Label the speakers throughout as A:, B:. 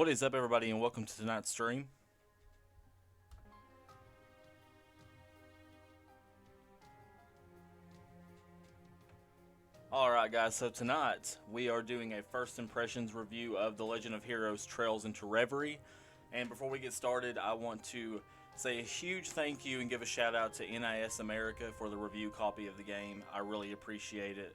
A: What is up, everybody, and welcome to tonight's stream. Alright guys, so tonight we are doing a first impressions review of The Legend of Heroes Trails into Reverie. And before we get started, I want to say a huge thank you and give a shout out to NIS America for the review copy of the game. I really appreciate it.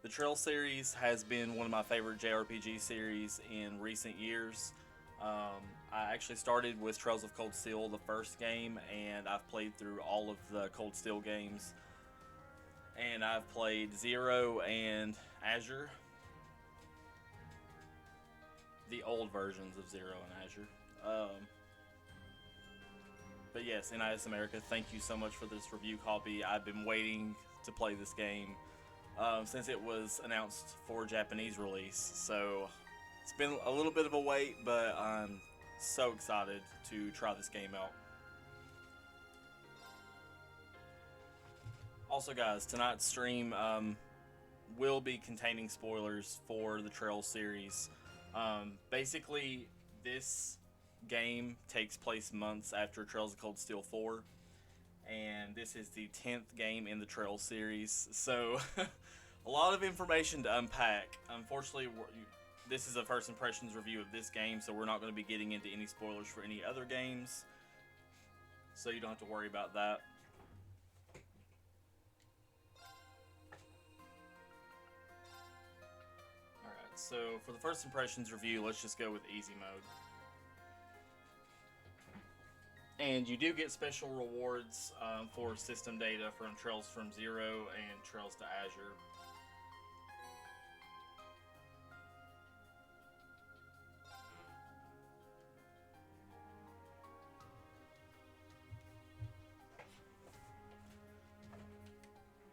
A: The Trail series has been one of my favorite JRPG series in recent years. I actually started with Trails of Cold Steel, the first game, and I've played through all of the Cold Steel games. And I've played Zero and Azure. The old versions of Zero and Azure. But yes, NIS America, thank you so much for this review copy. I've been waiting to play this game since it was announced for Japanese release. So it's been a little bit of a wait, but I'm so excited to try this game out. Also guys, tonight's stream will be containing spoilers for the Trails series. Basically, this game takes place months after Trails of Cold Steel 4, and this is the 10th game in the Trails series, so a lot of information to unpack. Unfortunately, this is a first impressions review of this game, so we're not going to be getting into any spoilers for any other games, so you don't have to worry about that. So for the first impressions review, let's just go with easy mode. And you do get special rewards for system data from Trails from Zero and Trails to Azure.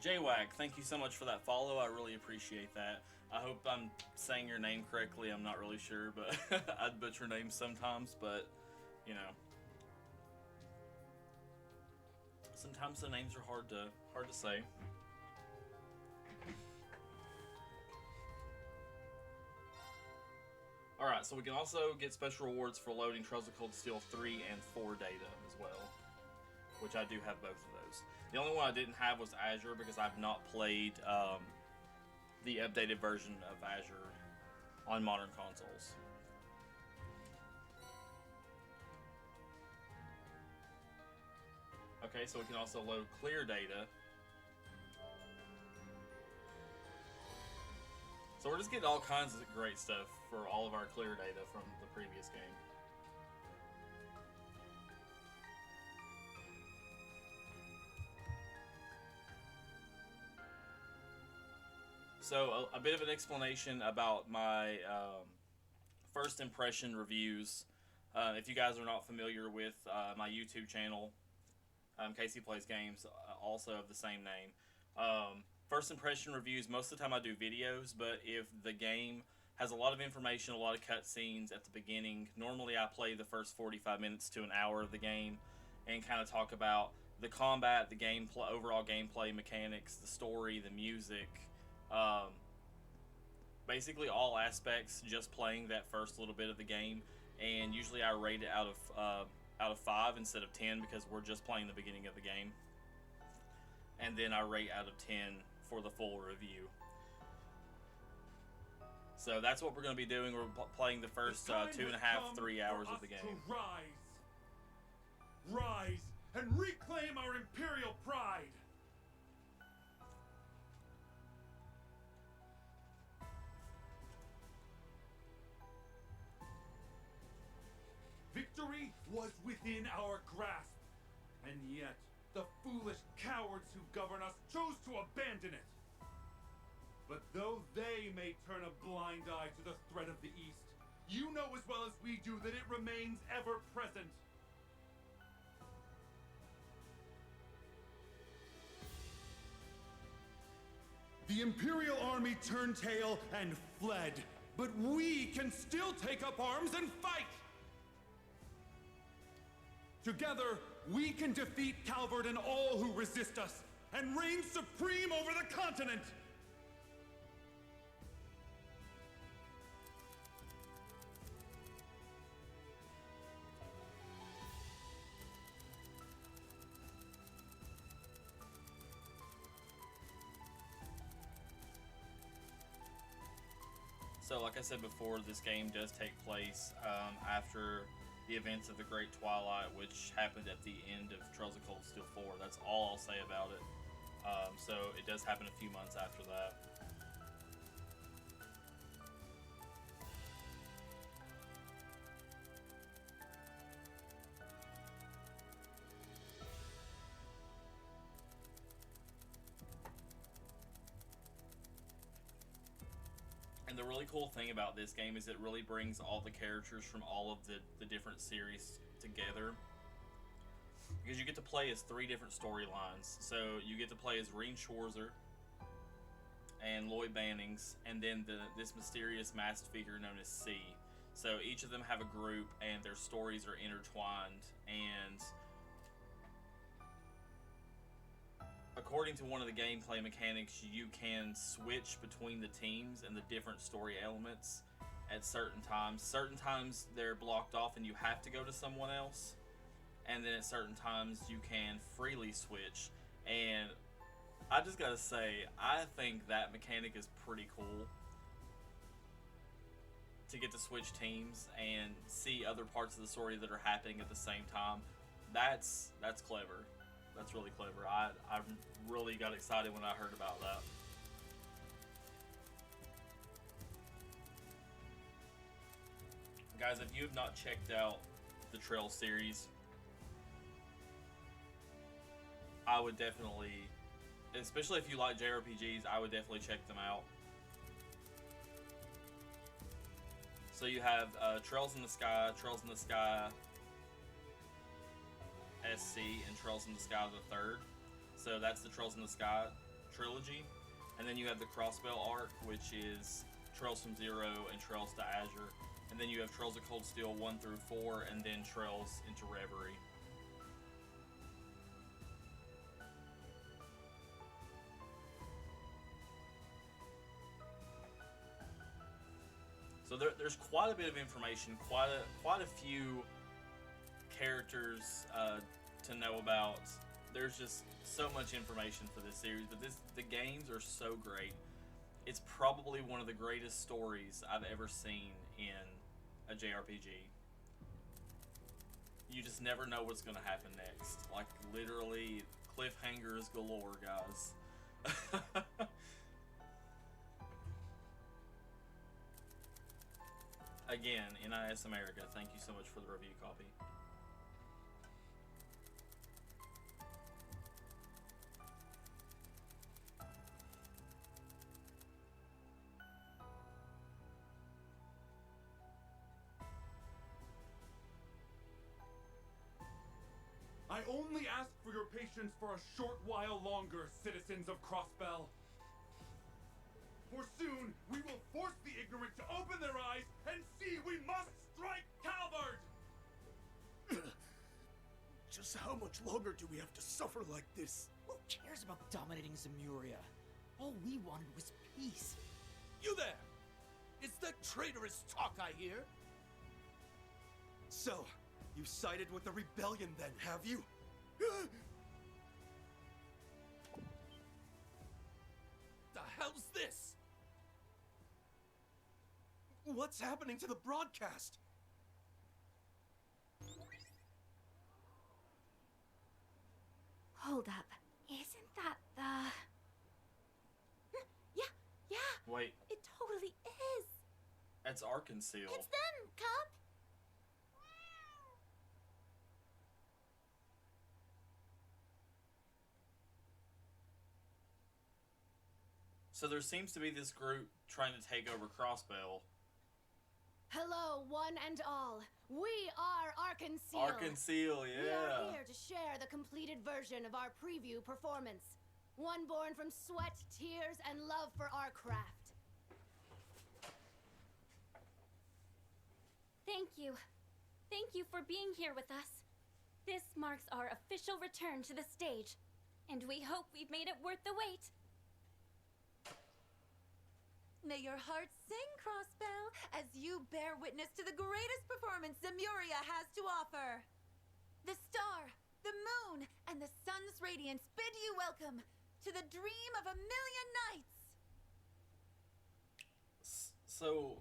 A: JWAG, thank you so much for that follow. I really appreciate that. I hope I'm saying your name correctly. I'm not really sure, but I'd butcher names sometimes, but, you know. Sometimes the names are hard to say. Alright, so we can also get special rewards for loading Trails of Cold Steel 3 and 4 data as well, which I do have both of those. The only one I didn't have was Azure because I've not played the updated version of Azure on modern consoles. Okay, so we can also load clear data. So we're just getting all kinds of great stuff for all of our clear data from the previous game. So a bit of an explanation about my first impression reviews. If you guys are not familiar with my YouTube channel, Casey Plays Games, also of the same name. First impression reviews, most of the time I do videos, but if the game has a lot of information, a lot of cutscenes at the beginning, normally I play the first 45 minutes to an hour of the game and kind of talk about the combat, the gameplay, overall gameplay mechanics, the story, the music, basically all aspects, just playing that first little bit of the game. And usually I rate it out of 5 instead of 10 because we're just playing the beginning of the game. And then I rate out of 10 for the full review. So that's what we're going to be doing. We're playing the first 2.5, 3 hours of the game.
B: Rise and reclaim our imperial pride. Victory was within our grasp, and yet the foolish cowards who govern us chose to abandon it. But though they may turn a blind eye to the threat of the East, you know as well as we do that it remains ever present. The Imperial army turned tail and fled, but we can still take up arms and fight! Together, we can defeat Calvert and all who resist us, and reign supreme over the continent!
A: So, like I said before, this game does take place after the events of the Great Twilight, which happened at the end of Trails of Cold Steel 4. That's all I'll say about it. So, it does happen a few months after that. And the really cool thing about this game is it really brings all the characters from all of the different series together. Because you get to play as 3 different storylines. So you get to play as Reen Schwarzer and Lloyd Bannings, and then this mysterious masked figure known as C. So each of them have a group, and their stories are intertwined. And according to one of the gameplay mechanics, you can switch between the teams and the different story elements at certain times. Certain times they're blocked off and you have to go to someone else. And then at certain times you can freely switch. And I just gotta say, I think that mechanic is pretty cool. To get to switch teams and see other parts of the story that are happening at the same time. That's clever. That's really clever. I really got excited when I heard about that. Guys, if you have not checked out the Trail series, I would definitely, especially if you like JRPGs, I would definitely check them out. So you have Trails in the Sky, SC, and Trails in the Sky the Third. So that's the Trails in the Sky trilogy. And then you have the Crossbell arc, which is Trails from Zero and Trails to Azure. And then you have Trails of Cold Steel 1 through 4, and then Trails into Reverie. So there's quite a bit of information, quite a few characters to know about. There's just so much information for this series, but the games are so great. It's probably one of the greatest stories I've ever seen in a JRPG. You just never know what's going to happen next. Like, literally, cliffhangers galore, guys. Again, NIS America, thank you so much for the review copy.
B: I only ask for your patience for a short while longer, citizens of Crossbell. For soon, we will force the ignorant to open their eyes and see we must strike Calvard!
C: Just how much longer do we have to suffer like this?
D: Who cares about dominating Zemuria? All we wanted was peace.
C: You there! It's that traitorous talk I hear! So, you sided with the rebellion then, have you? The hell's this? What's happening to the broadcast?
E: Hold up. Isn't that the... Yeah!
A: Wait,
E: It totally is!
A: that's Arkansas.
E: It's them, Cub!
A: So there seems to be this group trying to take over Crossbell.
F: Hello, one and all. We are Arkansas.
A: Arkansas, yeah.
F: We are here to share the completed version of our preview performance. One born from sweat, tears, and love for our craft.
E: Thank you. Thank you for being here with us. This marks our official return to the stage, and we hope we've made it worth the wait.
G: May your heart sing, Crossbell, as you bear witness to the greatest performance Zemuria has to offer. The star, the moon, and the sun's radiance bid you welcome to the dream of a million nights.
A: So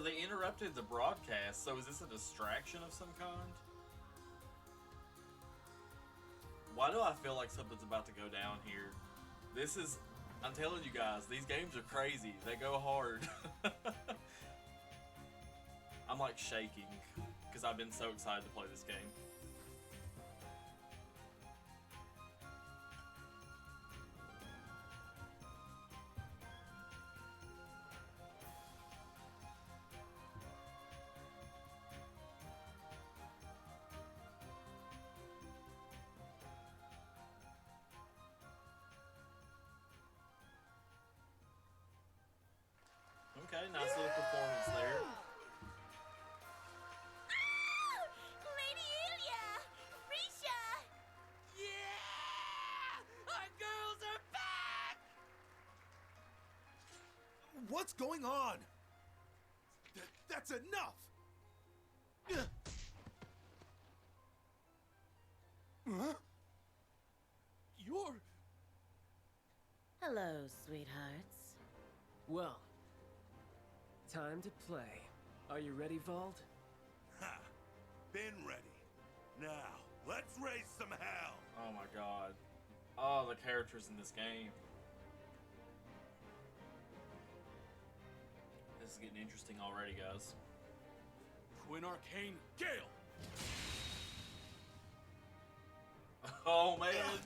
A: they interrupted the broadcast, so is this a distraction of some kind? Why do I feel like something's about to go down here? I'm telling you guys, these games are crazy. They go hard. I'm like shaking, because I've been so excited to play this game. Okay, nice little performance there.
G: Lady Ilya! Risha!
C: Yeah! Our girls are back! What's going on? That's enough! Huh? You're...
H: Hello, sweethearts.
I: Well, time to play. Are you ready, Vault?
B: Ha! Been ready. Now, let's raise some hell!
A: Oh my god. Oh, the characters in this game. This is getting interesting already, guys.
B: Twin Arcane Gale!
A: Oh man.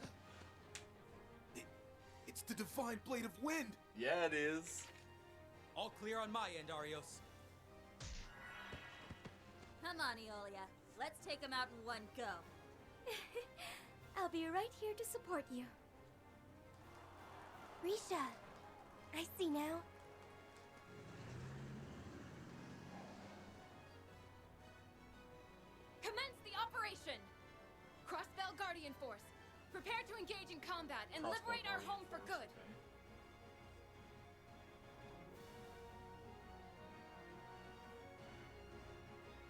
C: It's the Divine Blade of Wind!
A: Yeah, it is.
D: All clear on my end, Arios.
G: Come on, Eolia. Let's take them out in one go.
E: I'll be right here to support you. Risha, I see now.
J: Commence the operation! Crossbell Guardian Force, prepare to engage in combat and liberate our home for good.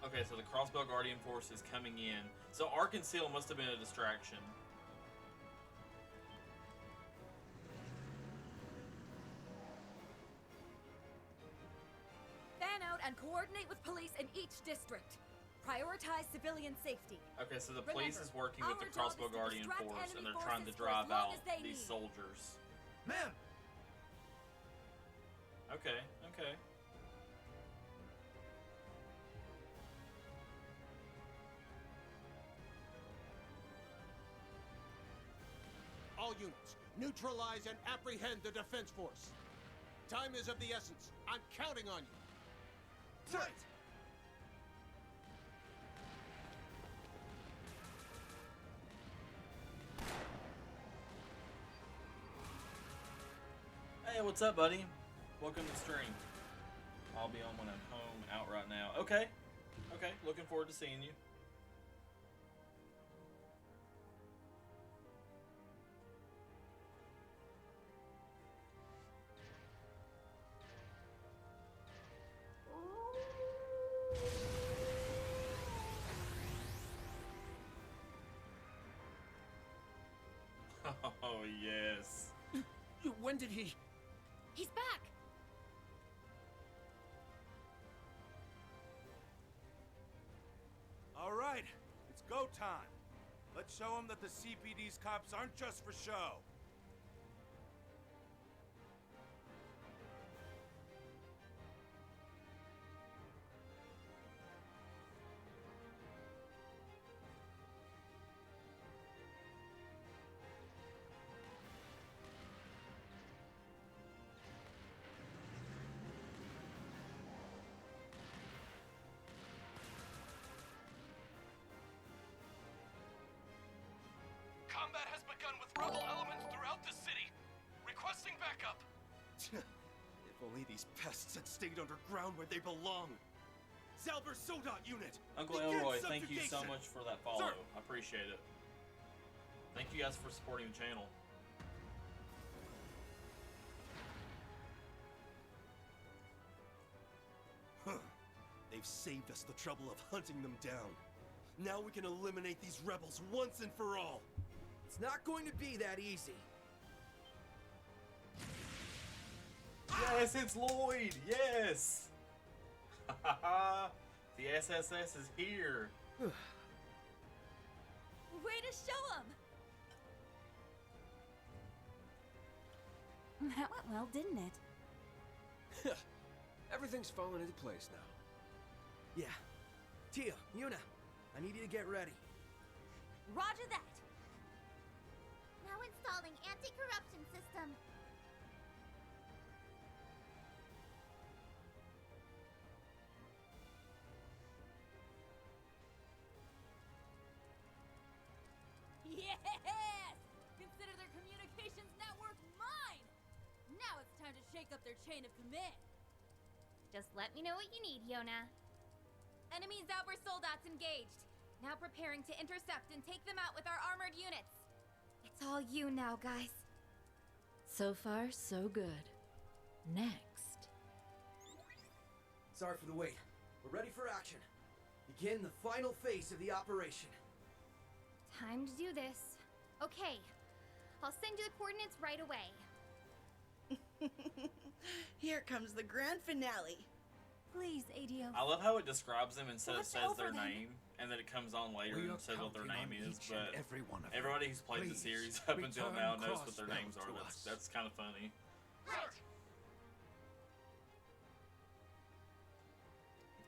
A: Okay, so the Crossbell Guardian Force is coming in. So Arc and Seal must have been a distraction.
G: Fan out and coordinate with police in each district. Prioritize civilian safety.
A: Okay, so the police
G: Remember,
A: is working with the
G: our job is
A: Crossbow
G: to
A: Guardian
G: distract
A: Force,
G: enemy
A: and they're trying to
G: forces for as
A: drive
G: long
A: out
G: as they
A: these
G: need.
A: soldiers.
C: Ma'am!
A: Okay, okay.
K: All units, neutralize and apprehend the defense force. Time is of the essence. I'm counting on you.
C: Right!
A: Hey, what's up, buddy? Welcome to the stream. I'll be on when I'm home, out right now. Okay, okay. Looking forward to seeing you. Oh, yes.
I: When did he...
J: He's back!
B: All right, it's go time. Let's show them that the CPD's cops aren't just for show.
C: Combat has begun with rebel elements throughout the city. Requesting backup.
K: If only these pests had stayed underground where they belong. Zalber Sodat unit!
A: Uncle
K: begin
A: Elroy, thank you so
K: subjugation.
A: much for that follow.
K: Sir.
A: I appreciate it. Thank you guys for supporting the channel.
K: Huh. They've saved us the trouble of hunting them down. Now we can eliminate these rebels once and for all.
C: It's not going to be that easy.
A: Yes, it's Lloyd! Yes! The SSS is here!
G: Way to show him!
J: That went well, didn't it?
I: Everything's falling into place now.
D: Yeah. Tia, Yuna, I need you to get ready.
G: Roger that!
F: Now installing anti-corruption system.
J: Yes! Consider their communications network mine! Now it's time to shake up their chain of command.
E: Just let me know what you need, Yona.
J: Enemy Zauber soldats engaged. Now preparing to intercept and take them out with our armored units.
E: It's all you now, guys.
H: So far, so good. Next.
D: Sorry for the wait. We're ready for action. Begin the final phase of the operation.
E: Time to do this. Okay. I'll send you the coordinates right away.
L: Here comes the grand finale.
G: Please, ADO.
A: I love how it describes them instead of
G: Watch
A: says
G: over
A: their
G: them.
A: name, and then it comes on later
B: We
A: and
B: are
A: says what their
B: counting
A: name
B: on
A: is,
B: each and
A: but
B: every one of you.
A: everybody who's played the
B: Please,
A: series up until now
B: return
A: knows what their names are.
B: Crossbell to us.
A: That's kind of funny.
E: Right.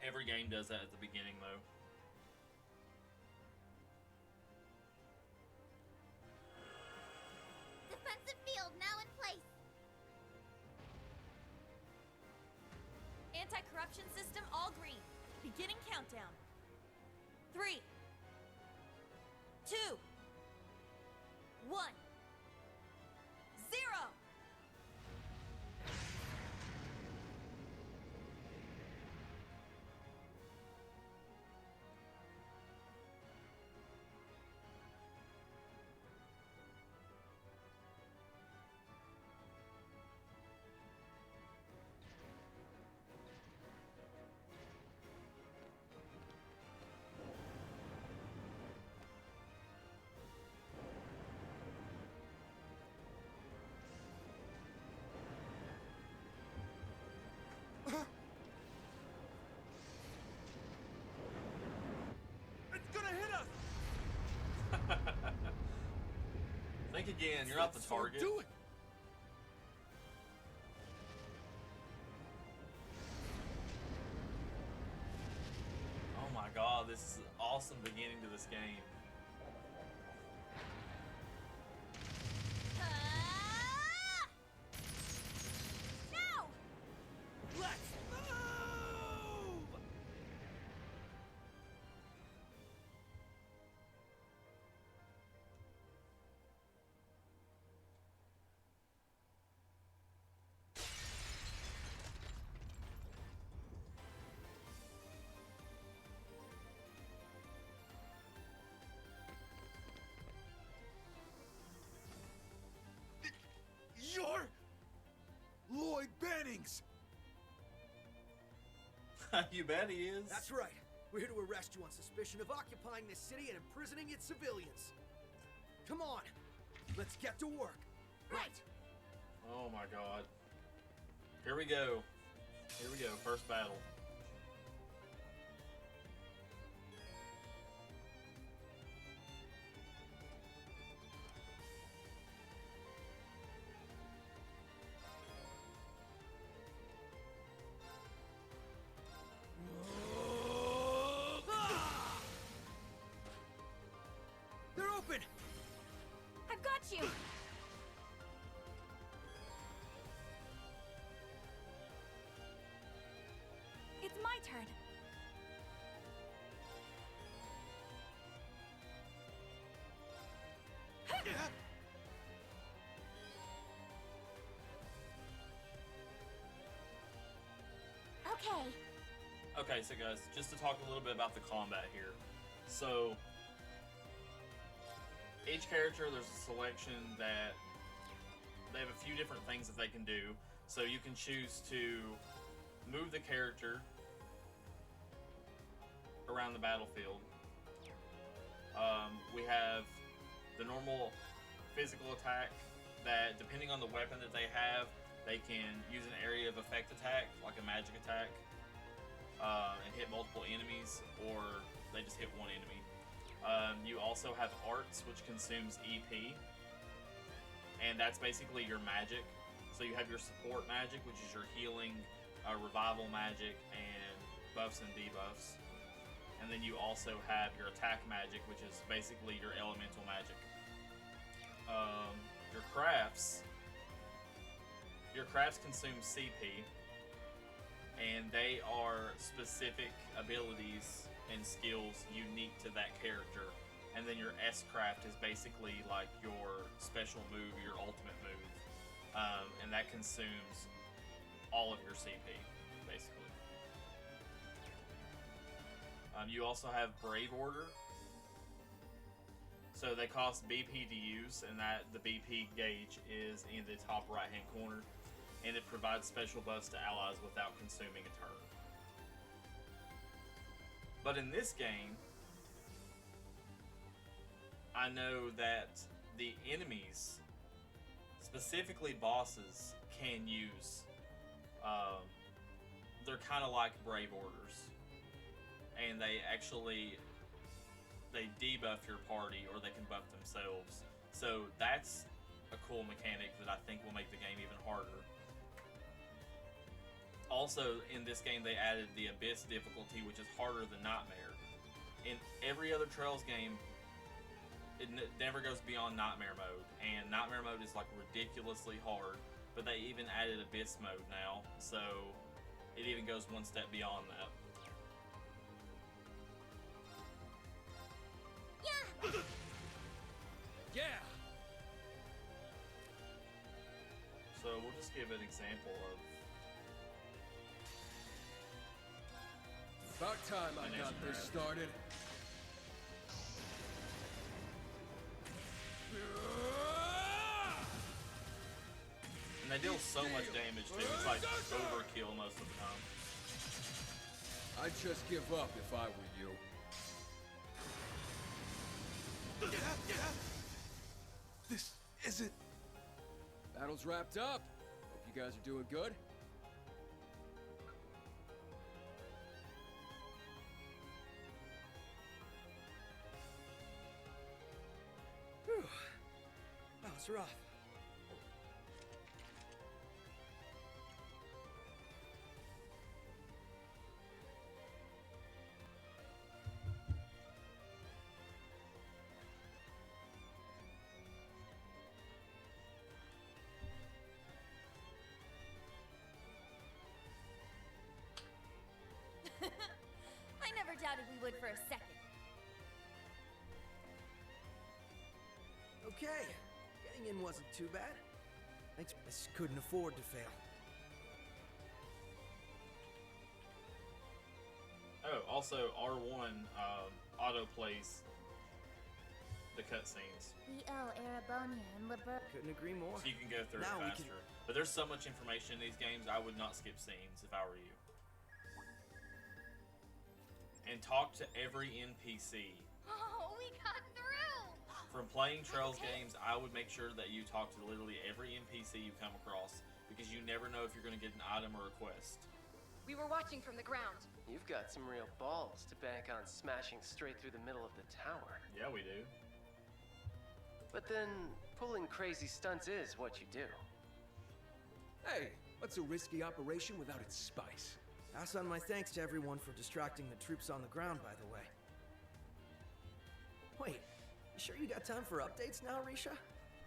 A: Every game does that at the beginning, though.
F: Defensive field now in place.
J: Anti-corruption system all green. Beginning countdown. 3, 2, 1, 0.
B: It's gonna hit us!
A: Think again, you're not the target.
K: Do it!
A: Oh my god, this is an awesome beginning to this game.
J: Now!
D: Let's move!
B: You're Lloyd Bannings!
A: You bet he is.
D: That's right. We're here to arrest you on suspicion of occupying this city and imprisoning its civilians. Come on, let's get to work.
F: Right.
A: Oh my god. Here we go. Here we go. First battle.
D: They're open!
J: I've got you! It's my turn.
E: Okay.
A: Okay, so guys, just to talk a little bit about the combat here. So, each character, there's a selection that they have a few different things that they can do. So you can choose to move the character around the battlefield. We have the normal physical attack that, depending on the weapon that they have, They can use an area of effect attack, like a magic attack, and hit multiple enemies, or they just hit one enemy. You also have arts, which consumes EP, and that's basically your magic. So you have your support magic, which is your healing, revival magic, and buffs and debuffs. And then you also have your attack magic, which is basically your elemental magic. Your crafts consume CP, and they are specific abilities and skills unique to that character. And then your S-craft is basically like your special move, your ultimate move, and that consumes all of your CP, basically. You also have Brave Order. So they cost BP to use, and that the BP gauge is in the top right-hand corner, and it provides special buffs to allies without consuming a turn. But in this game, I know that the enemies, specifically bosses, can use. They're kind of like Brave Orders, and they debuff your party, or they can buff themselves. So that's a cool mechanic that I think will make the game even harder. Also, in this game, they added the Abyss difficulty, which is harder than Nightmare. In every other Trails game, it never goes beyond Nightmare mode, and Nightmare mode is like ridiculously hard, but they even added Abyss mode now, so it even goes one step beyond that.
I: Yeah!
A: So we'll just give an example of...
I: About time I got this started.
A: And they deal so much damage too, it's like overkill most of the time.
I: I'd just give up if I were you.
K: This isn't...
I: Battle's wrapped up. Hope you guys are doing good.
D: Whew. That was rough.
E: I never doubted we would for a second.
D: Okay, getting in wasn't too bad. Thanks, I just couldn't afford to fail.
A: Oh, also R1 auto-plays the cutscenes.
E: Erebonia and Reverie.
D: Couldn't agree more.
A: So you can go through
D: Now
A: it
D: we
A: faster. But there's so much information in these games, I would not skip scenes if I were you. And talk to every NPC.
E: Oh, we got through!
A: From playing Trails games, I would make sure that you talk to literally every NPC you come across, because you never know if you're going to get an item or a quest.
J: We were watching from the ground.
M: You've got some real balls to bank on smashing straight through the middle of the tower.
A: Yeah, we do.
M: But then, pulling crazy stunts is what you do.
I: Hey, what's a risky operation without its spice?
D: Pass on my thanks to everyone for distracting the troops on the ground, by the way. Wait, you sure you got time for updates now, Risha?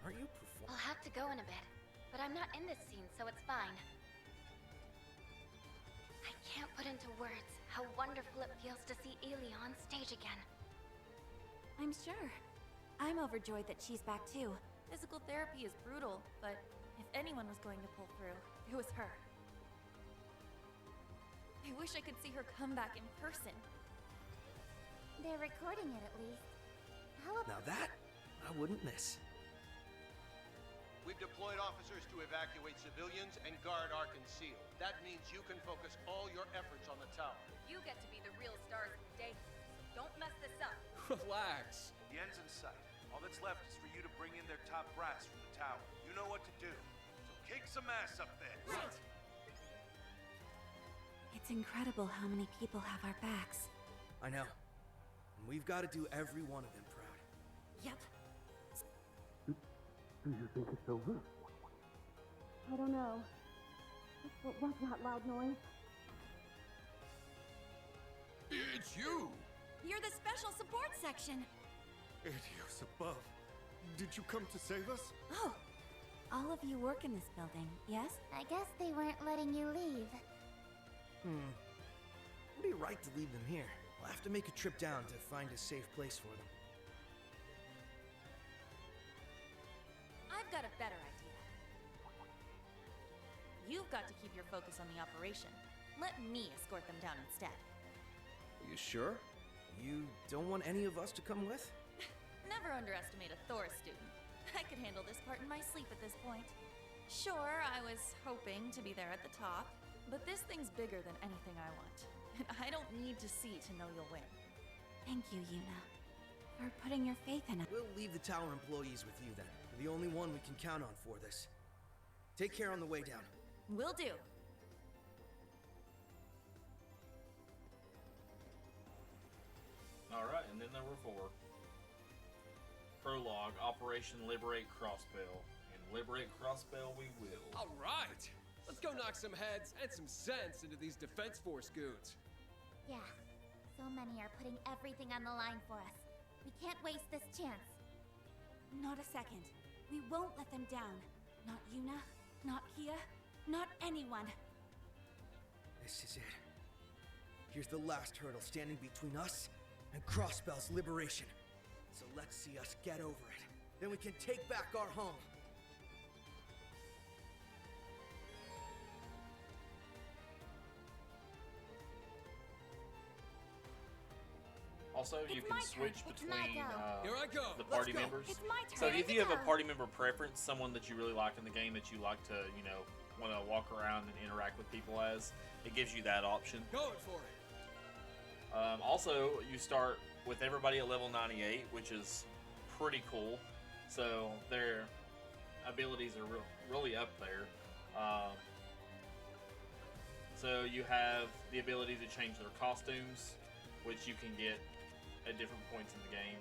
D: Aren't you
E: I'll have to go in a bit, but I'm not in this scene, so it's fine. I can't put into words how wonderful it feels to see Elia on stage again.
N: I'm sure. I'm overjoyed that she's back too. Physical therapy is brutal, but if anyone was going to pull through, it was her. I wish I could see her come back in person.
E: They're recording it at least. How
D: Now that, I wouldn't miss.
K: We've deployed officers to evacuate civilians and guard our conceal. That means you can focus all your efforts on the tower.
J: You get to be the real stars of the day. Don't mess this up.
I: Relax.
O: The end's in sight. All that's left is for you to bring in their top brass from the tower. You know what to do. So kick some ass up there.
L: Right.
N: It's incredible how many people have our backs.
D: I know. And we've got to do every one of them proud.
N: Yep.
P: Do you think it's over?
Q: I don't know. What was that loud noise?
B: It's you!
N: You're the special support section.
P: Adios above. Did you come to save us?
N: Oh, all of you work in this building, yes?
Q: I guess they weren't letting you leave.
D: Would be right to leave them here. We'll have to make a trip down to find a safe place for them.
N: I've got a better idea. You've got to keep your focus on the operation. Let me escort them down instead.
D: Are you sure? You don't want any of us to come with?
N: Never underestimate a Thor student. I could handle this part in my sleep at this point. Sure, I was hoping to be there at the top, but this thing's bigger than anything I want. And I don't need to see to know you'll win. Thank you, Yuna, for putting your faith in us.
D: We'll leave the tower employees with you then. You're the only one we can count on for this. Take care on the way down.
N: Will do.
A: Alright, and then there were 4. Prologue, Operation Liberate Crossbell. And liberate Crossbell we will.
I: All right! Let's go knock some heads and some sense into these Defense Force goons.
Q: Yeah. So many are putting everything on the line for us. We can't waste this chance.
N: Not a second. We won't let them down. Not Yuna, not Kia, not anyone.
D: This is it. Here's the last hurdle standing between us and Crossbell's liberation. So let's see us get over it. Then we can take back our home.
A: Also, you can switch between
I: Here I go.
A: the party
I: Let's go.
A: members.
N: It's my
A: So
N: turn.
A: if you have a party member preference, someone that you really like in the game that you like to, you know, want to walk around and interact with people as, it gives you that option.
I: Going for it.
A: Also, you start with everybody at level 98, which is pretty cool. So their abilities are really up there. So you have the ability to change their costumes, which you can get at different points in the game.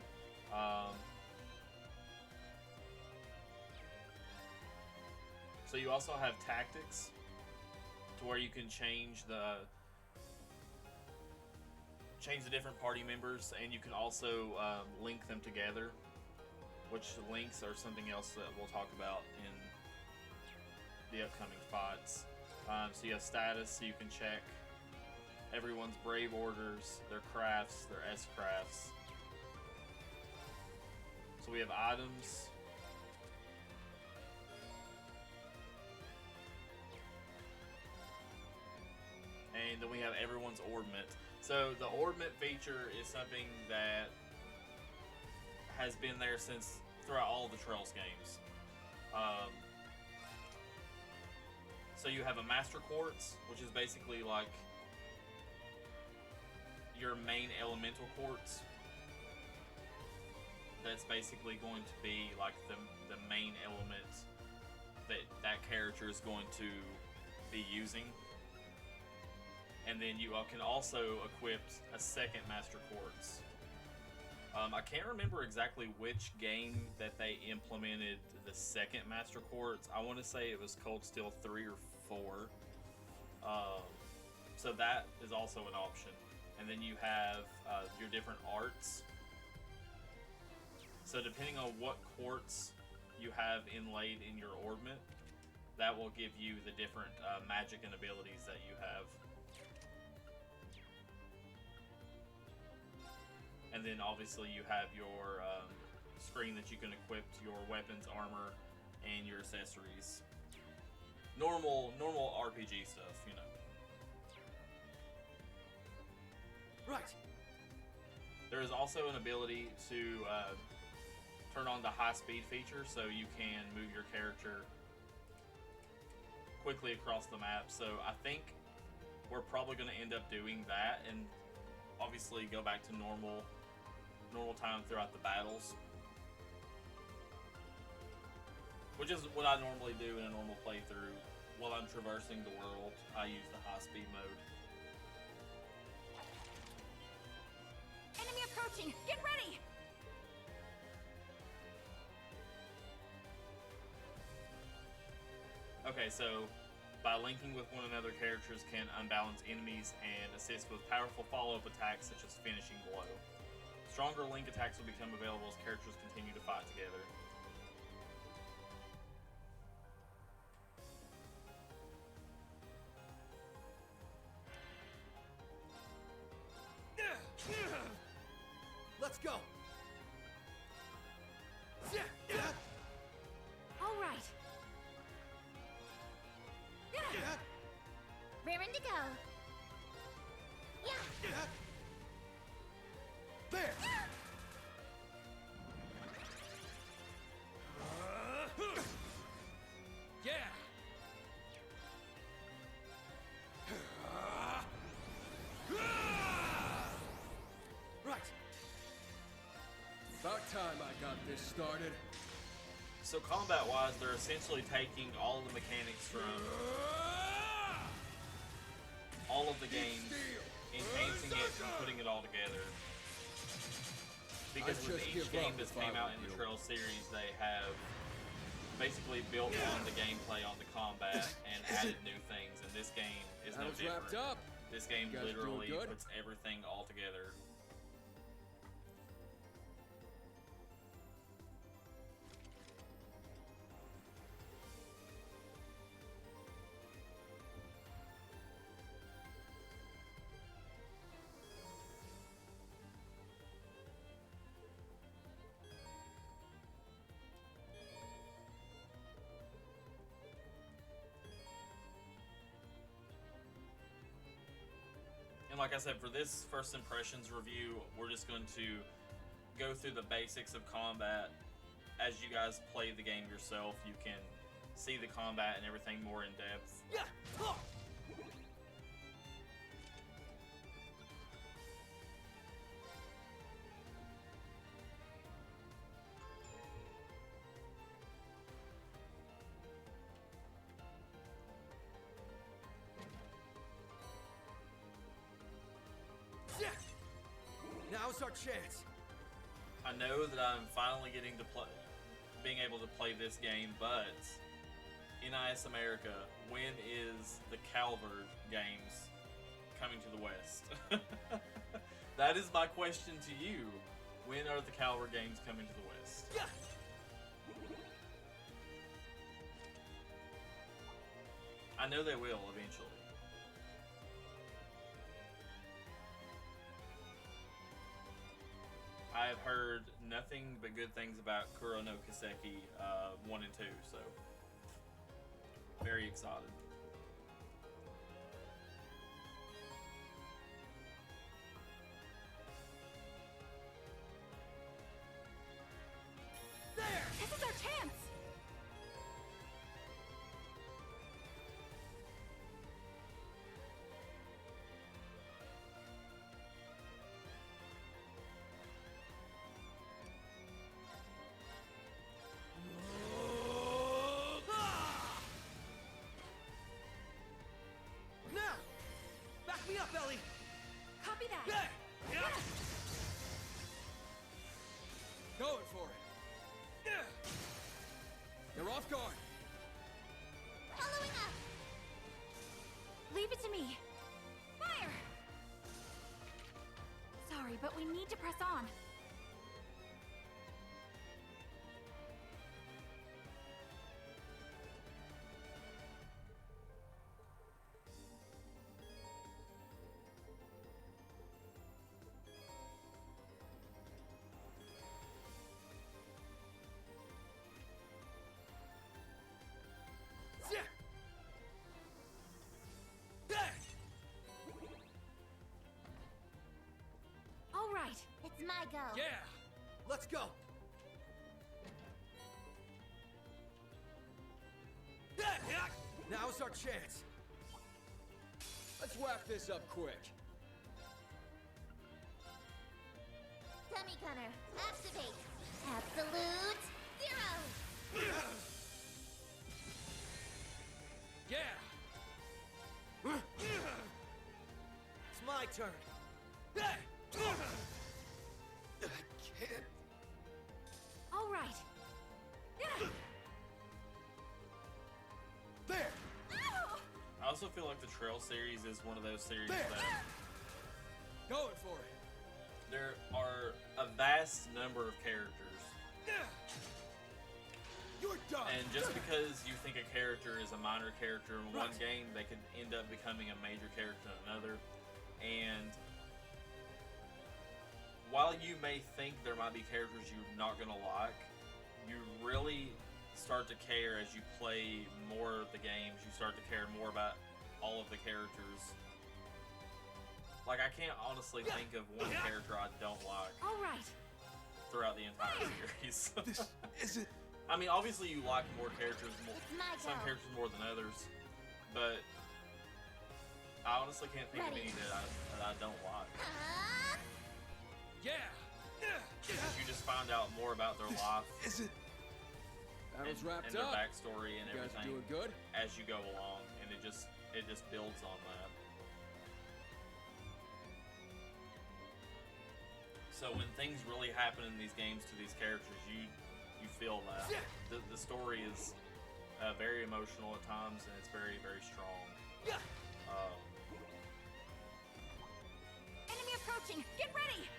A: So you also have tactics, to where you can change the different party members, and you can also link them together, which links are something else that we'll talk about in the upcoming fights. So you have status, so you can check everyone's brave orders, their crafts, their S crafts. So we have items. And then we have everyone's orbment. So the orbment feature is something that has been there since throughout all the Trails games. So you have a Master Quartz, which is basically like your main elemental quartz. That's basically going to be like the main element that character is going to be using. And then you can also equip a second Master Quartz. I can't remember exactly which game that they implemented the second Master Quartz. I want to say it was Cold Steel 3 or 4. So that is also an option. And then you have your different arts. So depending on what quartz you have inlaid in your orbment, that will give you the different magic and abilities that you have. And then obviously you have your screen that you can equip your weapons, armor, and your accessories. Normal RPG stuff, you know.
D: Right.
A: There is also an ability to turn on the high speed feature, so you can move your character quickly across the map. So I think we're probably going to end up doing that, and obviously go back to normal time throughout the battles. which is what I normally do in a normal playthrough. While I'm traversing the world, I use the high-speed mode.
J: Enemy approaching! Get ready!
A: Okay, so by linking with one another, characters can unbalance enemies and assist with powerful follow-up attacks such as finishing blow. Stronger link attacks will become available as characters continue to fight together.
D: Let's go!
J: All right.
Q: Raring to go. Yeah.
D: There!
I: Yeah!
D: Right.
I: About time I got this started.
A: So combat-wise, they're essentially taking all of the mechanics from all of the games, enhancing it and putting it all together. Because with each game that's came out in the Trail series, they have basically built on the gameplay, on the combat, and added new things. And this game is no different. This game literally puts everything all together. And like I said, for this first impressions review, we're just going to go through the basics of combat. As you guys play the game yourself, you can see the combat and everything more in depth.
D: Now's our chance.
A: I know that I'm finally getting to being able to play this game, but NIS America, when is the Calvard games coming to the West? That is my question to you. When are the Calvard games coming to the West? I know they will eventually. I have heard nothing but good things about Kuro no Kiseki 1 and 2, so very excited.
J: There! This is our chance!
D: Me up, Ellie!
J: Copy that!
D: Yeah.
I: Going for it! You're off guard!
Q: Following up!
J: Leave it to me! Fire! Sorry, but we need to press on. All right.
Q: It's my go.
D: Yeah! Let's go! Now's our chance.
I: Let's wrap this up quick.
Q: Dummy gunner, activate. Absolute zero.
I: Yeah!
D: It's my turn. I can't.
J: All right.
D: There!
A: I also feel like the Trail series is one of those series that
I: Going for it.
A: there are a vast number of characters.
D: You're done!
A: And just because you think a character is a minor character in one game, they could end up becoming a major character in another. And while you may think there might be characters you're not going to like, you really start to care as you play more of the games. You start to care more about all of the characters. Like, I can't honestly think of one character I don't like
J: All right.
A: throughout the entire series.
D: This isn't.
A: I mean, obviously you like more characters,
Q: my
A: some
Q: go.
A: characters more than others, but I honestly can't think of any that I don't like.
I: Yeah!
A: Because you just find out more about their life
D: Isn't.
I: Battle's wrapped
A: and their
I: up.
A: backstory and
I: You guys
A: everything
I: doing good?
A: as you go along, and it just builds on that. So when things really happen in these games to these characters, you feel that. The story is very emotional at times, and it's very, very strong.
J: Enemy approaching. Get ready.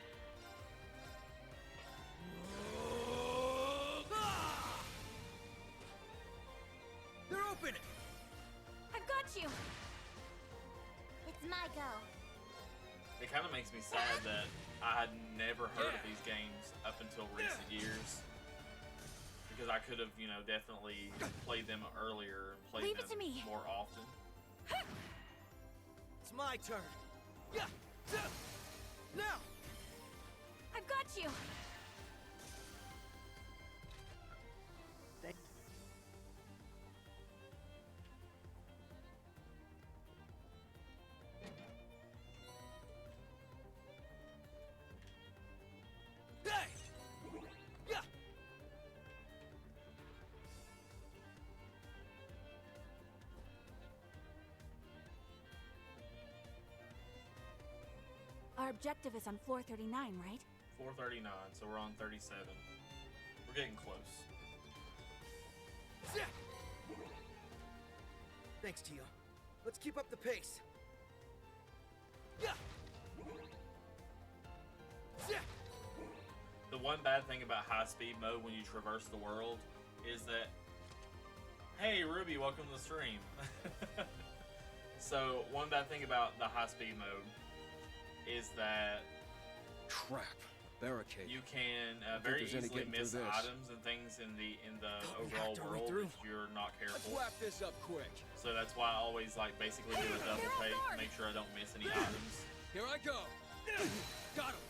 D: They're open!
J: I've got you.
Q: It's my go.
A: It kind of makes me sad that I had never heard of these games up until recent years. Because I could have, definitely played them earlier and played
J: Leave it
A: them
J: to me.
A: more often.
D: It's my turn. Now!
J: I've got you.
D: Hey! Yeah!
J: Our objective is on floor 39, right?
A: 439, so we're on 37. We're getting close.
D: Thanks, Tio. Let's keep up the pace.
A: The one bad thing about high-speed mode when you traverse the world is that, hey, Ruby, welcome to the stream. So, one bad thing about the high-speed mode is that
I: Crap. Barricade.
A: you can
I: think
A: very
I: there's any
A: easily
I: getting through
A: miss
I: this.
A: items and things in the
D: we
A: overall
D: have to hurry
A: world
D: through.
A: if you're not
I: Let's
A: careful.
I: wrap this up quick.
A: So that's why I always basically do a double take, make sure I don't miss any items.
I: Here I go. Got him.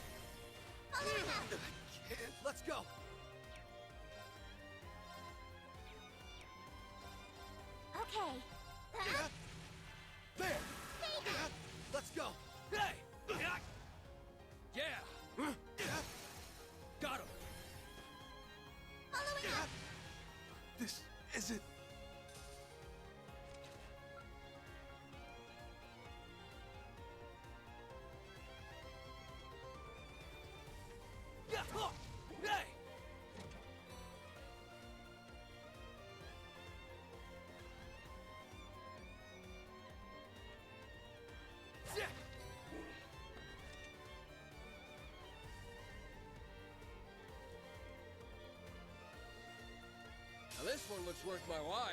D: Let's go.
Q: Okay.
D: There. Let's go. Hey!
I: Yeah. Got him.
Q: Following up.
D: This isn't. Hey!
I: Now this one looks worth my while.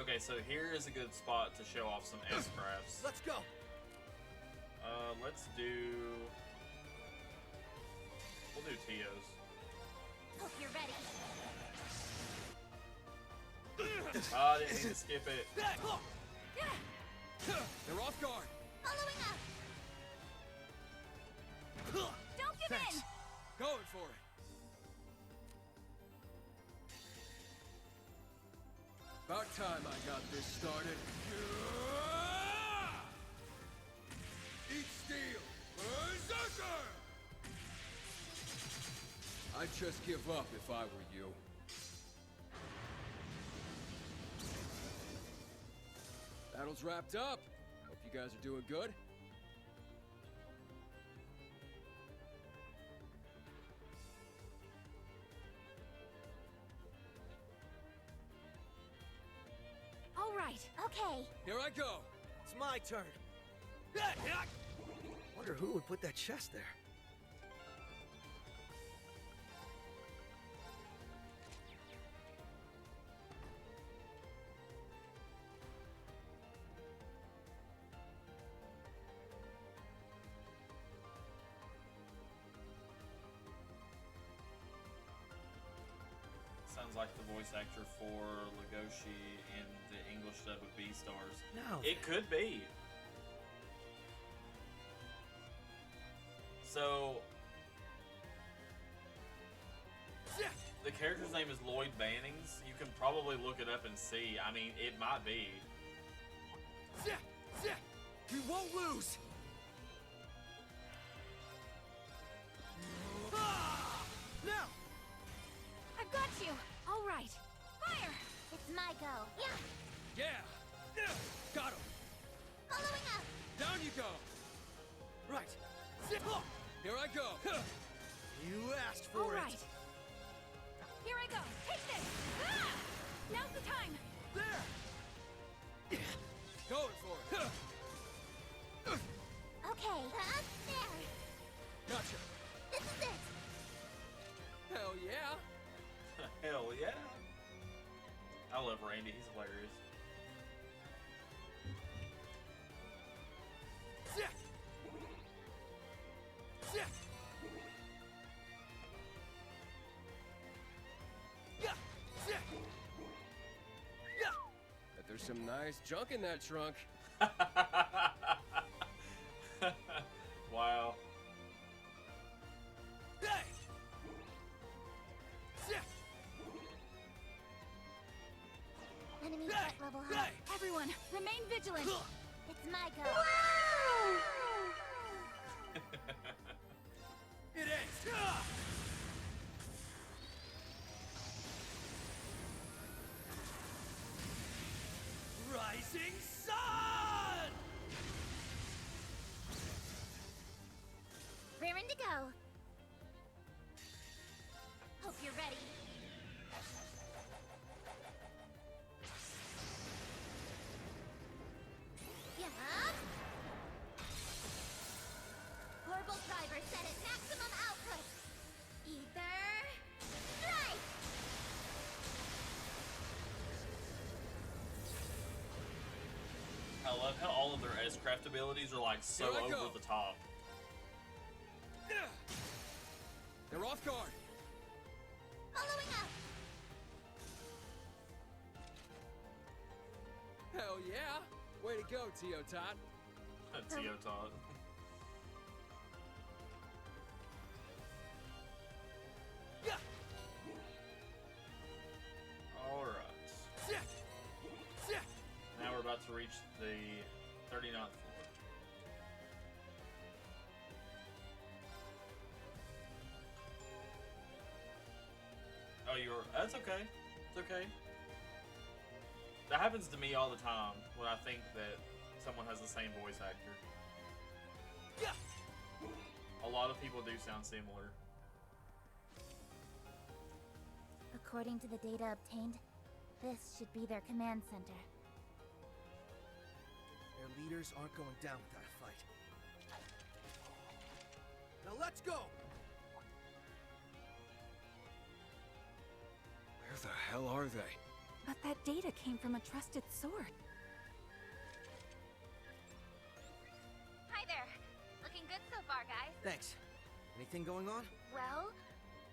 A: Okay, so here is a good spot to show off some S-crafts.
D: Let's go.
A: Let's do... We'll do Tio's.
Q: Hope you're ready.
A: Oh, I didn't mean to skip it.
I: They're off guard.
Q: Following up.
J: Don't give in.
I: Going for it. About time I got this started. Eat steel! Berserker! I'd just give up if I were you. Battle's wrapped up. Hope you guys are doing good.
E: All right.
Q: Okay.
I: Here I go.
D: It's my turn. Wonder who would put that chest there.
A: Sounds like the voice actor for Legoshi in the English dub would be Stars.
D: No.
A: It could be. So the character's name is Lloyd Bannings. You can probably look it up and see. I mean, it might be.
D: We won't lose. Now.
E: I've got you. All right. Fire.
Q: It's my go. Yeah.
I: Yeah! Got him!
Q: Following up.
I: Down you go!
D: Right.
I: Here I go!
D: You asked for
E: All
D: it.
E: right. Here I go. Take this. Ah! Now's the time.
D: There.
I: Going for it!
Q: Okay. There.
I: Gotcha!
Q: This is it.
I: Hell yeah!
A: Hell yeah. I love Randy. He's hilarious.
I: Bet there's some nice junk in that trunk.
A: Wow.
Q: Enemy threat level high.
E: Everyone, remain vigilant.
Q: It's my go.
D: It is. Rising sun.
Q: Raring to go. Hope you're ready. Yeah. Orbital driver set at maximum output. Ether strike.
A: I love how all of their S-craft abilities are like so
I: Here I go.
A: over the top.
I: They're off guard.
Q: Following up.
I: Hell yeah! Way to go, Tio Tot.
A: Tio Todd. Alright. Now we're about to reach the 39th floor. Oh, that's okay. It's okay. That happens to me all the time when I think that someone has the same voice actor. A lot of people do sound similar.
Q: According to the data obtained, this should be their command center.
D: Their leaders aren't going down without a fight. Now let's go!
I: Where the hell are they?
E: But that data came from a trusted source.
Q: Hi there. Looking good so far, guys.
D: Thanks. Anything going on?
Q: Well,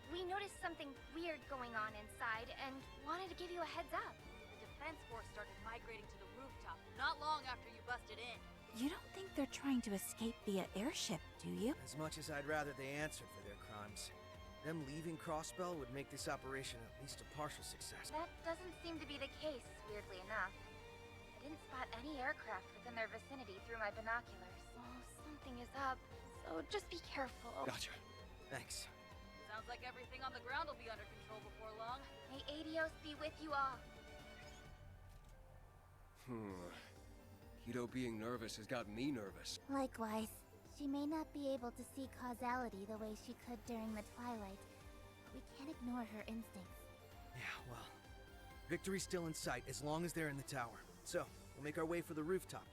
Q: we noticed something weird going on inside and wanted to give you a heads up.
J: The defense force started migrating to the rooftop not long after you busted in.
E: You don't think they're trying to escape via airship, do you?
D: As much as I'd rather they answered for their crimes. Them leaving Crossbell would make this operation at least a partial success.
Q: That doesn't seem to be the case, weirdly enough. I didn't spot any aircraft within their vicinity through my binoculars. Oh, something is up, so just be careful.
I: Gotcha.
D: Thanks.
J: Sounds like everything on the ground will be under control before long.
Q: May Adios be with you all.
M: Kido being nervous has got me nervous.
Q: Likewise, she may not be able to see causality the way she could during the Twilight. But we can't ignore her instincts.
D: Yeah, well, victory's still in sight as long as they're in the tower. So, we'll make our way for the rooftop.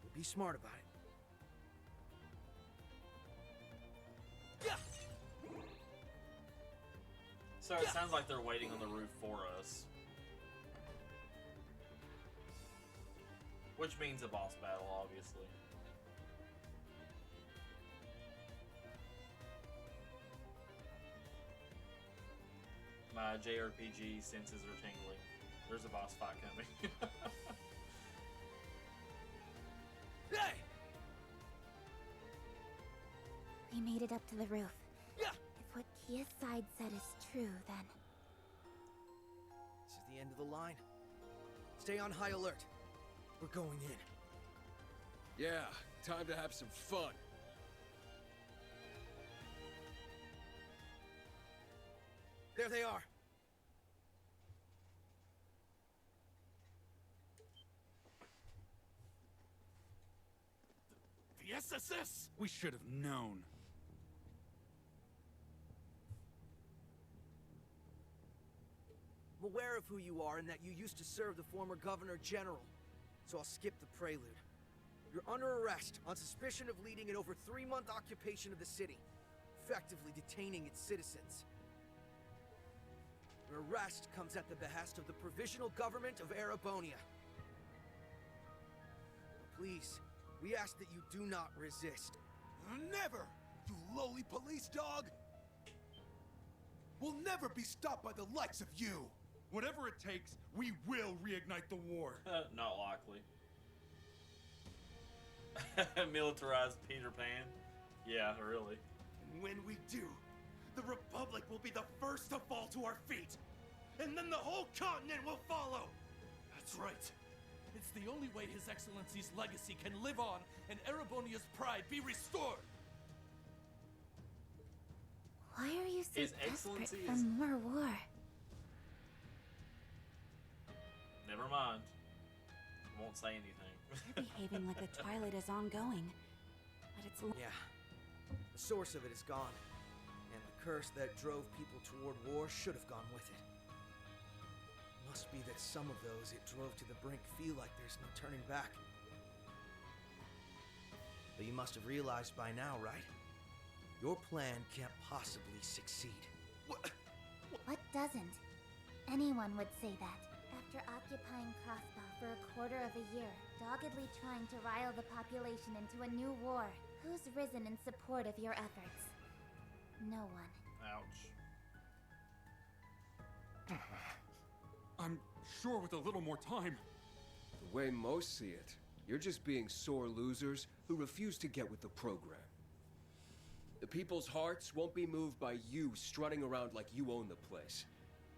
D: We'll be smart about it.
A: So it sounds like they're waiting on the roof for us. Which means a boss battle, obviously. My JRPG senses are tingling. There's a boss fight coming.
D: Hey!
Q: We made it up to the roof. If what Kia's side said is true, then...
D: This is the end of the line. Stay on high alert. We're going in.
M: Yeah, time to have some fun.
D: There they are.
B: The SSS! We should have known.
D: I'm aware of who you are and that you used to serve the former Governor General. So I'll skip the prelude. You're under arrest on suspicion of leading an over 3-month occupation of the city, effectively detaining its citizens. Your arrest comes at the behest of the Provisional Government of Erebonia. Please, we ask that you do not resist.
O: Never, you lowly police dog! We'll never be stopped by the likes of you!
B: Whatever it takes, we will reignite the war.
A: Not likely. Militarized Peter Pan? Yeah, really.
O: And when we do, the Republic will be the first to fall to our feet! And then the whole continent will follow!
C: That's right. It's the only way His Excellency's legacy can live on and Erebonia's pride be restored.
Q: Why are you so
A: His
Q: desperate
A: Excellency
Q: for
A: is...
Q: more war?
A: Never mind. Won't say anything.
J: You're behaving like the Twilight is ongoing. But it's...
D: Yeah. The source of it is gone. And the curse that drove people toward war should have gone with it. Must be that some of those it drove to the brink feel like there's no turning back. But you must have realized by now, right? Your plan can't possibly succeed.
Q: What doesn't? Anyone would say that. After occupying Crossbell for a quarter of a year, doggedly trying to rile the population into a new war, who's risen in support of your efforts? No one.
A: Ouch.
B: I'm sure with a little more time.
M: The way most see it, you're just being sore losers who refuse to get with the program. The people's hearts won't be moved by you strutting around like you own the place.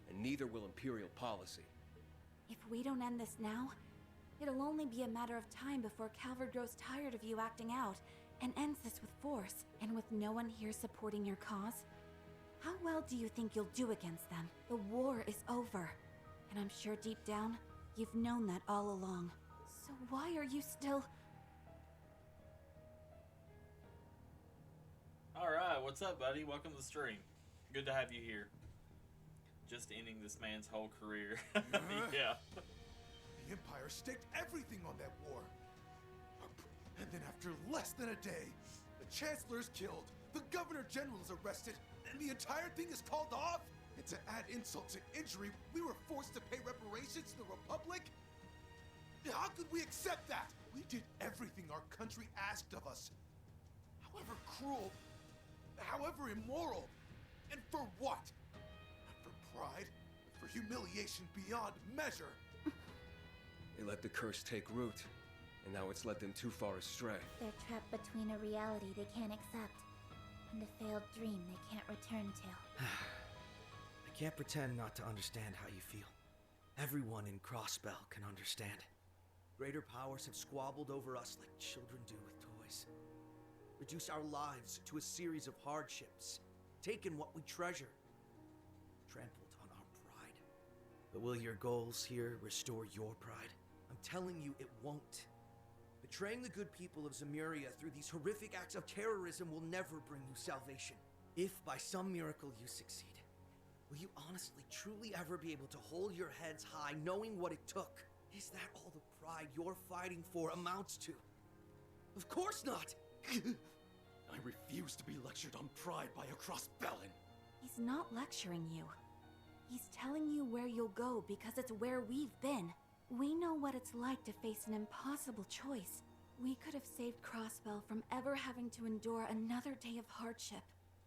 M: And neither will Imperial policy.
J: If we don't end this now, it'll only be a matter of time before Calvard grows tired of you acting out and ends this with force. And with no one here supporting your cause, how well do you think you'll do against them? The war is over. And I'm sure deep down, you've known that all along. So why are you still...
A: Alright, what's up, buddy? Welcome to the stream. Good to have you here. Just ending this man's whole career. Yeah.
O: The Empire staked everything on that war. And then after less than a day, the Chancellor is killed, the Governor General is arrested, and the entire thing is called off? And to add insult to injury, we were forced to pay reparations to the Republic? How could we accept that? We did everything our country asked of us. However cruel, however immoral, and for what? Not for pride, but for humiliation beyond measure.
M: They let the curse take root, and now it's led them too far astray.
Q: They're trapped between a reality they can't accept and a failed dream they can't return to.
D: I can't pretend not to understand how you feel. Everyone in Crossbell can understand. Greater powers have squabbled over us like children do with toys. Reduced our lives to a series of hardships. Taken what we treasure. Trampled on our pride. But will your goals here restore your pride? I'm telling you, it won't. Betraying the good people of Zemuria through these horrific acts of terrorism will never bring you salvation. If by some miracle you succeed, will you honestly, truly ever be able to hold your heads high knowing what it took? Is that all the pride you're fighting for amounts to? Of course not!
C: I refuse to be lectured on pride by a Crossbellan.
J: He's not lecturing you. He's telling you where you'll go because it's where we've been. We know what it's like to face an impossible choice. We could have saved Crossbell from ever having to endure another day of hardship.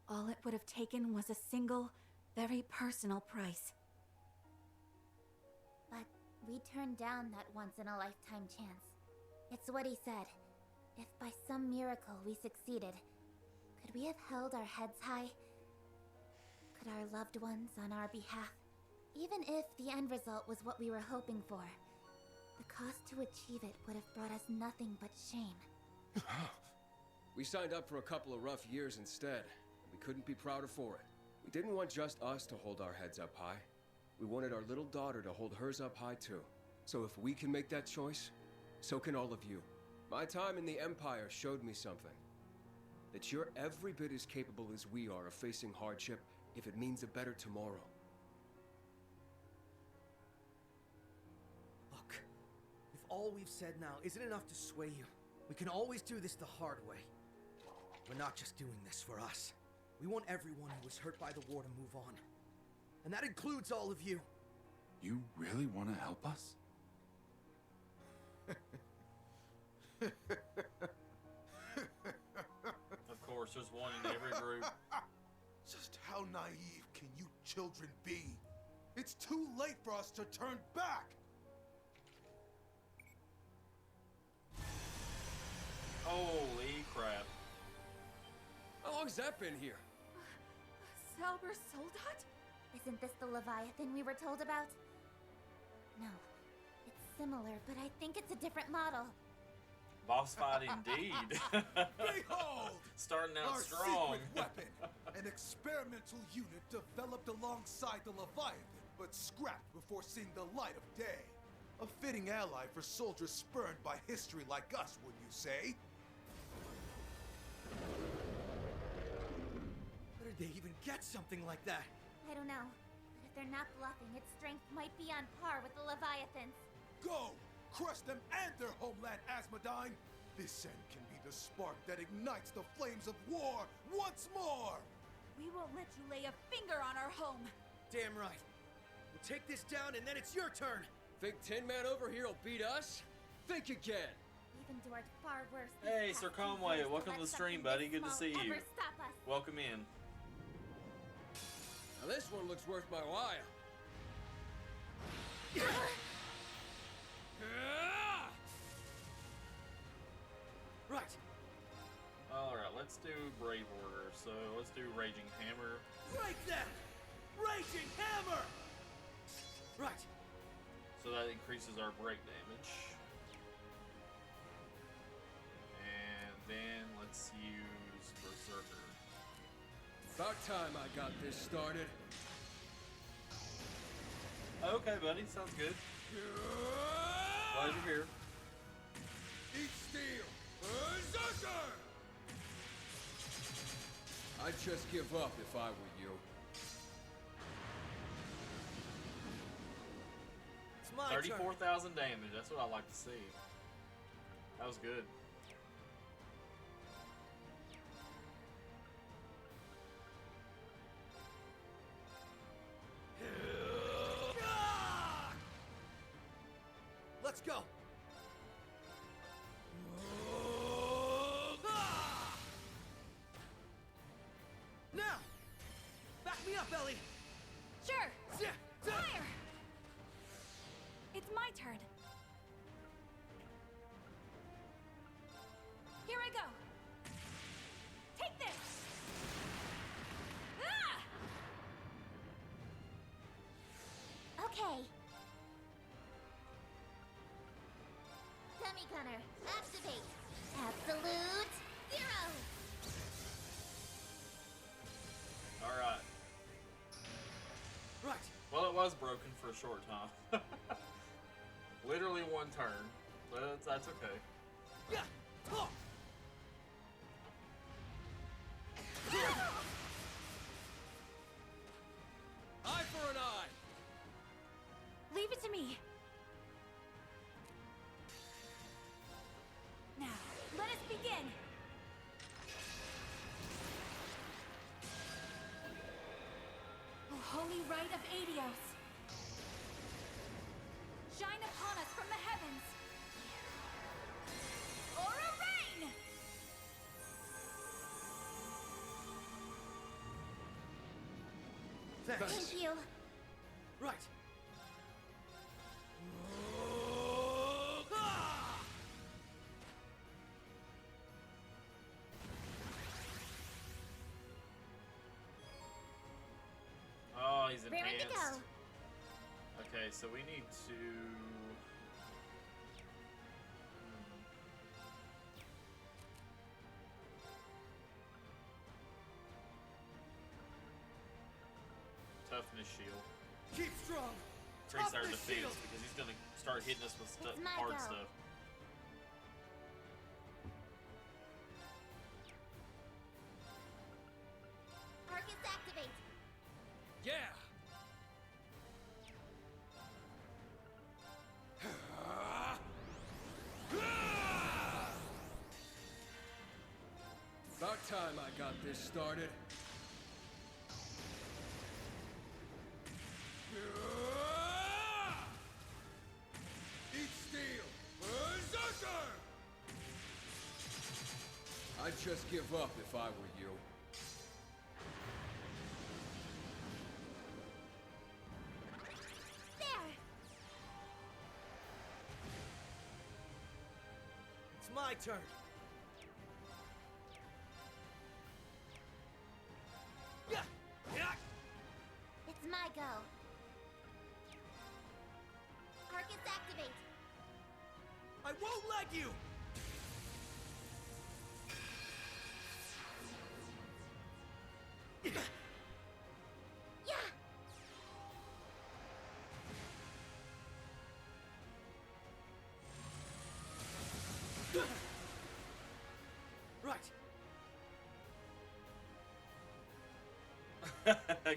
J: All it would have taken was a single, very personal price.
Q: But we turned down that once-in-a-lifetime chance. It's what he said. If by some miracle we succeeded, could we have held our heads high? Could our loved ones on our behalf? Even if the end result was what we were hoping for, the cost to achieve it would have brought us nothing but shame.
M: We signed up for a couple of rough years instead. We couldn't be prouder for it. We didn't want just us to hold our heads up high. We wanted our little daughter to hold hers up high too. So if we can make that choice, so can all of you. My time in the Empire showed me something. That you're every bit as capable as we are of facing hardship if it means a better tomorrow.
D: Look, if all we've said now isn't enough to sway you, we can always do this the hard way. We're not just doing this for us. We want everyone who was hurt by the war to move on. And that includes all of you.
B: You really want to help us?
A: Of course, there's one in every group.
O: Just how naive can you children be? It's too late for us to turn back!
A: Holy crap.
M: How long's that been here?
J: Salber Soldat?
Q: Isn't this the Leviathan we were told about? No. It's similar, but I think it's a different model.
A: Boss fight indeed.
O: Behold!
A: Starting out
O: our
A: strong.
O: secret weapon! An experimental unit developed alongside the Leviathan, but scrapped before seeing the light of day. A fitting ally for soldiers spurned by history like us, wouldn't you say?
D: Where did they even get something like that?
Q: I don't know. But if they're not bluffing, its strength might be on par with the Leviathans.
O: Go! Crush them and their homeland, Asmodine! This end can be the spark that ignites the flames of war once more!
J: We won't let you lay a finger on our home.
D: Damn right. We'll take this down and then it's your turn.
M: Think Tin Man over here will beat us? Think again!
Q: Even Dort far worse.
A: Hey, Sir Conway, welcome to the stream, buddy. Good to see you. Welcome in.
M: Now this one looks worth my while.
D: Right.
A: Alright, let's do Brave Order. So let's do Raging Hammer.
D: Break that! Raging Hammer! Right.
A: So that increases our break damage. And then let's use Berserker.
M: About time I got this started.
A: Okay, buddy. Sounds good. Glad you're here.
O: Eat steel! Berserker!
M: I'd just give up if I were you.
D: It's my turn.
A: 34,000 damage. That's what I like to see. That was good.
D: Let's go. Now, back me up, Ellie.
J: Sure. Fire! It's my turn. Here I go. Take this. Ah!
Q: Okay. Dummy Gunner, activate. Absolute zero.
A: Alright.
D: Right.
A: Well, it was broken for a short time. Literally one turn. But that's okay.
I: Eye for an eye!
J: Leave it to me. Now, let us begin. O holy rite of Adios. Shine upon us from the heavens. Aura rain!
D: Thanks.
F: Thank you.
D: Right.
A: Oh, he's
F: Ready to
A: enhanced.
F: go.
A: Okay, so we need to. Toughness shield.
D: Keep strong.
A: Increase our
D: Toughness
A: defense
D: shield.
A: because he's gonna start hitting us with
F: It's my
A: hard
F: go.
A: stuff.
F: Arcus activate.
I: Yeah!
M: About time I got this started. Eat steel! Berserker! I'd just give up if I were you.
F: There.
D: It's my turn. Yeah. Yeah.
F: It's my go. Arcus activate.
D: I won't let you.
F: Yeah.
D: Right.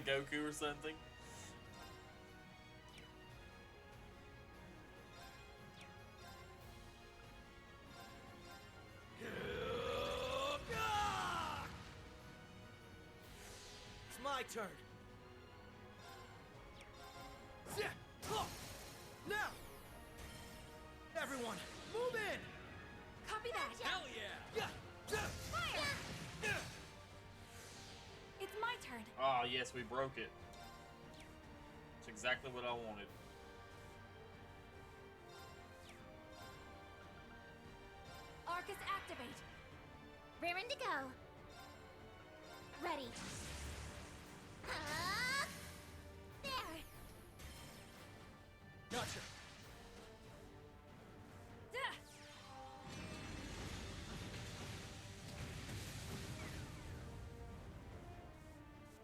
A: Goku or something.
D: It's my turn. Yeah. Oh. Now. Everyone, move in.
J: Copy that.
I: Hell yeah!
D: Yeah. Yeah.
J: Fire! It's my turn.
A: Ah, yes, we broke it. It's exactly what I wanted.
J: Arcus activate.
F: Raring to go. Ready. There.
I: Gotcha!
J: Duh.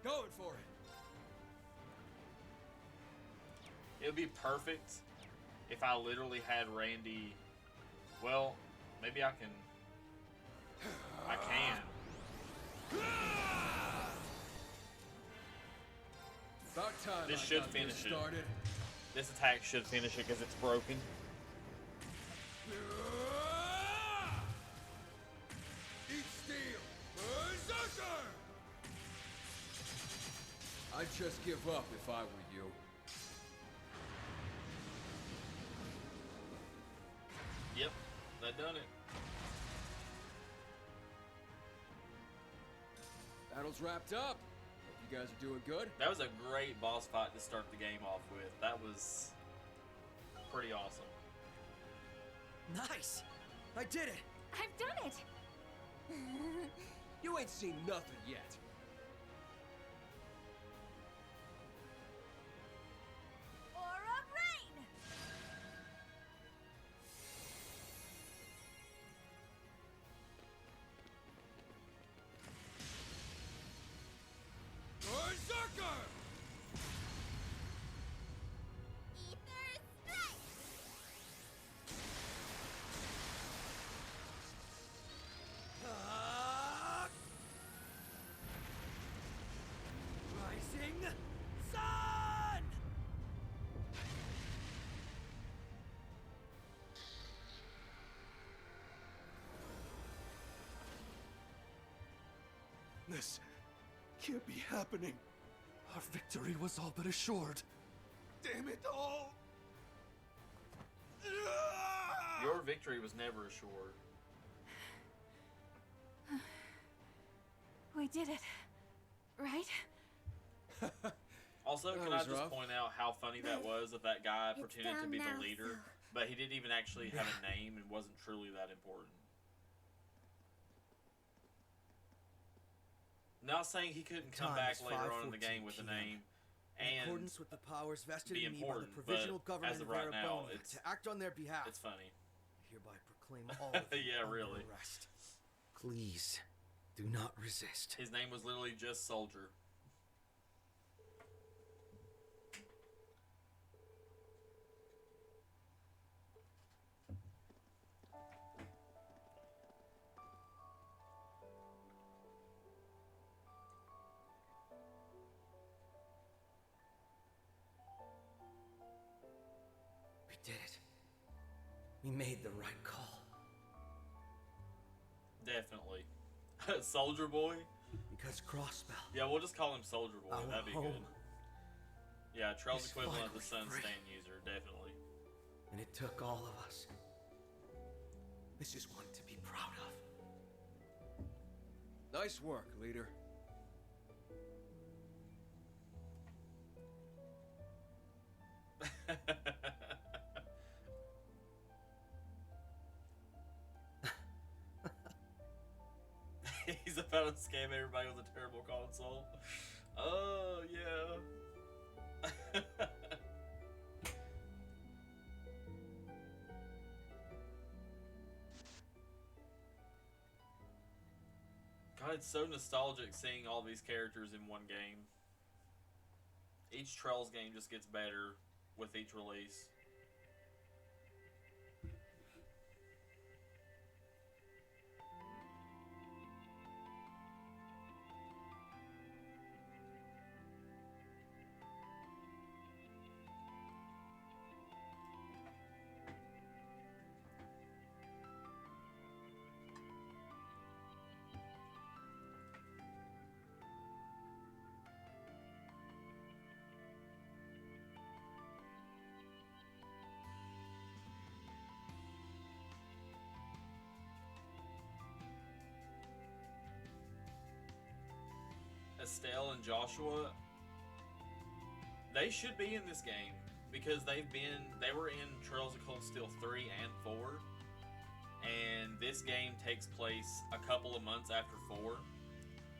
I: Going for it!
A: It would be perfect if I literally had Randy. Well, maybe I can. I can.
M: About time
A: This
M: I
A: should
M: got
A: finish
M: this
A: it.
M: started.
A: This attack should finish it because it's broken.
M: Eat steel! Berserker! I'd just give up if I were you.
A: Yep, that done it.
M: Battle's wrapped up. Hope you guys are doing good.
A: That was a great boss fight to start the game off with. That was pretty awesome.
D: Nice. I did it.
J: I've done it.
M: You ain't seen nothing yet.
J: Aura rain.
M: Berserker!
F: Ether strike.
O: This can't be happening.
C: Our victory was all but assured.
O: Damn it all!
A: Your victory was never assured.
J: We did it. Right?
A: Also,
M: That
A: can I
M: was
A: just
M: rough.
A: point out how funny that was that that guy
Q: It's
A: pretended to
Q: down
A: be
Q: now,
A: the leader,
Q: so-
A: but he didn't even actually have a name and wasn't truly that important. Not saying he couldn't come
D: Time
A: back
D: is
A: later on in the
D: 5:14
A: game with a
D: PM.
A: name
D: In
A: and
D: accordance with the powers vested
A: be
D: in me by the
A: important,
D: provisional
A: but
D: government
A: as of
D: of
A: right now,
D: Erebonia
A: it's
D: to act on their behalf,
A: it's funny.
D: I hereby proclaim all of you
A: Yeah,
D: under
A: really.
D: arrest. Please, do not resist.
A: His name was literally just Soldier.
D: We did it. We made the right call.
A: Definitely. Soldier Boy?
D: Because Crossbell,
A: Yeah, we'll just call him Soldier Boy.
D: our
A: That'd be
D: home,
A: good. Yeah, Trail's
D: is
A: equivalent of the
D: finally
A: Sun
D: free.
A: Stand user, definitely.
D: and it took all of us. This is one to be proud of.
M: Nice work, leader.
A: He's about to scam everybody with a terrible console. Oh, yeah. God, it's so nostalgic seeing all these characters in one game. Each Trails game just gets better with each release. Estelle and Joshua, they should be in this game because they were in Trails of Cold Steel 3 and 4, and this game takes place a couple of months after 4,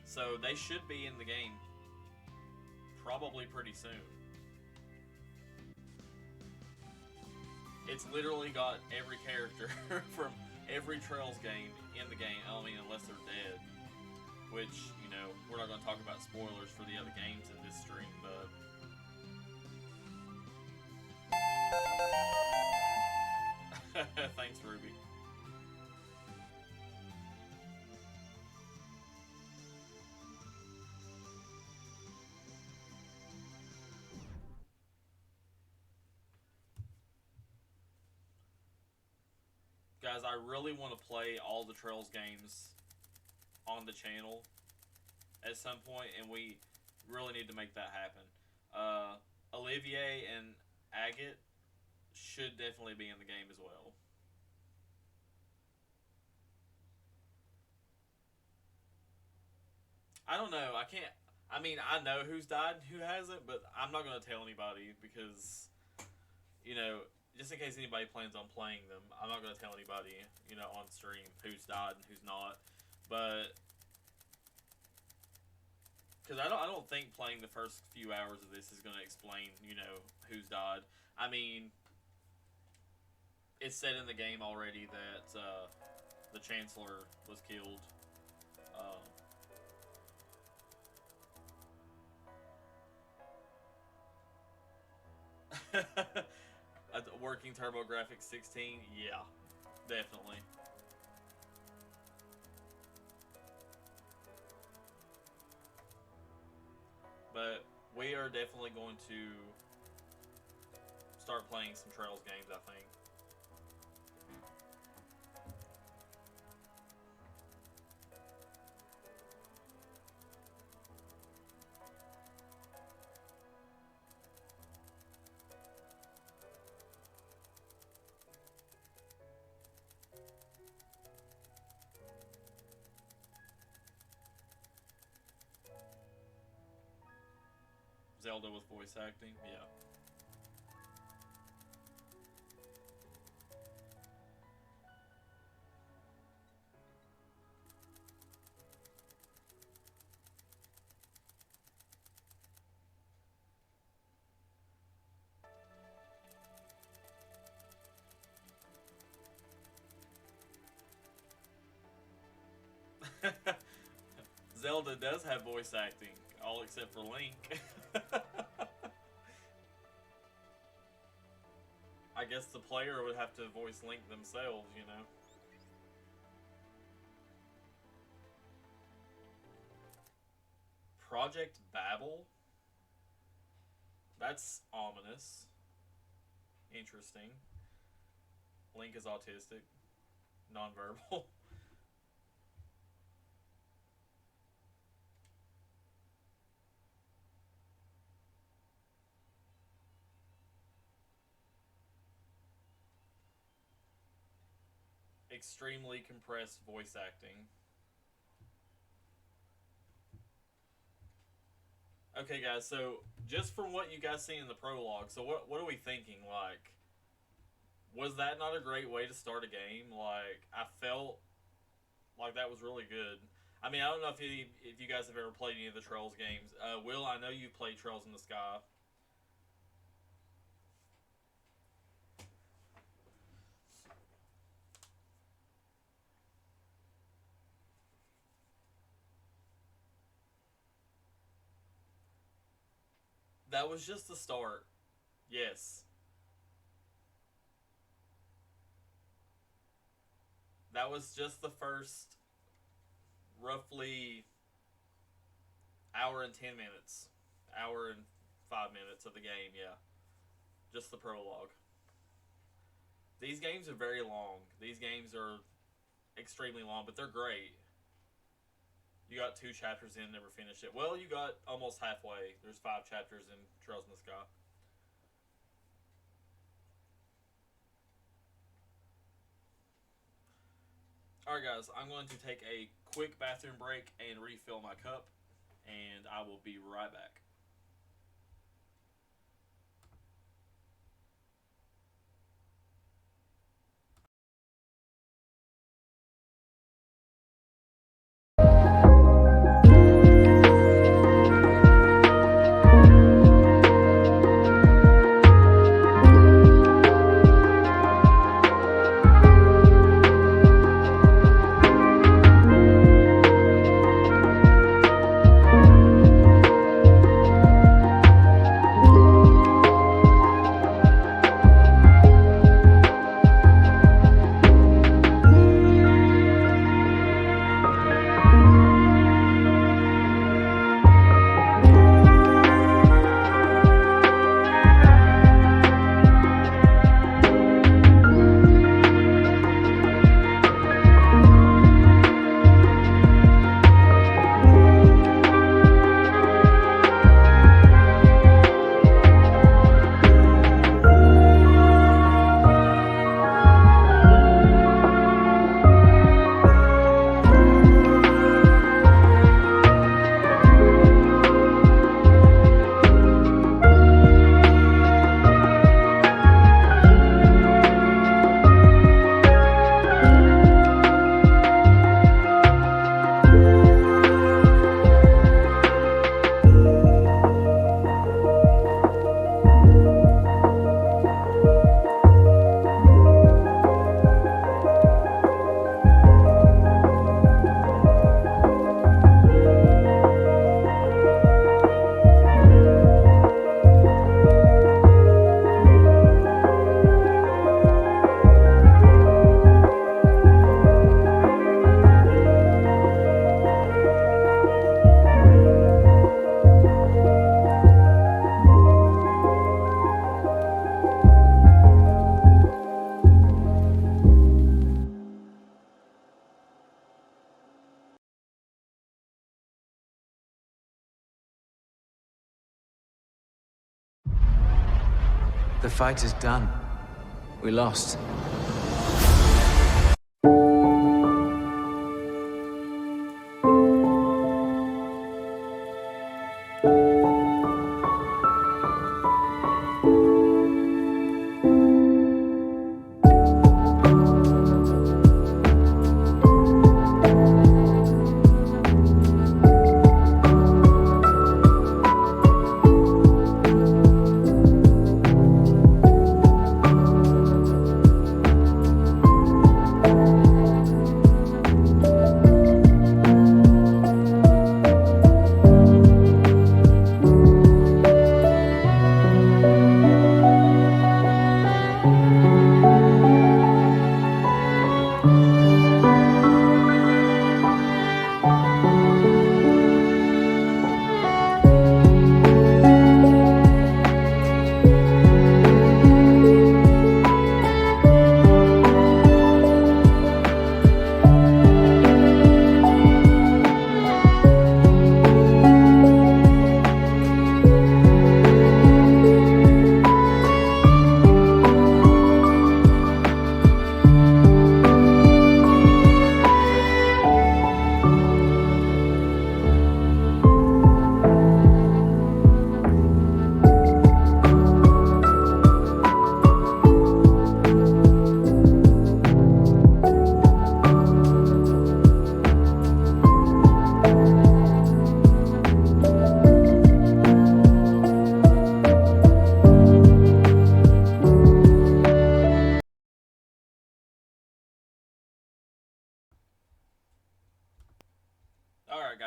A: so they should be in the game probably pretty soon. It's literally got every character from every Trails game in the game. I mean, unless they're dead. Which, you know, we're not going to talk about spoilers for the other games in this stream, but... Thanks, Ruby. Guys, I really want to play all the Trails games on the channel at some point, and we really need to make that happen. Olivier and Agate should definitely be in the game as well. I don't know. I mean, I know who's died and who hasn't, but I'm not going to tell anybody because, you know, just in case anybody plans on playing them, I'm not going to tell anybody, you know, on stream who's died and who's not. But because I don't think playing the first few hours of this is going to explain, you know, who's died. I mean, it's said in the game already that the Chancellor was killed. A working TurboGrafx 16, yeah, definitely. But we are definitely going to start playing some Trails games, I think. Zelda with voice acting, yeah. Zelda does have voice acting, all except for Link. I guess the player would have to voice Link themselves, you know. Project Babel? That's ominous. Interesting. Link is autistic. Nonverbal. Extremely compressed voice acting. Okay, guys, so just from what you guys see in the prologue, so what are we thinking? Like, was that not a great way to start a game? Like, I felt like that was really good. I mean, I don't know if you guys have ever played any of the Trails games. Will, I know you played Trails in the Sky. That was just the start. Yes. That was just the first roughly hour and 10 minutes. Hour and 5 minutes of the game, yeah. Just the prologue. These games are very long. These games are extremely long, but they're great. You got 2 chapters in, never finished it. Well, you got almost halfway. There's 5 chapters in Trails in the Sky. Alright guys, I'm going to take a quick bathroom break and refill my cup, and I will be right back.
R: The fight is done. We lost.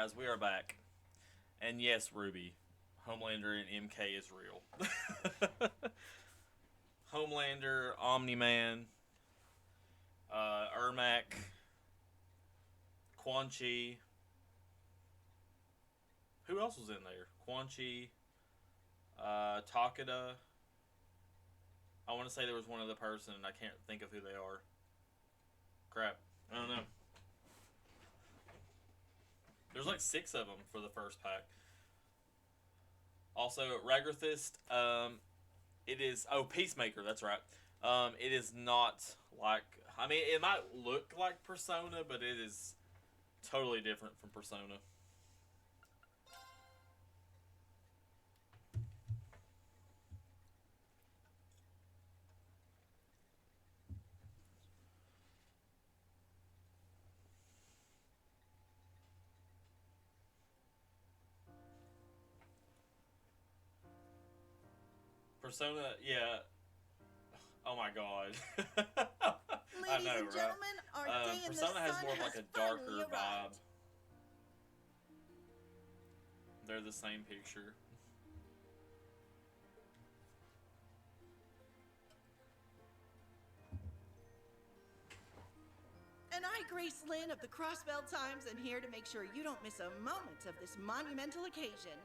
A: guys, we are back. And yes, Ruby, Homelander and MK is real. Homelander, Omni-Man, Ermac, Quan Chi. Who else was in there? Quan Chi, Takeda. I want to say there was one other person, and I can't think of who they are. Crap. I don't know. There's like 6 of them for the first pack. Also, Ragrathist, it is... Oh, Peacemaker, that's right. It is not like... I mean, it might look like Persona, but it is totally different from Persona. Persona, yeah. Oh my god. I
L: Ladies
A: know,
L: and
A: right?
L: gentlemen, our day in the
A: Persona has
L: sun
A: more of like
L: has
A: a darker
L: finally
A: vibe.
L: arrived.
A: They're the same picture.
L: And I, Grace Lynn of the Crossbell Times, am here to make sure you don't miss a moment of this monumental occasion.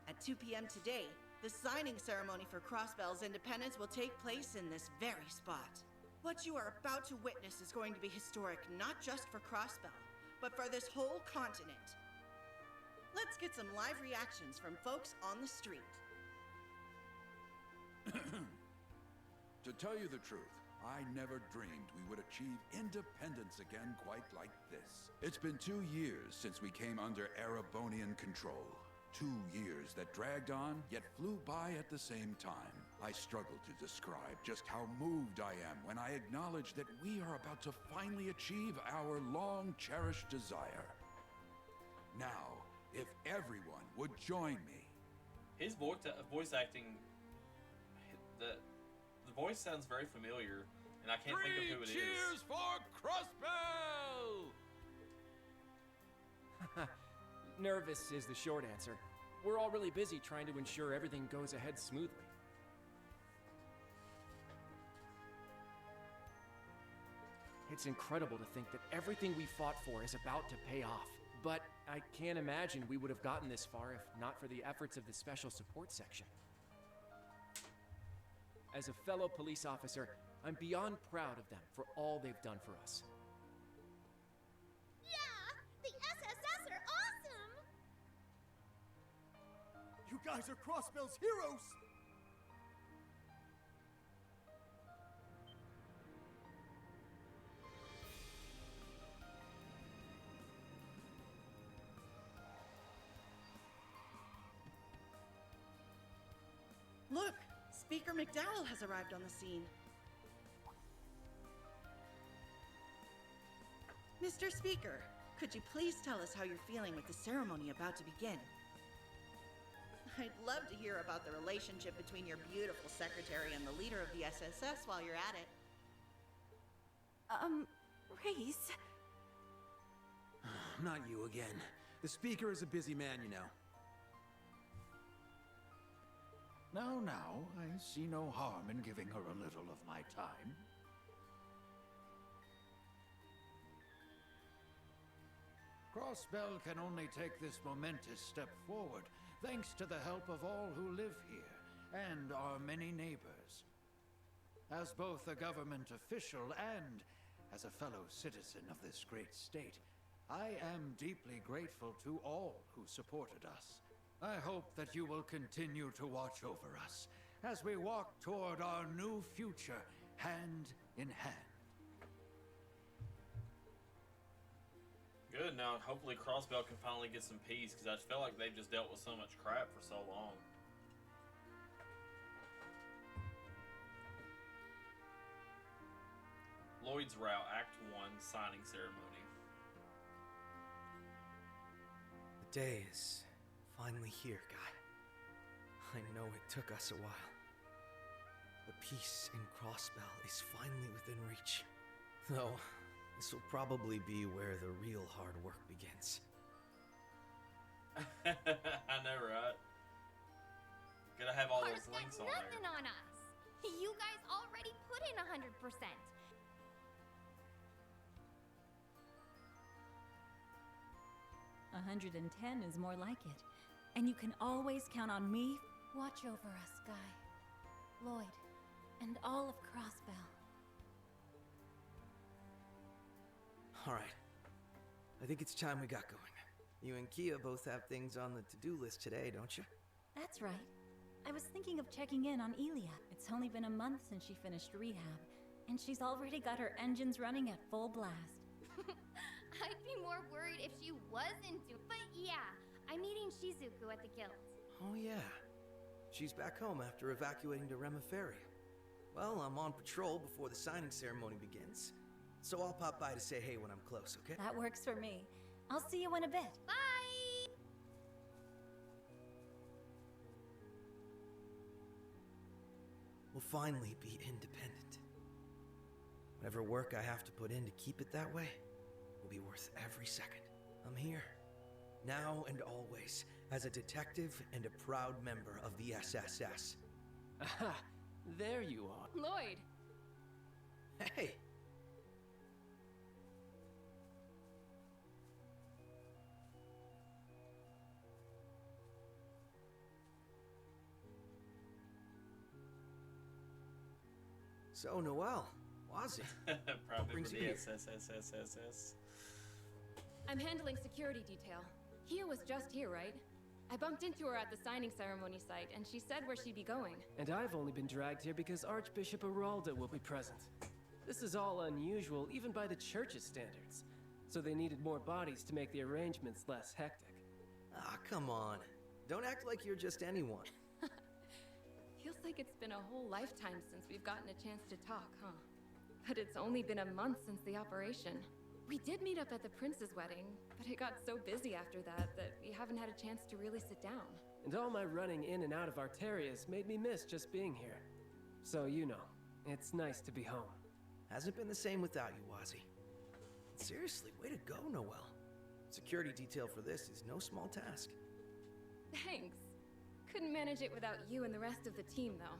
L: At 2 p.m. today, the signing ceremony for Crossbell's independence will take place in this very spot. What you are about to witness is going to be historic not just for Crossbell, but for this whole continent. Let's get some live reactions from folks on the street.
S: To tell you the truth, I never dreamed we would achieve independence again quite like this. It's been 2 years since we came under Erebonian control. 2 years that dragged on, yet flew by at the same time. I struggle to describe just how moved I am when I acknowledge that we are about to finally achieve our long-cherished desire. Now, if everyone would join me.
A: His voice acting, the voice sounds very familiar, and I can't think of who it is.
S: Cheers for Crossbell!
I: Nervous is the short answer. We're all really busy trying to ensure everything goes ahead smoothly. It's incredible to think that everything we fought for is about to pay off. But I can't imagine we would have gotten this far if not for the efforts of the Special Support Section. As a fellow police officer, I'm beyond proud of them for all they've done for us.
F: Yeah! The SSS are awesome!
P: You guys are Crossbell's heroes!
L: Look, Speaker McDowell has arrived on the scene. Mr. Speaker, could you please tell us how you're feeling with the ceremony about to begin? I'd love to hear about the relationship between your beautiful secretary and the leader of the SSS while you're at it.
J: Race?
T: Not you again. The Speaker is a busy man, you know.
U: Now, I see no harm in giving her a little of my time. Crossbell can only take this momentous step forward thanks to the help of all who live here and our many neighbors. As both a government official and as a fellow citizen of this great state, I am deeply grateful to all who supported us. I hope that you will continue to watch over us as we walk toward our new future, hand in hand.
A: Good, now hopefully Crossbell can finally get some peace, because I feel like they've just dealt with so much crap for so long. Lloyd's Route, Act 1, signing ceremony.
D: The day is finally here, Guy. I know it took us a while. But peace in Crossbell is finally within reach. Though, this will probably be where the real hard work begins.
A: I know, right? Gotta have all
H: Hearts
A: those
H: got
A: links on
H: nothing
A: there.
H: on us. You guys already put in 100%.
V: 110 is more like it. And you can always count on me.
J: Watch over us, Guy, Lloyd, and all of Crossbell.
D: All right. I think it's time we got going. You and Kia both have things on the to-do list today, don't you?
V: That's right. I was thinking of checking in on Elia. It's only been a month since she finished rehab, and she's already got her engines running at full blast.
H: I'd be more worried if she wasn't but yeah, I'm meeting Shizuku at the guild.
D: Oh yeah. She's back home after evacuating to Reverie. Well, I'm on patrol before the signing ceremony begins, so I'll pop by to say hey when I'm close, okay?
V: That works for me. I'll see you in a bit.
H: Bye!
D: We'll finally be independent. Whatever work I have to put in to keep it that way will be worth every second. I'm here, now and always, as a detective and a proud member of the SSS.
I: Aha! There you are.
W: Lloyd!
D: Hey! So, Noelle, Wazzy.
A: Probably
D: brings
A: for
D: you
A: the
D: here?
A: SSSSS.
W: I'm handling security detail. Kia was just here, right? I bumped into her at the signing ceremony site, and she said where she'd be going.
I: And I've only been dragged here because Archbishop Aralda will be present. This is all unusual, even by the church's standards. So they needed more bodies to make the arrangements less hectic.
D: Ah, come on. Don't act like you're just anyone.
W: Feels like it's been a whole lifetime since we've gotten a chance to talk, huh? But it's only been a month since the operation. We did meet up at the prince's wedding, but it got so busy after that we haven't had a chance to really sit down.
I: And all my running in and out of Arterias made me miss just being here. So, you know, it's nice to be home.
D: Hasn't been the same without you, Wazzy. Seriously, way to go, Noelle. Security detail for this is no small task.
W: Thanks. Couldn't manage it without you and the rest of the team, though.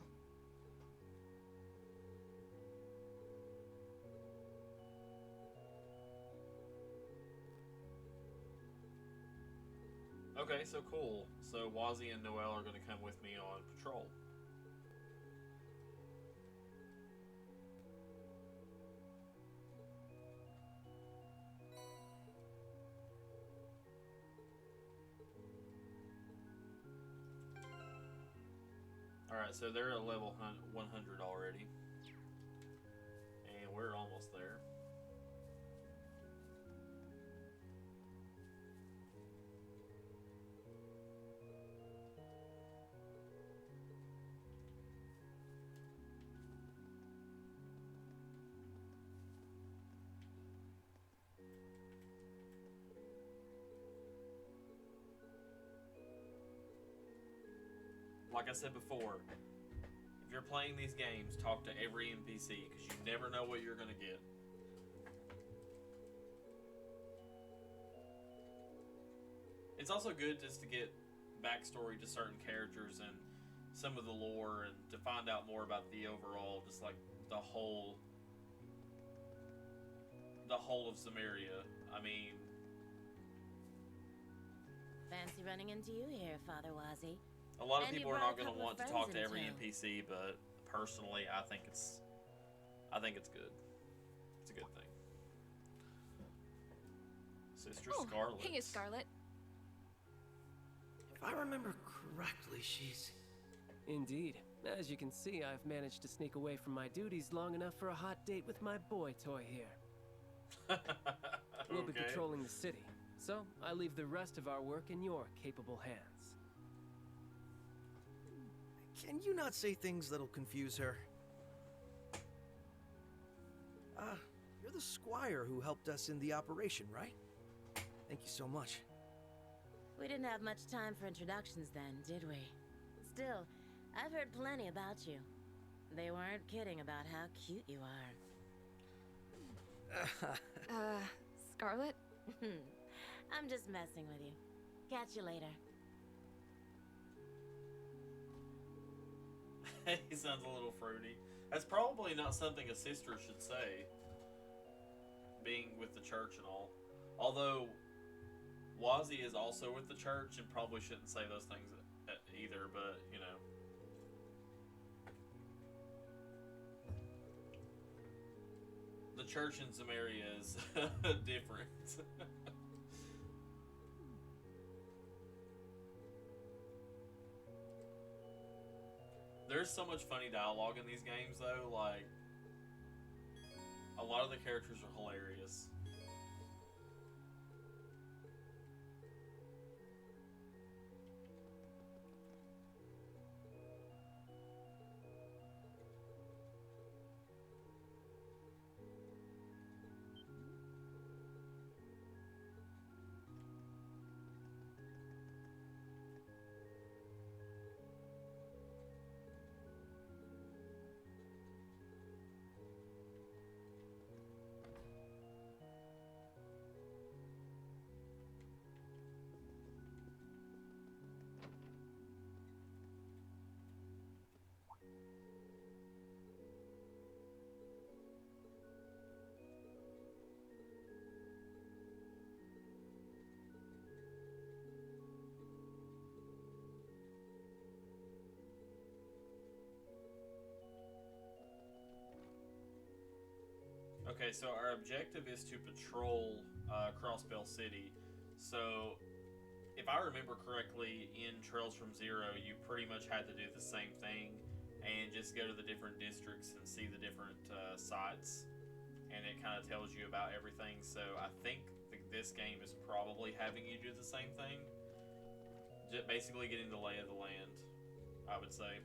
A: Okay, so cool. So Wazzy and Noelle are going to come with me on patrol. Alright, so they're at level 100 already. And we're almost there. Like I said before, if you're playing these games, talk to every NPC, because you never know what you're going to get. It's also good just to get backstory to certain characters and some of the lore, and to find out more about the overall, just like the whole of Samaria. I mean...
X: Fancy running into you here, Father Wazzy.
A: A lot of
X: And you
A: people are
X: brought
A: not
X: a
A: going to
X: couple
A: want
X: of
A: to talk
X: friends
A: to every
X: in tow.
A: NPC, but personally, I think it's good. It's a good thing. Sister
W: Oh,
A: Scarlet.
W: hey, Scarlet.
D: If I remember correctly, she's...
I: Indeed. As you can see, I've managed to sneak away from my duties long enough for a hot date with my boy toy here. We'll be
A: Okay.
I: patrolling the city, so I leave the rest of our work in your capable hands.
D: Can you not say things that'll confuse her? You're the squire who helped us in the operation, right? Thank you so much.
X: We didn't have much time for introductions then, did we? Still, I've heard plenty about you. They weren't kidding about how cute you are.
W: Scarlet?
X: I'm just messing with you. Catch you later.
A: He sounds a little fruity. That's probably not something a sister should say, being with the church and all. Although, Wazzy is also with the church and probably shouldn't say those things either, but, you know. The church in Samaria is different. There's so much funny dialogue in these games, though. Like, a lot of the characters are hilarious. Okay, so our objective is to patrol Crossbell City. So, if I remember correctly, in Trails from Zero, you pretty much had to do the same thing and just go to the different districts and see the different sites, and it kind of tells you about everything. So, I think this game is probably having you do the same thing. Just basically getting the lay of the land, I would say.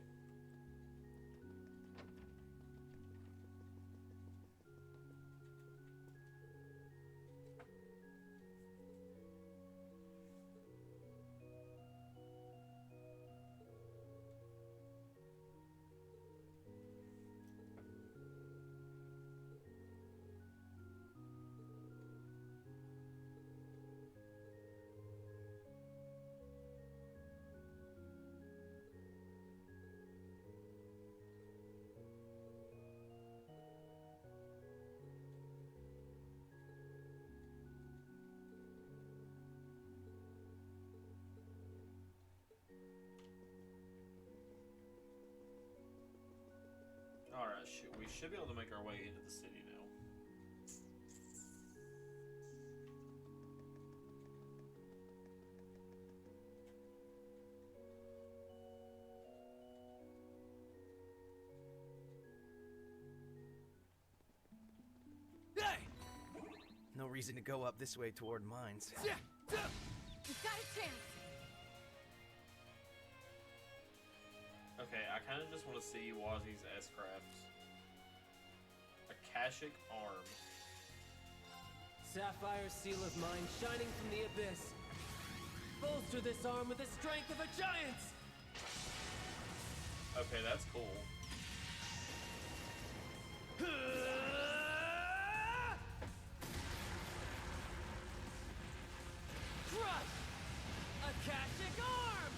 A: Alright, we should be able to make our way into the city now.
D: Hey! No reason to go up this way toward mines.
F: You've got a chance.
A: Okay, I kind of just want to see Wazzy's S-Craft. Akashic Arm.
E: Sapphire seal of mine shining from the abyss. Bolster this arm with the strength of a giant!
A: Okay, that's cool.
E: Crush! Akashic arm!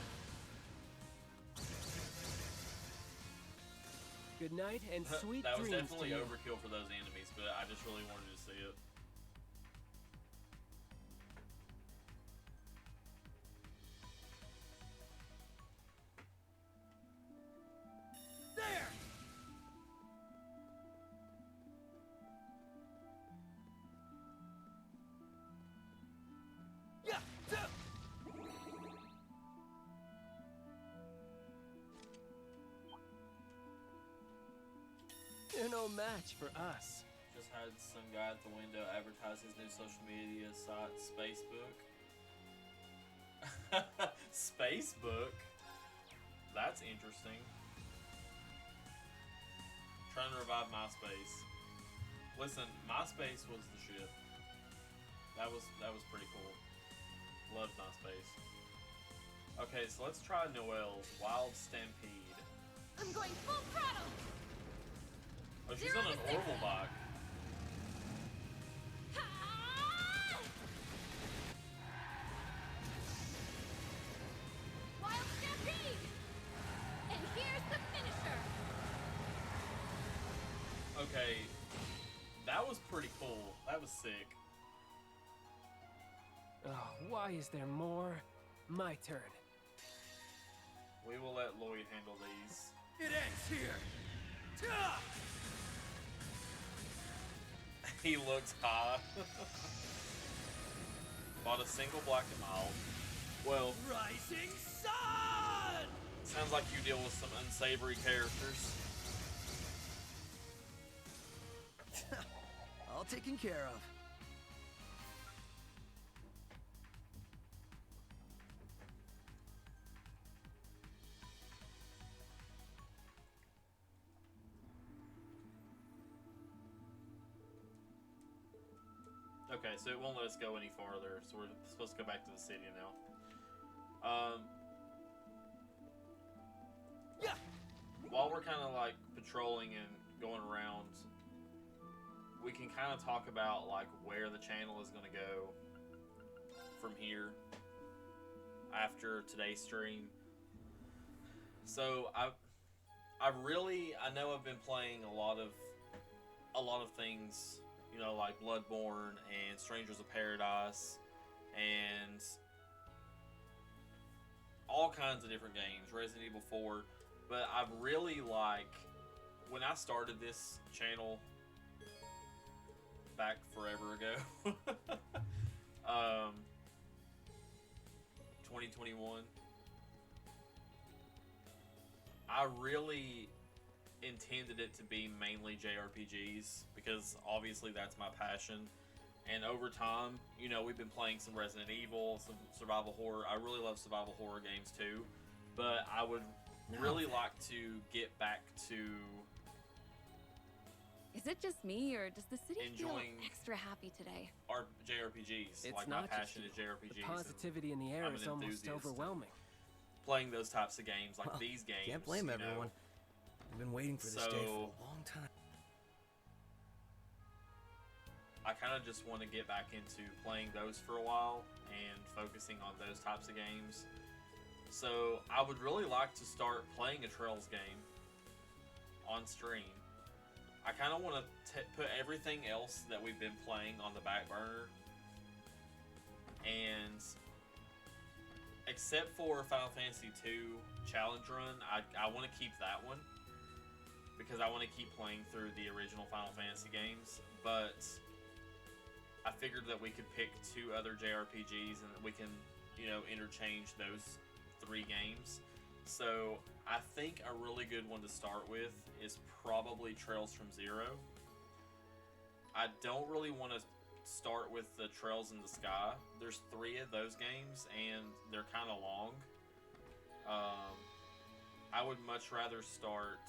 E: Good night and sweet
A: that was
E: dreams
A: definitely
E: to you.
A: overkill for those enemies, but I just really wanted to see it.
E: There! Yeah! You're no match for us.
A: Just had some guy at the window advertise his new social media site, Spacebook. Spacebook? That's interesting. Trying to revive MySpace. Listen, MySpace was the shit. That was pretty cool. Loved MySpace. Okay, so let's try Noelle's Wild Stampede.
F: I'm going full throttle.
A: Oh, she's on an Orville bike. was pretty cool. That was sick.
B: Oh, why is there more? My turn.
A: We will let Lloyd handle these.
C: It ends here.
A: He looks high. Bought a single black and mild. Well,
C: Rising sun!
A: sounds like you deal with some unsavory characters.
D: All taken care of.
A: Okay, so it won't let us go any farther, so we're supposed to go back to the city now.
C: Yeah.
A: While we're kind of like patrolling and going around, we can kind of talk about like where the channel is going to go from here after today's stream. So I know I've been playing a lot of things, you know, like Bloodborne and Strangers of Paradise and all kinds of different games, Resident Evil 4, but I've really when I started this channel back forever ago, 2021, I really intended it to be mainly JRPGs because obviously that's my passion, and over time, you know, we've been playing some Resident Evil, some survival horror. I really love survival horror games too, but I would really like to get back to
W: Is it just me, or does the city
A: enjoying
W: feel extra happy today?
A: our JRPGs.
B: It's
A: like
B: not
A: my passion
B: just
A: is
B: you.
A: JRPGs.
B: The positivity in the air
A: I'm
B: is
A: an
B: almost
A: enthusiast.
B: overwhelming.
A: Playing those types of games, like
D: Well,
A: these games.
D: Can't blame
A: you know.
D: everyone. I've been waiting for this day for a long time.
A: I kind of just want to get back into playing those for a while and focusing on those types of games. So I would really like to start playing a Trails game on stream. I kind of want to put everything else that we've been playing on the back burner, and except for Final Fantasy II Challenge Run, I want to keep that one because I want to keep playing through the original Final Fantasy games, but I figured that we could pick 2 other JRPGs and we can, you know, interchange those 3 games. So I think a really good one to start with is probably Trails from Zero. I don't really want to start with the Trails in the Sky. There's 3 of those games and they're kind of long. I would much rather start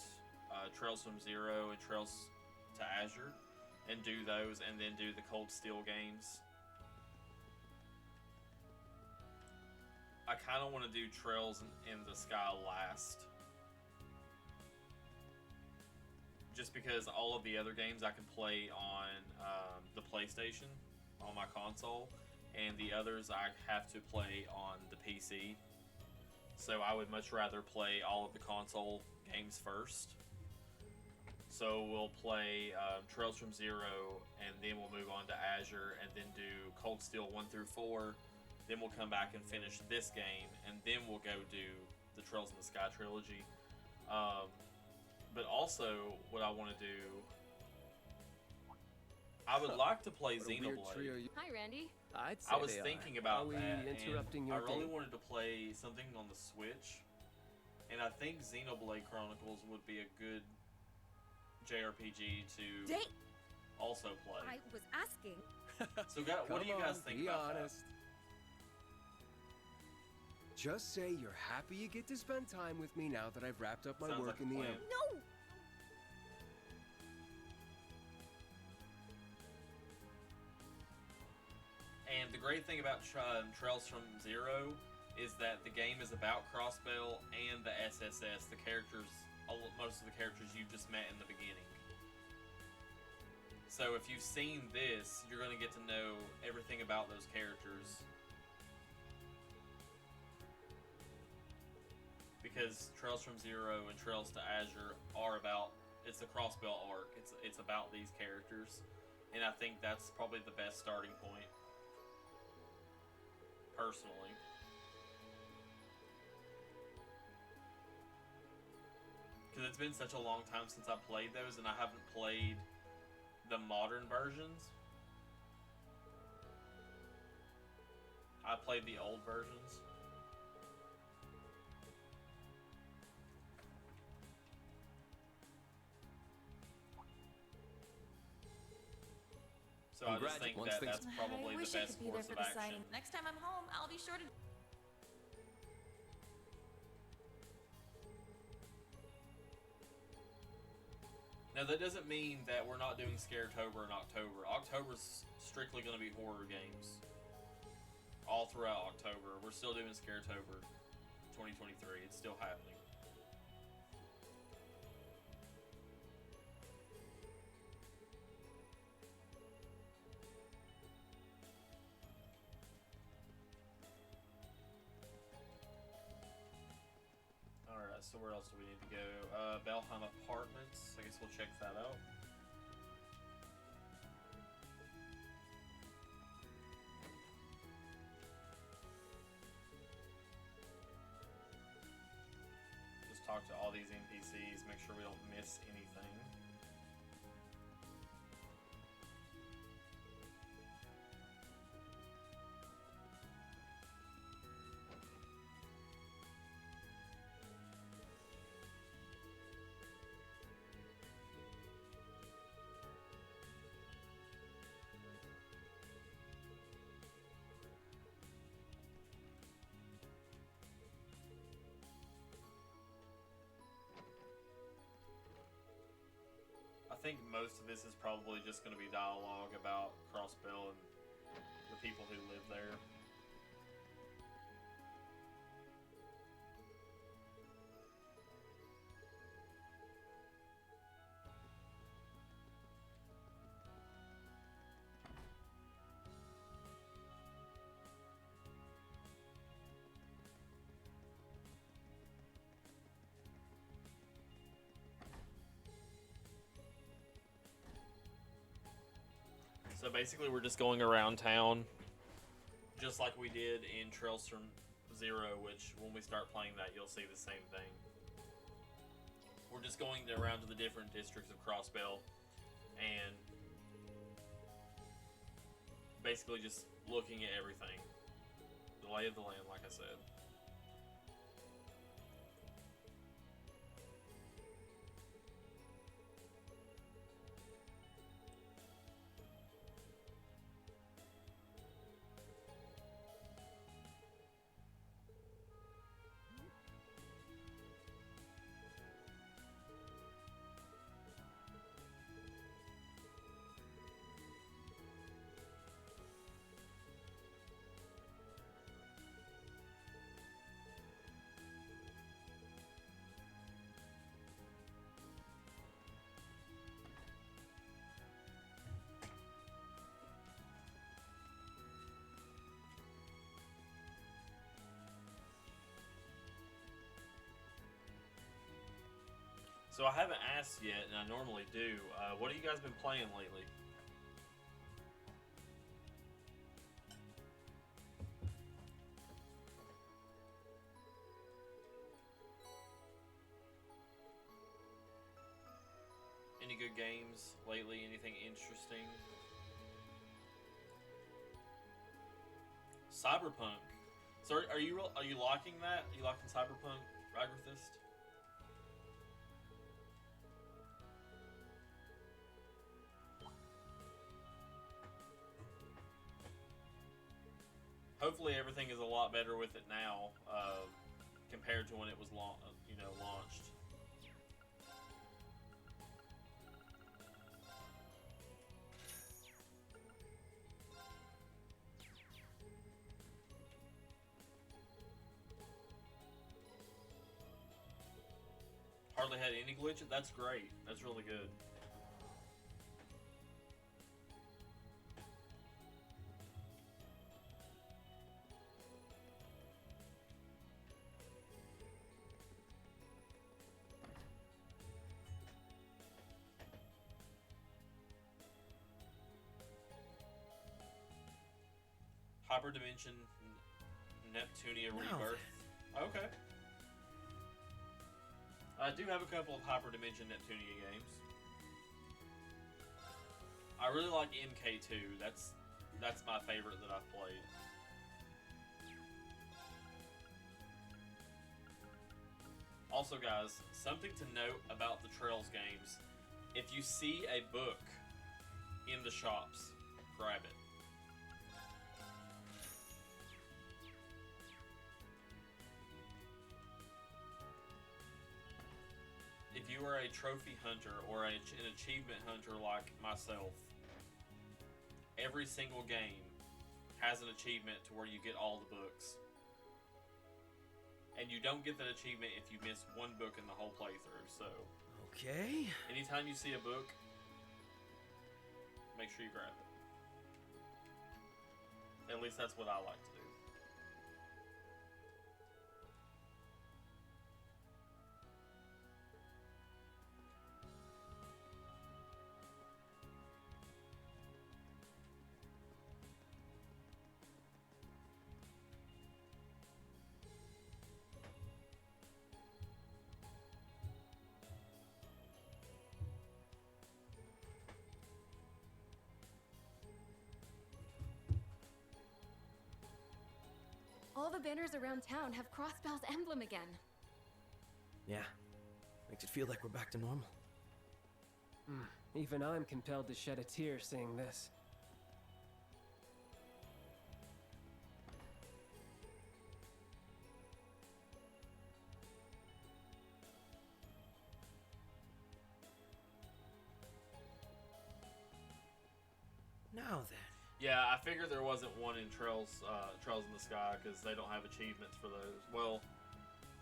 A: Trails from Zero and Trails to Azure and do those, and then do the Cold Steel games. I kind of want to do Trails in the Sky last, just because all of the other games I can play on the PlayStation, on my console, and the others I have to play on the PC. So I would much rather play all of the console games first. So we'll play Trails from Zero, and then we'll move on to Azure, and then do Cold Steel 1 through 4. Then we'll come back and finish this game, and then we'll go do the Trails in the Sky trilogy. But also, what I want to do, I would like to play Xenoblade.
W: Hi, Randy.
B: I
A: was thinking about that,
B: interrupting
A: and
B: your
A: I really
B: day?
A: wanted to play something on the Switch, and I think Xenoblade Chronicles would be a good JRPG to also play.
G: I was asking.
A: So, what do you guys think
M: be
A: about
M: honest. Just say you're happy you get to spend time with me now that I've wrapped up my
A: Sounds
M: work
A: like a
M: in the
A: plan.
M: end.
G: No!
A: And the great thing about Trails from Zero is that the game is about Crossbell and the SSS, the characters, most of the characters you just met in the beginning. So if you've seen this, you're going to get to know everything about those characters. Because Trails from Zero and Trails to Azure are about, it's the Crossbell arc, it's about these characters. and I think that's probably the best starting point, personally. Because it's been such a long time since I played those, and I haven't played the modern versions. I played the old versions. So I just think that that's probably the best course of action.
G: Next time I'm home, I'll be sure to.
A: Now that doesn't mean that we're not doing Scaretober in October. October's strictly going to be horror games. All throughout October. We're still doing Scaretober 2023. It's still happening. Alright, so where else do we need to go? Belheim Apartments. I guess we'll check that out. Just talk to all these NPCs, make sure we don't miss anything. I think most of this is probably just going to be dialogue about Crossbell and the people who live there. So basically we're just going around town, just like we did in Trailstorm Zero, which when we start playing that, you'll see the same thing. We're just going around to the different districts of Crossbell, and basically just looking at everything. The lay of the land, like I said. So I haven't asked yet, and I normally do. What have you guys been playing lately? Any good games lately? Anything interesting? Cyberpunk. So are you locking that? Are you locking Cyberpunk, Ragrithist? Hopefully everything is a lot better with it now, compared to when it was launched. Hardly had any glitches. That's great. That's really good. Hyperdimension Neptunia Rebirth. Okay. I do have a couple of Hyperdimension Neptunia games. I really like MK2. That's my favorite that I've played. Also, guys, something to note about the Trails games: if you see a book in the shops, grab it. If you are a trophy hunter or an achievement hunter like myself, every single game has an achievement to where you get all the books. And you don't get that achievement if you miss one book in the whole playthrough, so...
D: Okay.
A: Anytime you see a book, make sure you grab it. At least that's what I like to do.
W: All the banners around town have Crossbell's emblem again.
D: Yeah. Makes it feel like we're back to normal.
B: Even I'm compelled to shed a tear seeing this.
D: Now then.
A: Yeah, I figured there wasn't one in Trails in the Sky because they don't have achievements for those. Well,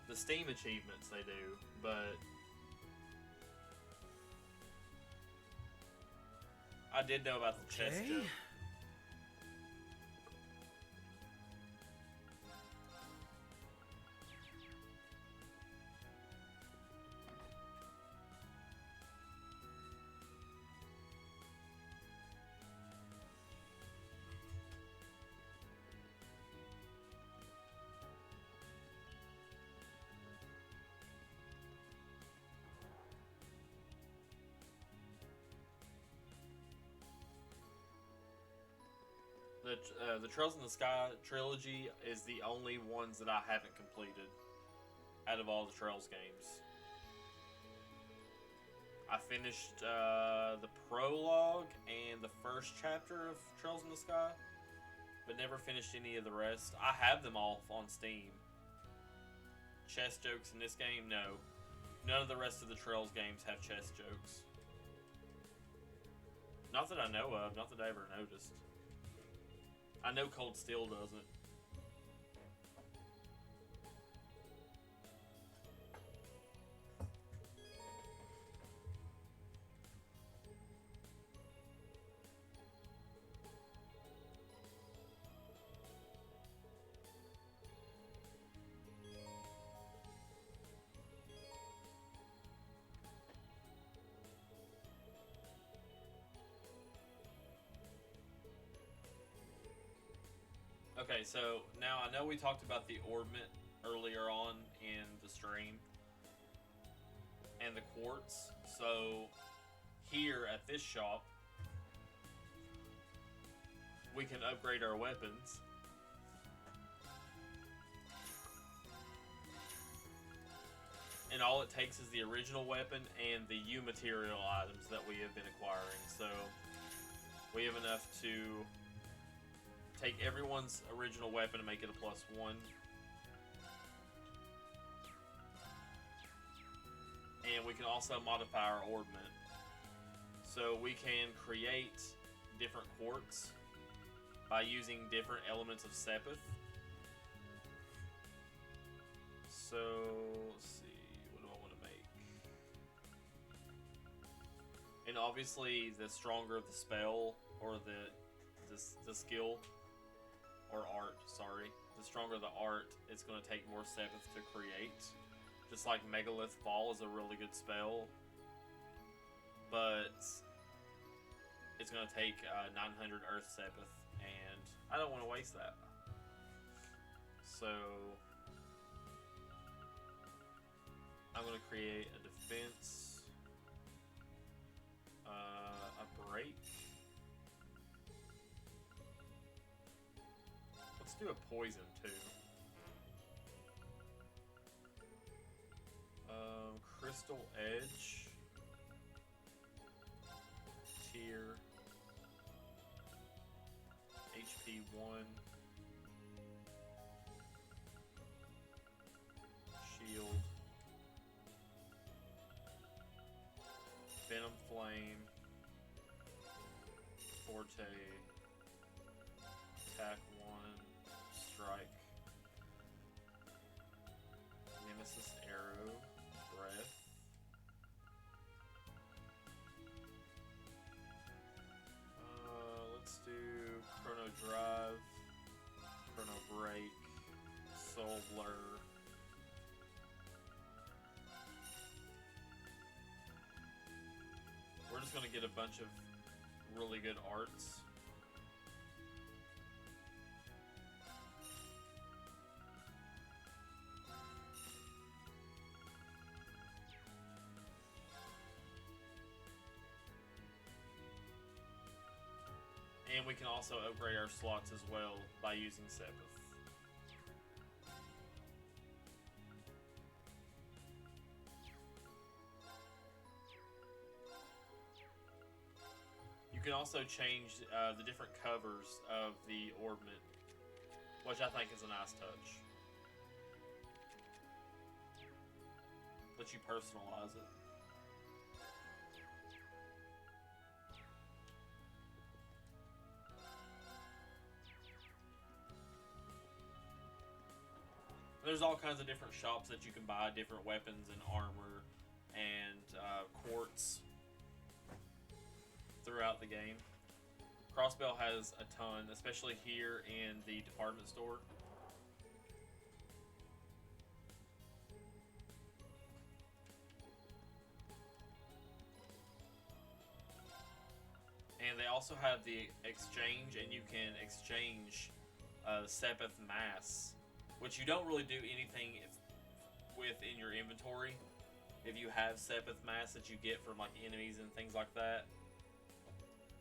A: the Steam achievements they do, but I did know about the chest joke. The Trails in the Sky trilogy is the only ones that I haven't completed out of all the Trails games. I finished the prologue and the first chapter of Trails in the Sky, but never finished any of the rest. I have them all on Steam. Chess jokes in this game? No. None of the rest of the Trails games have chess jokes. Not that I know of, not that I ever noticed. I know Cold Steel doesn't. Okay, so now I know we talked about the orbment earlier on in the stream and the quartz. So here at this shop, we can upgrade our weapons. And all it takes is the original weapon and the U material items that we have been acquiring. So we have enough to take everyone's original weapon and make it a +1. And we can also modify our orbment. So we can create different quartz by using different elements of Sepith. So, let's see, what do I want to make? And obviously, the stronger the spell, or the skill, or art, sorry. The stronger the art, it's going to take more Sepith to create. Just like Megalith Fall is a really good spell, but it's going to take 900 Earth Sepith, and I don't want to waste that. So I'm going to create a defense, a break. Let's do a poison too. Crystal Edge, tier, HP 1, shield, Venom Flame, Forte, attack 1, strike, Nemesis Arrow, breath. Let's do Chrono Drive, Chrono Break, Soul Blur. We're just gonna get a bunch of really good arts. And we can also upgrade our slots as well by using Sepith. You can also change the different covers of the orbment, which I think is a nice touch. Let you personalize it. There's all kinds of different shops that you can buy different weapons and armor and quartz throughout the game. Crossbell has a ton, especially here in the department store. And they also have the exchange, and you can exchange Sepith Mass, which you don't really do anything with in your inventory. If you have Sepith Mass that you get from like enemies and things like that,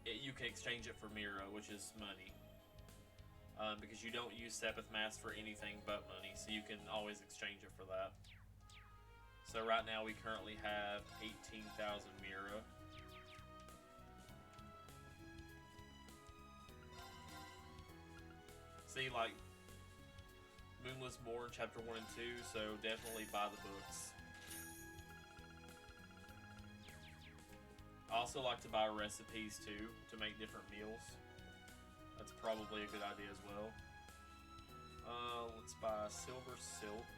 A: you can exchange it for Mira, which is money. Because you don't use Sepith Mass for anything but money, so you can always exchange it for that. So right now we currently have 18,000 Mira. See, like, Moonless Morn Chapter 1 and 2, so definitely buy the books. I also like to buy recipes too, to make different meals. That's probably a good idea as well. Let's buy Silver Silk.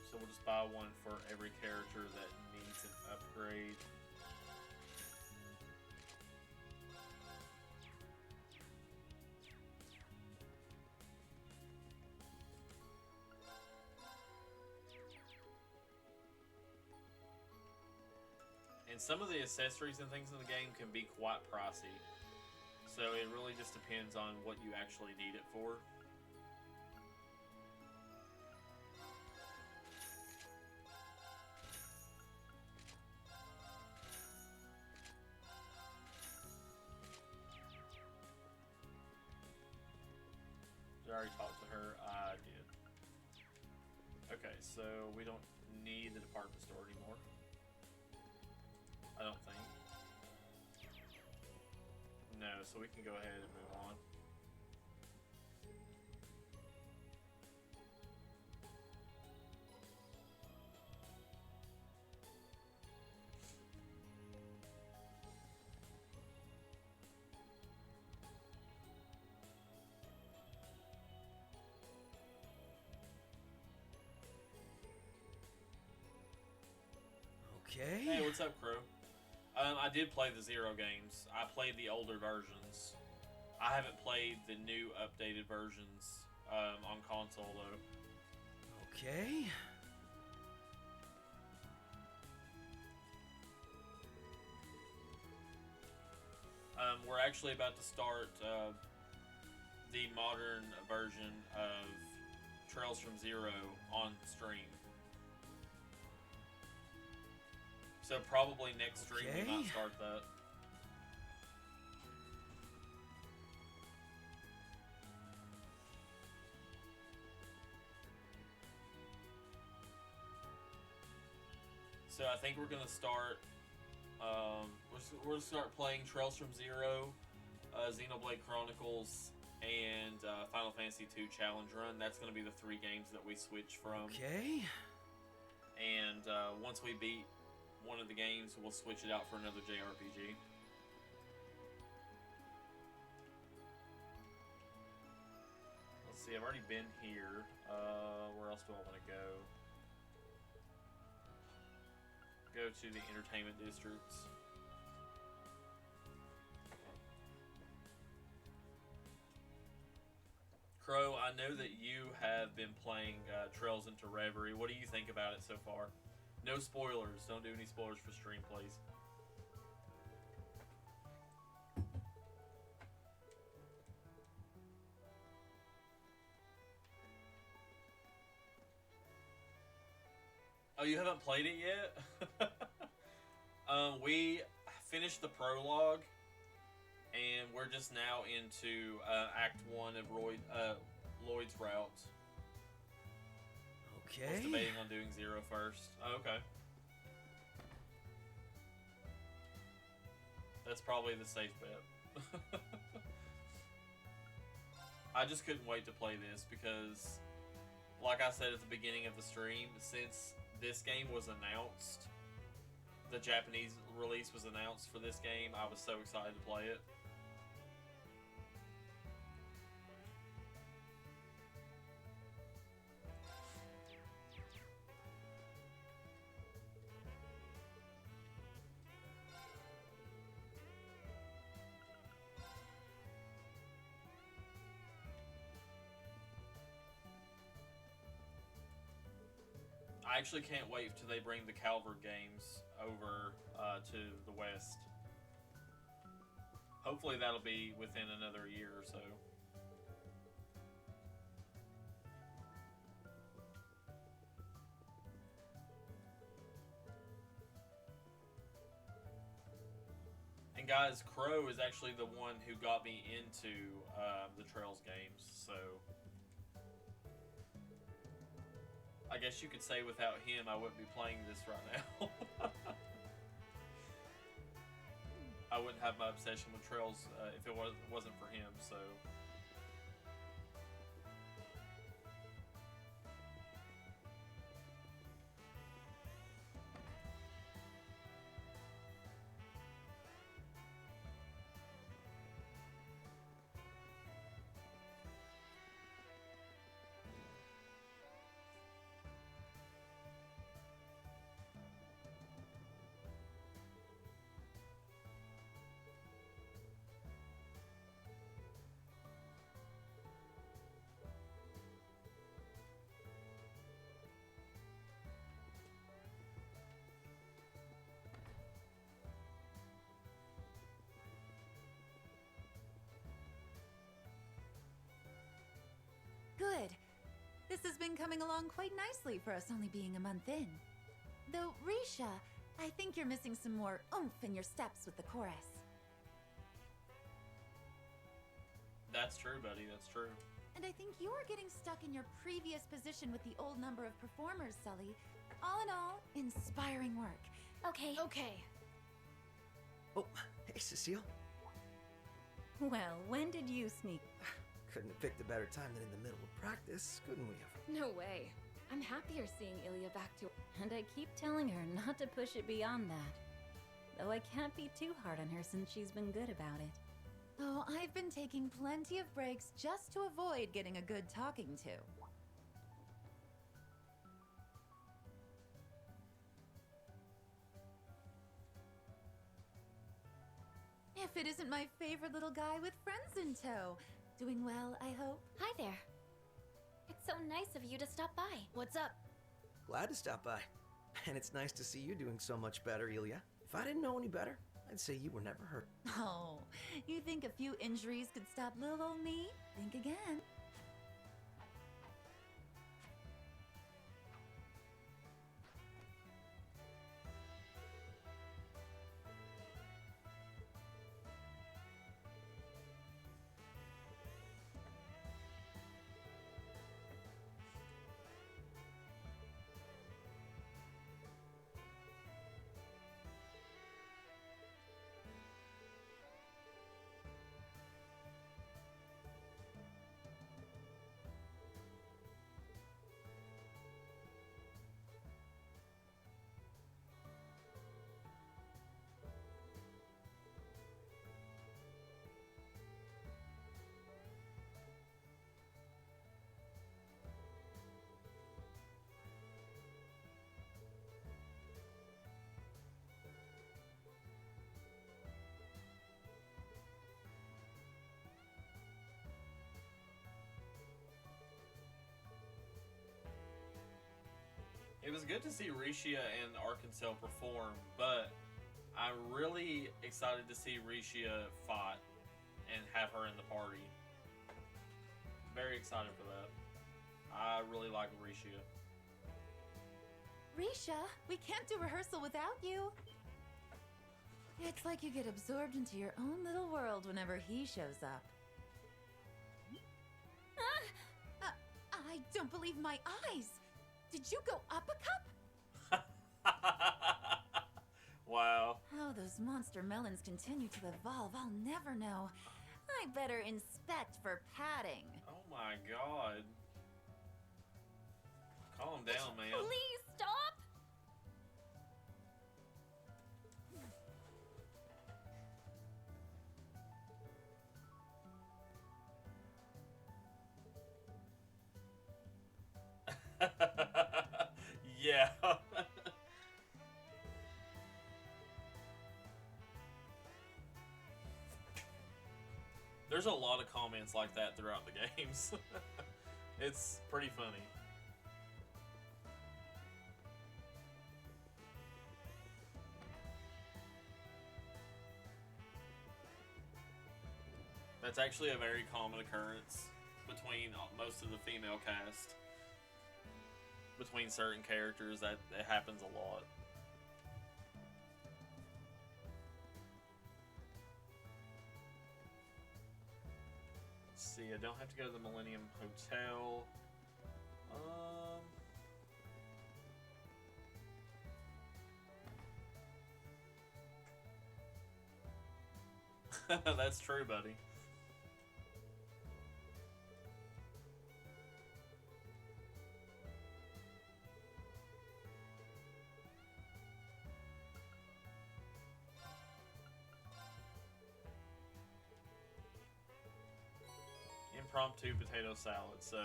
A: So we'll just buy one for every character that needs an upgrade. And some of the accessories and things in the game can be quite pricey. So it really just depends on what you actually need it for. Did I already talk to her? I did. Okay, so we don't need the department store anymore. I don't think. No, so we can go ahead and move on.
D: Okay.
A: Hey, what's up, Crow? I did play the Zero games. I played the older versions. I haven't played the new updated versions on console though.
D: Okay.
A: We're actually about to start the modern version of Trails from Zero on stream. So probably next stream we might start that. So I think we're gonna start. We're gonna start playing Trails from Zero, Xenoblade Chronicles, and Final Fantasy II Challenge Run. That's gonna be the 3 games that we switch from.
D: Okay.
A: And once we beat one of the games, we'll switch it out for another JRPG. Let's see. I've already been here. Where else do I want to go? Go to the entertainment districts. Crow, I know that you have been playing Trails into Reverie. What do you think about it so far? No spoilers. Don't do any spoilers for stream, please. Oh, you haven't played it yet? We finished the prologue, and we're just now into Act 1 of Lloyd's Route.
D: Okay.
A: I was debating on doing 0 first. Oh, okay. That's probably the safe bet. I just couldn't wait to play this because, like I said at the beginning of the stream, since this game was announced, the Japanese release was announced for this game, I was so excited to play it. I actually can't wait till they bring the Calvard games over to the West. Hopefully that'll be within another year or so. And guys, Crow is actually the one who got me into the Trails games, so I guess you could say without him I wouldn't be playing this right now. I wouldn't have my obsession with Trails if it wasn't for him, so.
J: Good. This has been coming along quite nicely for us only being a month in. Though, Risha, I think you're missing some more oomph in your steps with the chorus.
A: That's true, buddy. That's true.
J: And I think you're getting stuck in your previous position with the old number of performers, Sully. All in all, inspiring work.
H: Okay.
F: Okay.
D: Oh, hey, Cecile.
V: Well, when did you sneak?
D: Couldn't have picked a better time than in the middle of practice, couldn't we have?
W: No way. I'm happier seeing Ilya back to.
V: And I keep telling her not to push it beyond that. Though I can't be too hard on her since she's been good about it.
J: Oh, I've been taking plenty of breaks just to avoid getting a good talking to. If it isn't my favorite little guy with friends in tow. Doing well, I hope.
H: Hi there. It's so nice of you to stop by.
F: What's up?
D: Glad to stop by. And it's nice to see you doing so much better, Ilya. If I didn't know any better, I'd say you were never hurt.
J: Oh, you think a few injuries could stop little old me? Think again.
A: It was good to see Rishia and Arkansas perform, but I'm really excited to see Rishia fight and have her in the party. Very excited for that. I really like Rishia.
J: Risha, we can't do rehearsal without you. It's like you get absorbed into your own little world whenever he shows up. I don't believe my eyes. Did you go up a cup?
A: Wow.
J: How those monster melons continue to evolve, I'll never know. I better inspect for padding.
A: Oh my god. Calm down, man.
H: Please stop!
A: Yeah. There's a lot of comments like that throughout the games. It's pretty funny. That's actually a very common occurrence between most of the female cast. Between certain characters, that it happens a lot. Let's see, I don't have to go to the Millennium Hotel. That's true, buddy. Impromptu potato salad, so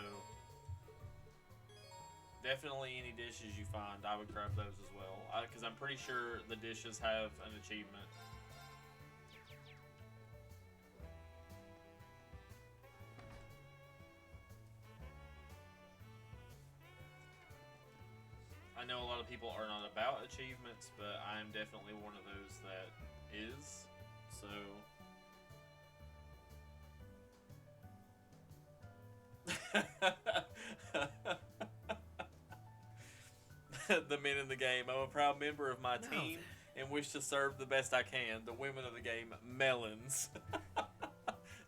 A: definitely any dishes you find, I would grab those as well, because I'm pretty sure the dishes have an achievement. I know a lot of people are not about achievements, but I'm definitely one of those that is, so the men in the game. I'm a proud member of my team and wish to serve the best I can. The women of the game, melons.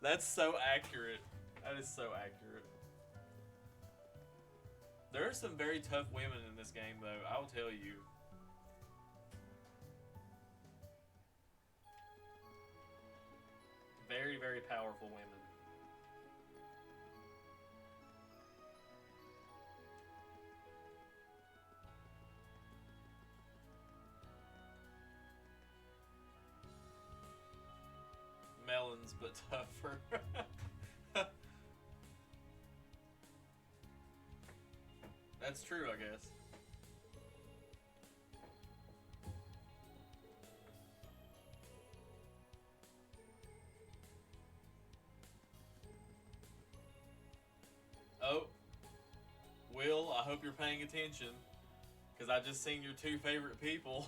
A: That's so accurate. That is so accurate. There are some very tough women in this game, though. I will tell you. Very, very powerful women. Melons, but tougher. That's true, I guess. Oh, Will, I hope you're paying attention, because I just seen your two favorite people.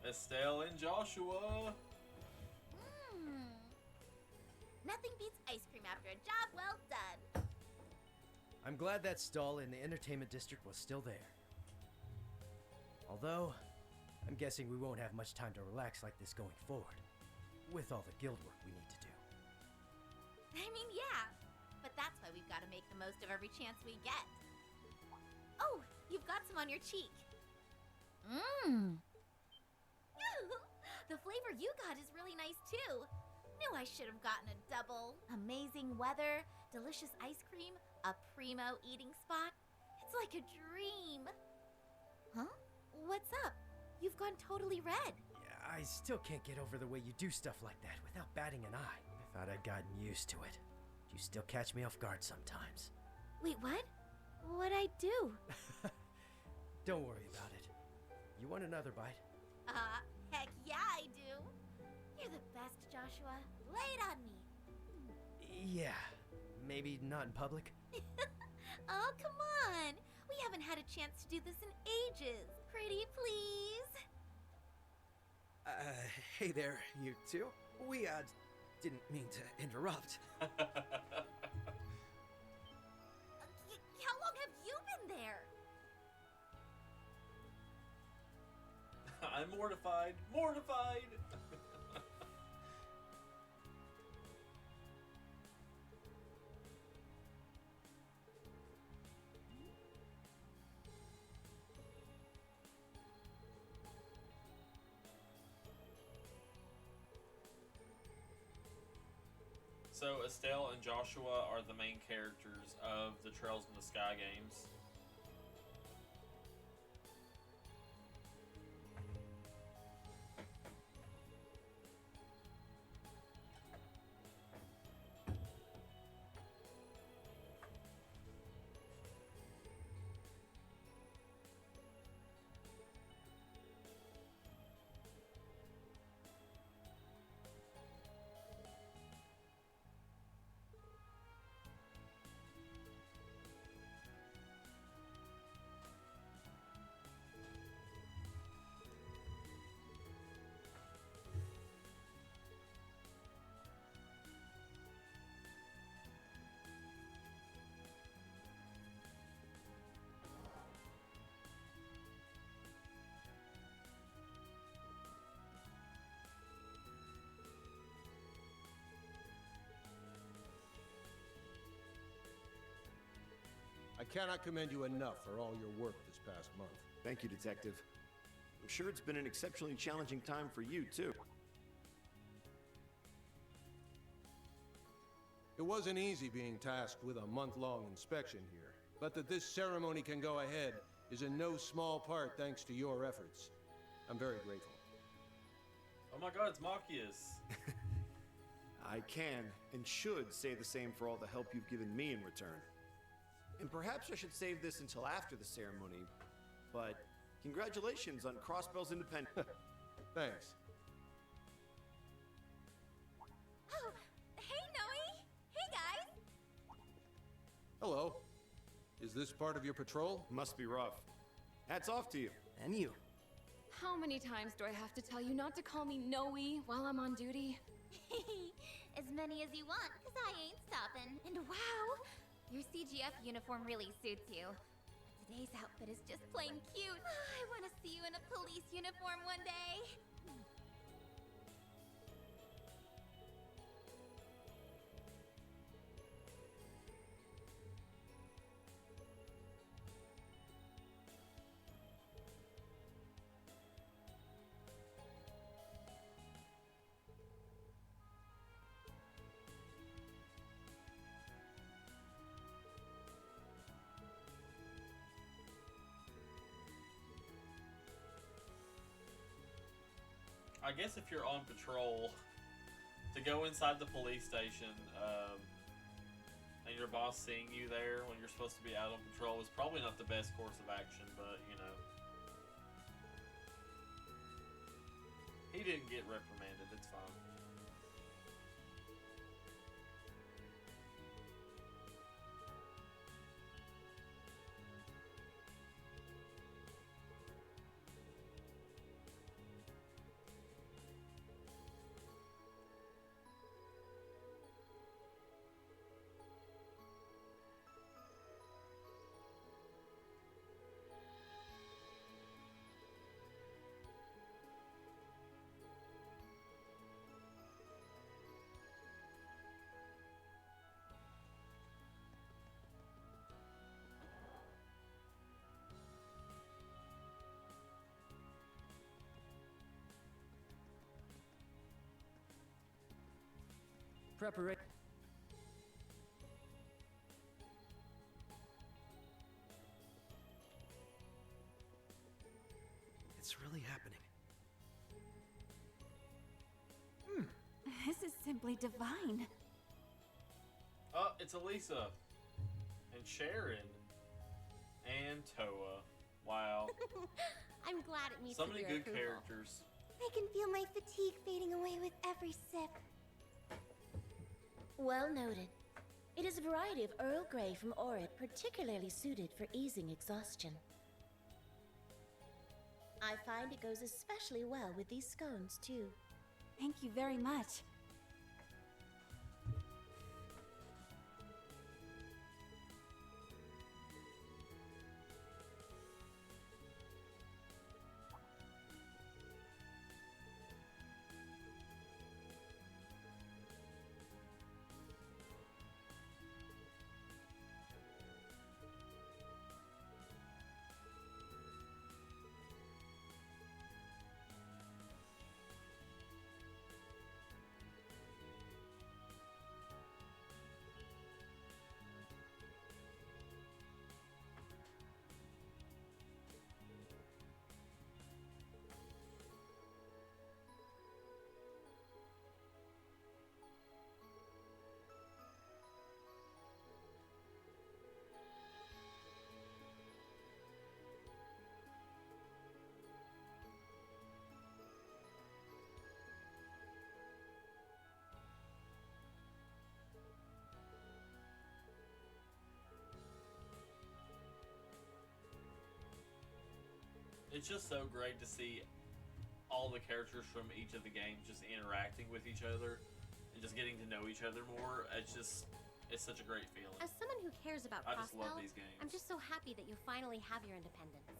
A: Estelle and Joshua.
H: Nothing beats ice cream after a job well done.
D: I'm glad that stall in the entertainment district was still there. Although, I'm guessing we won't have much time to relax like this going forward, with all the guild work we need to do.
H: I mean, yeah, but that's why we've got to make the most of every chance we get. Oh, you've got some on your cheek. The flavor you got is really nice too. Knew I should have gotten a double. Amazing weather, delicious ice cream, a primo eating spot. It's like a dream. Huh? What's up? You've gone totally red.
D: Yeah, I still can't get over the way you do stuff like that without batting an eye. I thought I'd gotten used to it. You still catch me off guard sometimes.
H: Wait, what? What'd I do?
D: Don't worry about it. You want another bite?
H: Heck yeah I do. You're the best, Joshua. Lay it on me.
D: Yeah, maybe not in public.
H: Oh, come on. We haven't had a chance to do this in ages. Pretty please.
D: Hey there, you two. We, didn't mean to interrupt.
H: How long have you been there?
A: I'm mortified. Mortified! So Estelle and Joshua are the main characters of the Trails in the Sky games.
K: I cannot commend you enough for all your work this past month.
N: Thank you, Detective. I'm sure it's been an exceptionally challenging time for you, too.
K: It wasn't easy being tasked with a month-long inspection here, but that this ceremony can go ahead is in no small part thanks to your efforts. I'm very grateful.
A: Oh my god, it's Machias.
N: I can and should say the same for all the help you've given me in return. And perhaps I should save this until after the ceremony, but congratulations on Crossbell's independence.
K: Thanks.
H: Oh, hey Noe! Hey guys!
K: Hello. Is this part of your patrol?
N: Must be rough. Hats off to you.
D: And you.
W: How many times do I have to tell you not to call me Noe while I'm on duty?
H: As many as you want, because I ain't stopping. And wow! Your CGF uniform really suits you. Today's outfit is just plain cute. I want to see you in a police uniform one day.
A: I guess if you're on patrol, to go inside the police station and your boss seeing you there when you're supposed to be out on patrol is probably not the best course of action, but you know. He didn't get reprimanded, it's fine.
B: Preparation.
D: It's really happening.
J: This is simply divine.
A: Oh, it's Elisa. And Sharon. And Toa. Wow.
O: I'm glad it meets
A: So
O: with
A: many
O: your
A: good
O: approval.
A: characters.
O: I can feel my fatigue fading away with every sip.
X: Well noted. It is a variety of Earl Grey from Orid, particularly suited for easing exhaustion. I find it goes especially well with these scones, too.
J: Thank you very much.
A: It's just so great to see all the characters from each of the games just interacting with each other and just getting to know each other more. It's such a great feeling.
O: As someone who cares about
A: I just love
O: Crossbell,
A: these games.
O: I'm just so happy that you finally have your independence.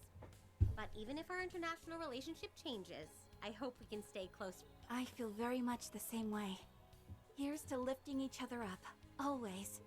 O: But even if our international relationship changes, I hope we can stay close.
J: I feel very much the same way. Here's to lifting each other up, always.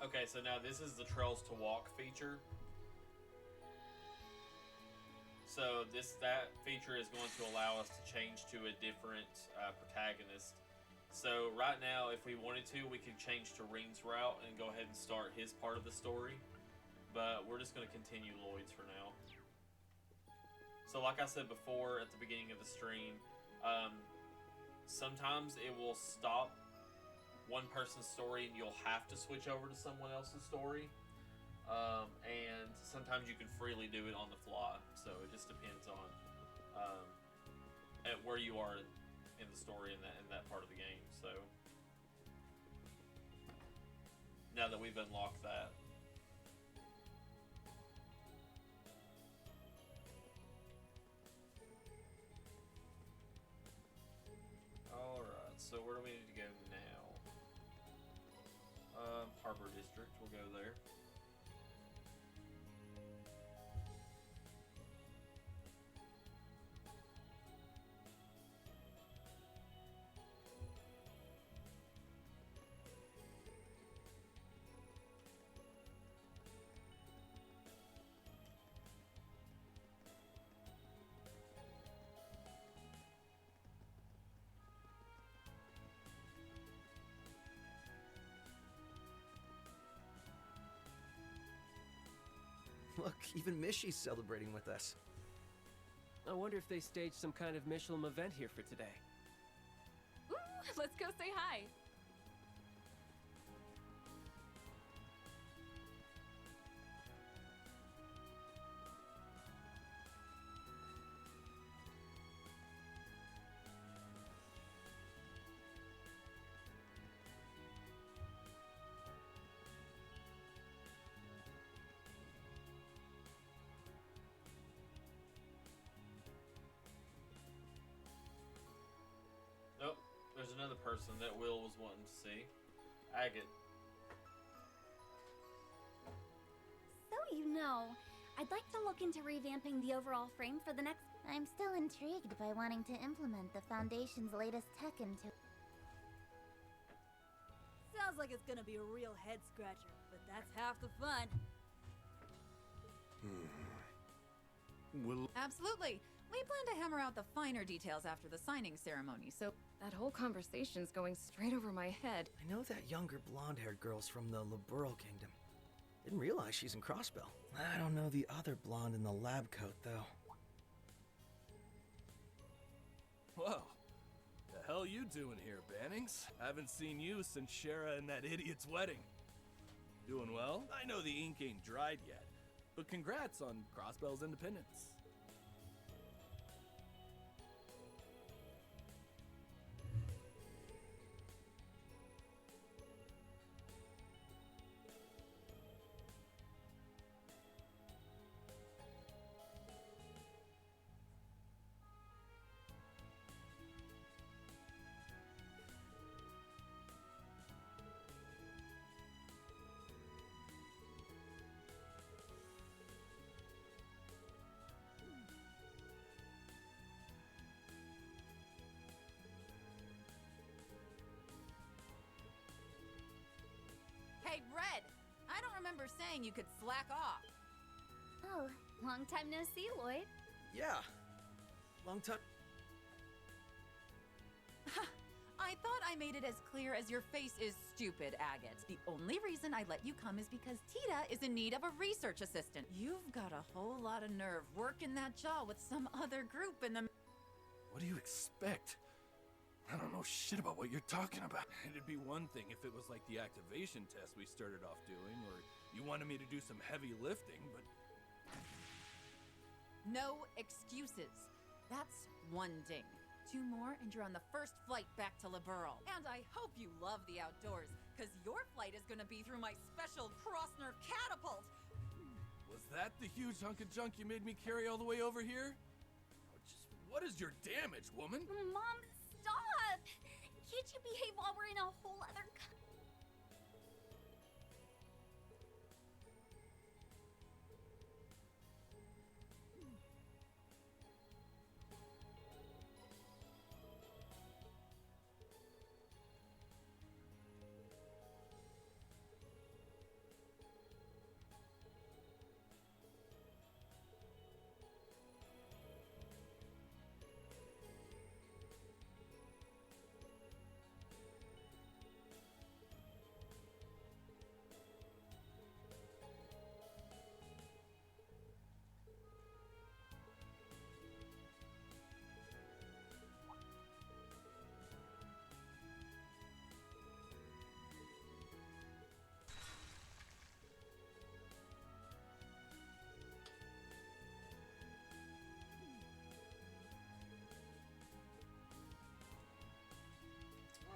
A: Okay, so now this is the Trails to Walk feature. So that feature is going to allow us to change to a different protagonist. So right now, if we wanted to, we could change to Ring's route and go ahead and start his part of the story. But we're just going to continue Lloyd's for now. So like I said before at the beginning of the stream, sometimes it will stop one person's story and you'll have to switch over to someone else's story. And sometimes you can freely do it on the fly. So it just depends on at where you are in the story in that part of the game. So now that we've unlocked that. Alright, so where do we need to go now? Harbor District, we'll go there.
D: Look, even Mishy's celebrating with us.
B: I wonder if they staged some kind of Michelin event here for today.
W: Ooh, let's go say hi.
A: Nope, there's another person that Will was wanting to see. Agate.
H: So I'd like to look into revamping the overall frame for the next... I'm still intrigued by wanting to implement the Foundation's latest tech into...
P: Sounds like it's gonna be a real head-scratcher, but that's half the fun.
Q: Absolutely. We plan to hammer out the finer details after the signing ceremony, so...
W: That whole conversation's going straight over my head.
D: I know that younger blonde-haired girl's from the Liberal Kingdom. Didn't realize she's in Crossbell. I don't know the other blonde in the lab coat, though.
R: Whoa. The hell you doing here, Bannings? Haven't seen you since Shara and that idiot's wedding. Doing well? I know the ink ain't dried yet, but congrats on Crossbell's independence.
Q: Hey, Red! I don't remember saying you could slack off.
H: Oh, long time no see, Lloyd.
D: Yeah. Long time.
Q: I thought I made it as clear as your face is stupid, Agate. The only reason I let you come is because Tita is in need of a research assistant. You've got a whole lot of nerve working that jaw with some other group in the...
R: What do you expect? I don't know shit about what you're talking about. It'd be one thing if it was like the activation test we started off doing, or you wanted me to do some heavy lifting, but...
Q: No excuses. That's one ding. 2 more and you're on the first flight back to Liberal. And I hope you love the outdoors, because your flight is gonna be through my special Crossner catapult.
R: Was that the huge hunk of junk you made me carry all the way over here? What is your damage, woman?
H: Mom, stop! Can't you behave while we're in a whole other...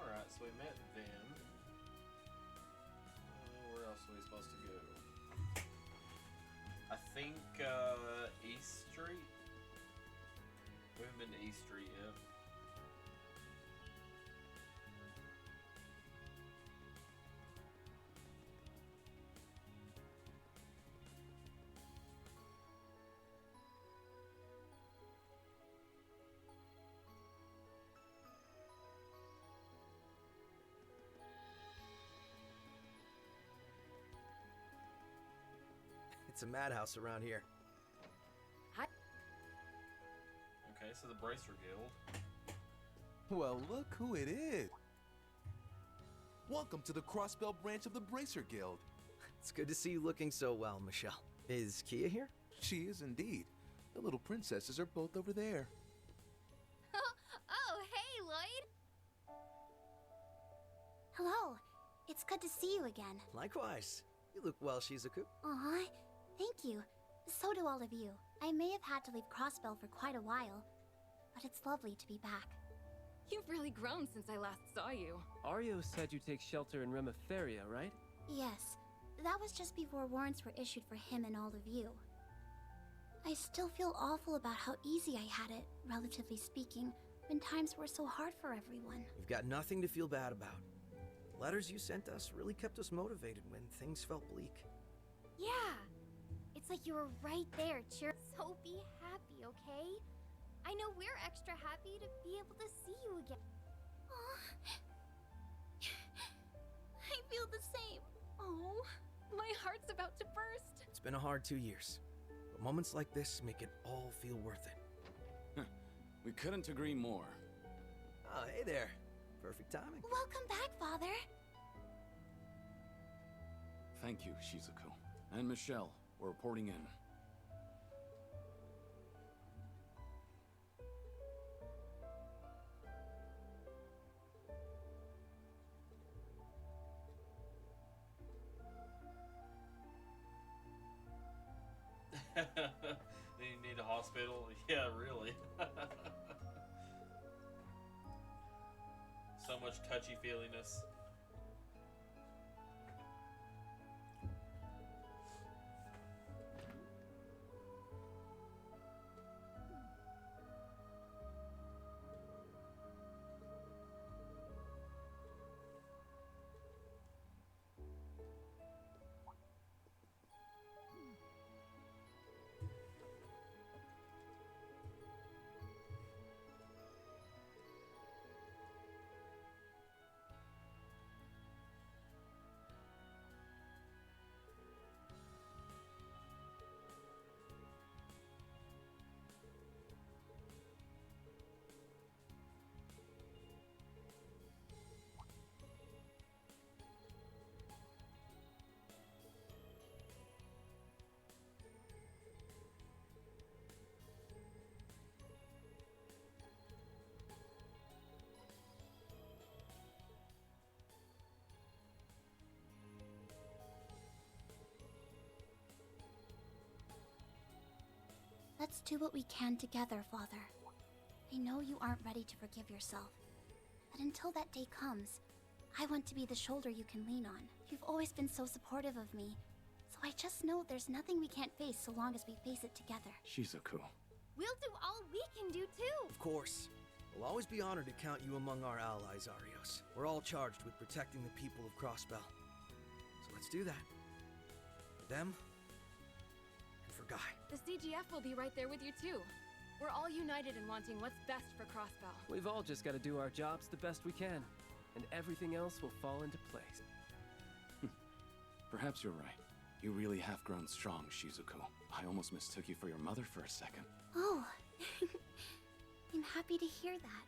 A: Alright, so we met them. Where else are we supposed to go? I think, East Street? We haven't been to East Street yet.
D: It's a madhouse around here.
A: Okay, so the Bracer Guild.
S: Well, look who it is. Welcome to the Crossbell branch of the Bracer Guild.
D: It's good to see you looking so well, Michelle. Is Kia here?
S: She is indeed. The little princesses are both over there.
H: Oh, hey, Lloyd! Hello. It's good to see you again.
D: Likewise. You look well, Shizuku.
H: Aw, thank you. So do all of you. I may have had to leave Crossbell for quite a while, but it's lovely to be back.
W: You've really grown since I last saw you.
B: Ario said you take shelter in Reverie, right?
H: Yes, that was just before warrants were issued for him and all of you. I still feel awful about how easy I had it, relatively speaking, when times were so hard for everyone.
D: You've got nothing to feel bad about. The letters you sent us really kept us motivated when things felt bleak.
H: Yeah! It's like you were right there, cheer. So be happy, okay? I know we're extra happy to be able to see you again. Aw. I feel the same.
W: Oh, my heart's about to burst.
D: It's been a hard 2 years, but moments like this make it all feel worth it.
I: We couldn't agree more.
D: Oh, hey there. Perfect timing.
H: Welcome back, Father.
I: Thank you, Shizuku. And Michelle, we're reporting in.
A: Do you need a hospital? Yeah, really. So much touchy-feeliness.
H: Let's do what we can together, Father. I know you aren't ready to forgive yourself, but until that day comes, I want to be the shoulder you can lean on. You've always been so supportive of me, so I just know there's nothing we can't face so long as we face it together.
I: Shizuku.
H: We'll do all we can do too!
D: Of course. We'll always be honored to count you among our allies, Arios. We're all charged with protecting the people of Crossbell. So let's do that. For them, and for Guy.
W: The CGF will be right there with you too. We're all united in wanting what's best for Crossbell.
B: We've all just got to do our jobs the best we can, and everything else will fall into place.
I: Perhaps you're right. You really have grown strong, Shizuku. I almost mistook you for your mother for a second.
H: Oh, I'm happy to hear that.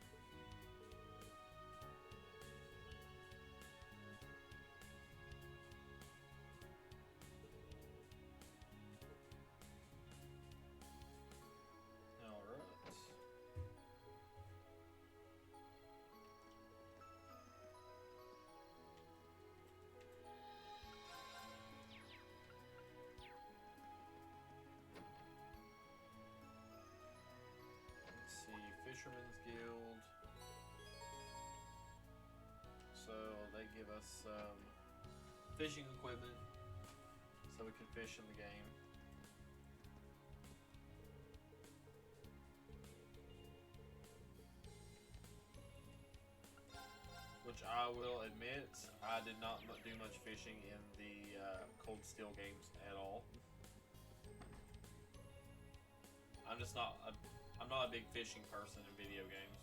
A: Fisherman's Guild. So they give us some fishing equipment so we can fish in the game. Which I will admit, I did not do much fishing in the Cold Steel games at all. I'm just not I'm not a big fishing person in video games.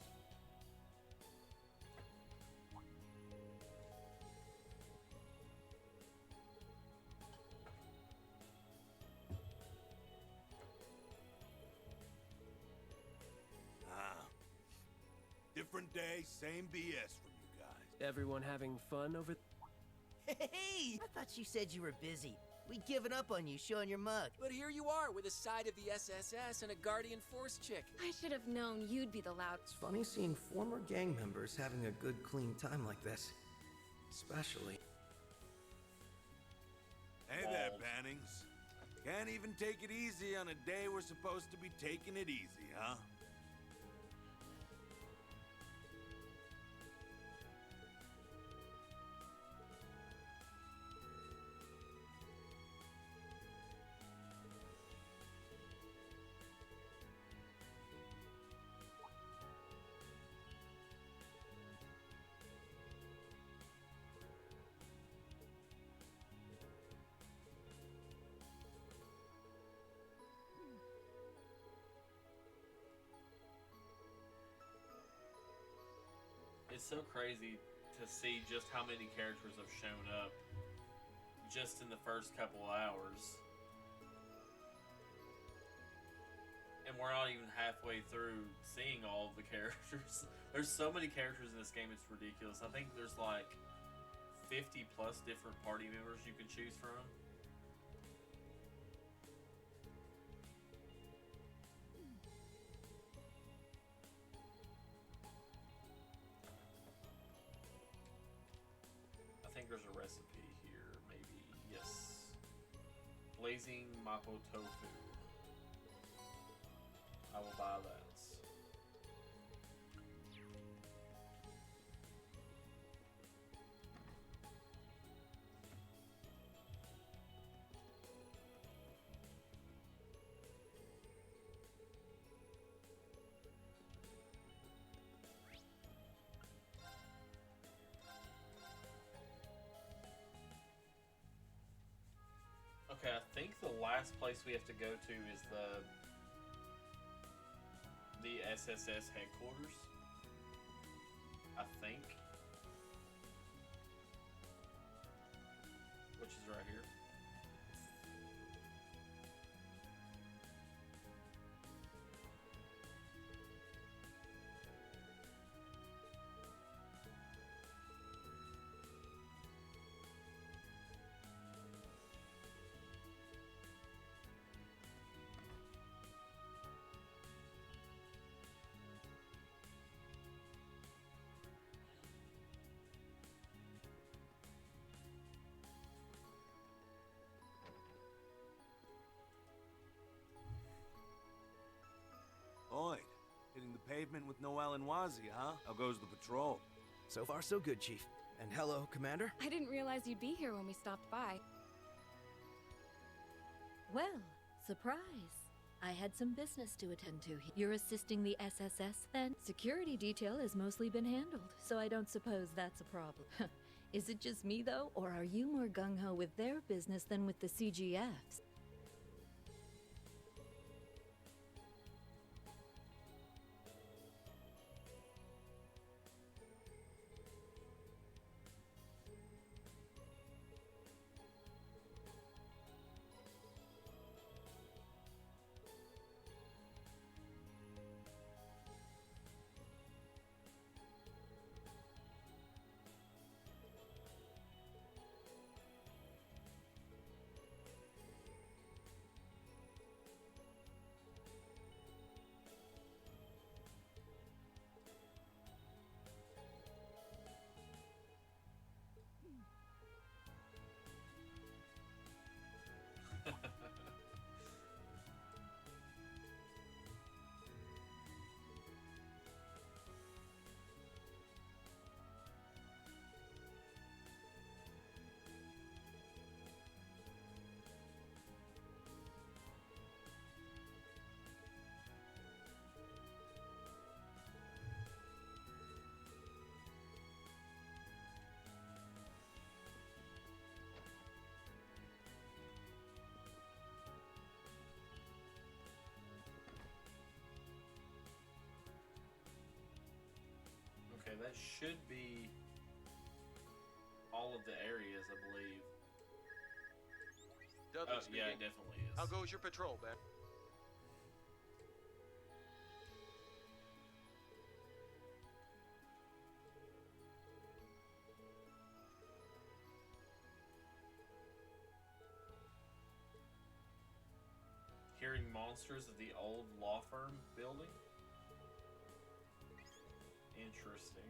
L: Different day, same BS from you guys.
B: Everyone having fun over...
T: Hey! I thought you said you were busy.
C: We'd given up on you showing your mug.
E: But here you are with a side of the SSS and a Guardian Force chick.
W: I should have known you'd be the loud.
D: It's funny seeing former gang members having a good, clean time like this. Especially.
L: Hey there, Bannings. Can't even take it easy on a day we're supposed to be taking it easy, huh?
A: It's so crazy to see just how many characters have shown up just in the first couple hours. And we're not even halfway through seeing all of the characters. There's so many characters in this game, it's ridiculous. I think there's like 50 plus different party members you can choose from. I think there's a recipe here, maybe. Yes. Blazing Mapo Tofu. I will buy that. Okay, I think the last place we have to go to is the SSS headquarters. I think. Which is right here.
L: Lloyd, hitting the pavement with no Alanwazi, huh? How goes the patrol?
D: So far, so good, Chief. And hello, Commander?
W: I didn't realize you'd be here when we stopped by.
T: Well, surprise. I had some business to attend to. You're assisting the SSS then? Security detail has mostly been handled, so I don't suppose that's a problem. Is it just me though, or are you more gung-ho with their business than with the CGFs?
A: Okay, that should be all of the areas, I believe.
U: Dudley
A: Oh,
U: speaking.
A: yeah, it definitely is.
U: How goes your patrol, Ben?
A: capturing monsters at the old law firm building. Interesting.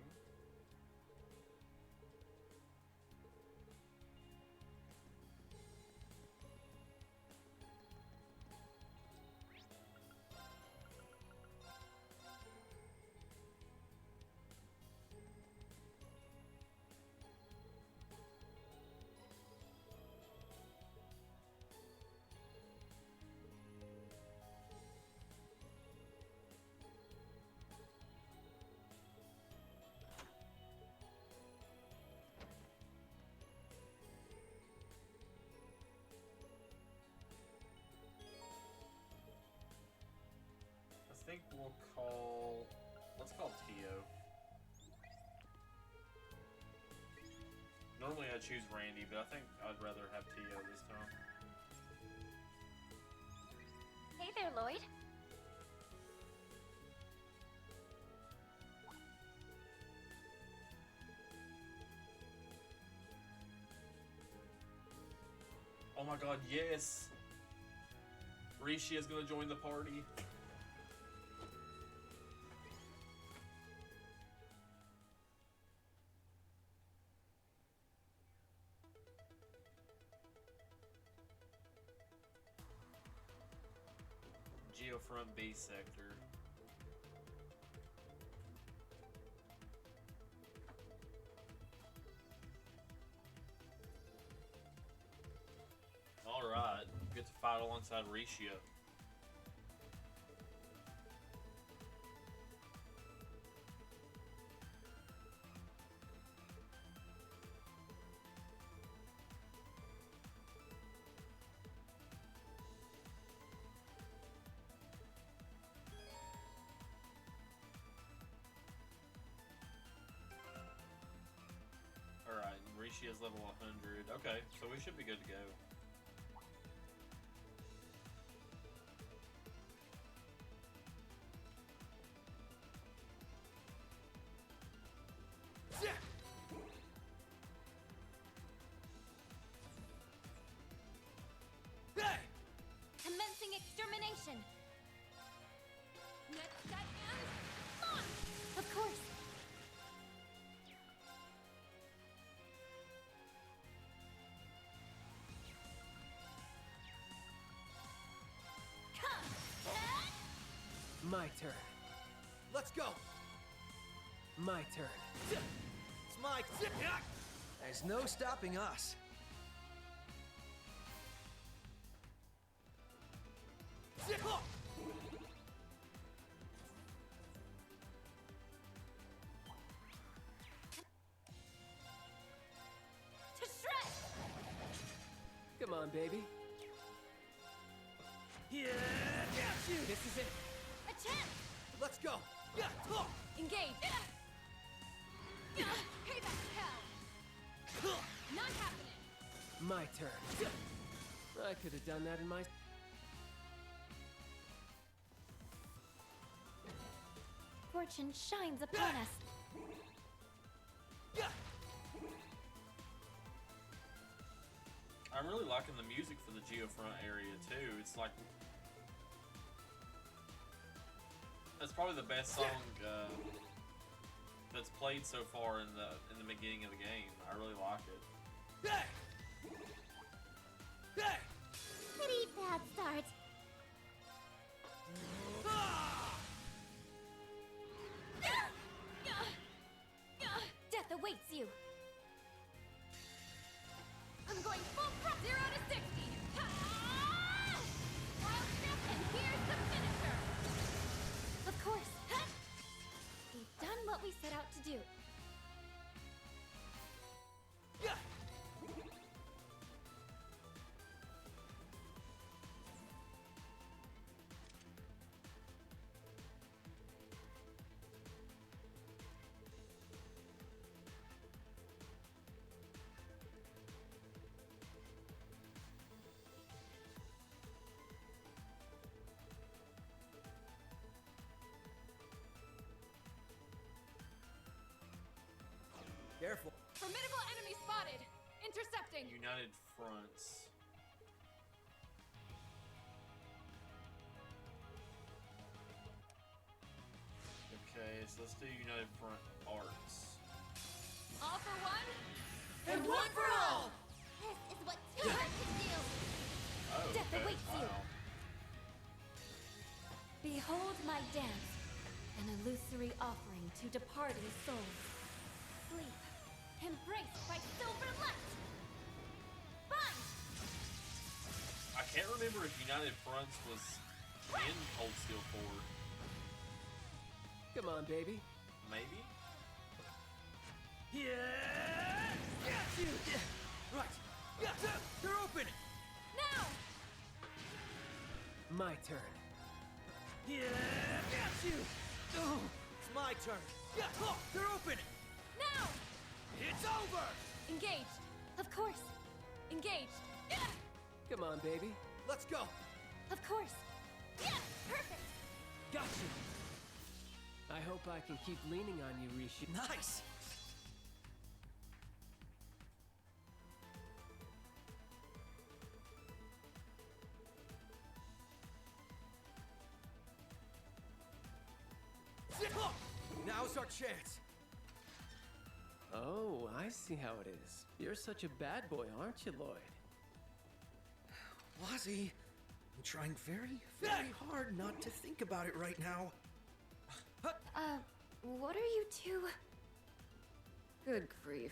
A: I think we'll call... Let's call Tio. Normally I choose Randy, but I think I'd rather have Tio this time.
H: Hey there, Lloyd.
A: Oh my god, yes! Rishi is gonna join the party. Geofront B sector. Alright, get to fight alongside Rishi. Alright, Rishi is level 100. Okay, so we should be good to go.
H: Commencing extermination.
W: Next set and launch!
H: Of course.
B: My turn.
D: Let's go!
B: My turn.
D: It's my... There's no stopping us.
H: To shred!
B: Come on, baby.
D: Yeah!
B: This is it.
H: A chance!
D: Let's go!
W: Engage! Payback hell! Not happening!
B: My turn. I could have done that in my...
H: Fortune shines upon us.
A: I'm really liking the music for the Geofront area too. It's like... That's probably the best song that's played so far in the beginning of the game. I really like it.
H: Pretty bad start. Death awaits you.
W: I'm going full thrust! 0 to 60! Wild step, and here's the finisher!
H: Of course. We've done what we set out to do.
D: Careful.
W: Formidable enemy spotted! Intercepting!
A: United Fronts. so let's do United Front Arts.
W: All for one,
P: and one for all!
H: This is what two hearts can do!
A: Oh,
H: Death
A: okay.
H: awaits you!
A: Wow.
J: Behold my dance, an illusory offering to departing souls. Sleep, embraced by silver light! Bind!
A: I can't remember if United Fronts was in Cold Steel 4.
B: Come on, baby.
A: Maybe?
D: Yeah! Got you! Right. Yeah, they're open!
J: Now!
B: My turn.
D: Yeah! Got you! Oh, it's my turn. Yeah, oh, they're open!
J: Now!
D: It's over!
J: Engaged. Of course. Engaged. Yeah!
B: Come on, baby.
D: Let's go!
J: Of course. Yeah! Perfect!
B: Got you. I hope I can keep leaning on you, Rishi.
D: Nice! Now's our chance.
B: Oh, I see how it is. You're such a bad boy, aren't you, Lloyd?
D: Wazzy, I'm trying very, very hard not to think about it right now.
W: what are you two? Good grief.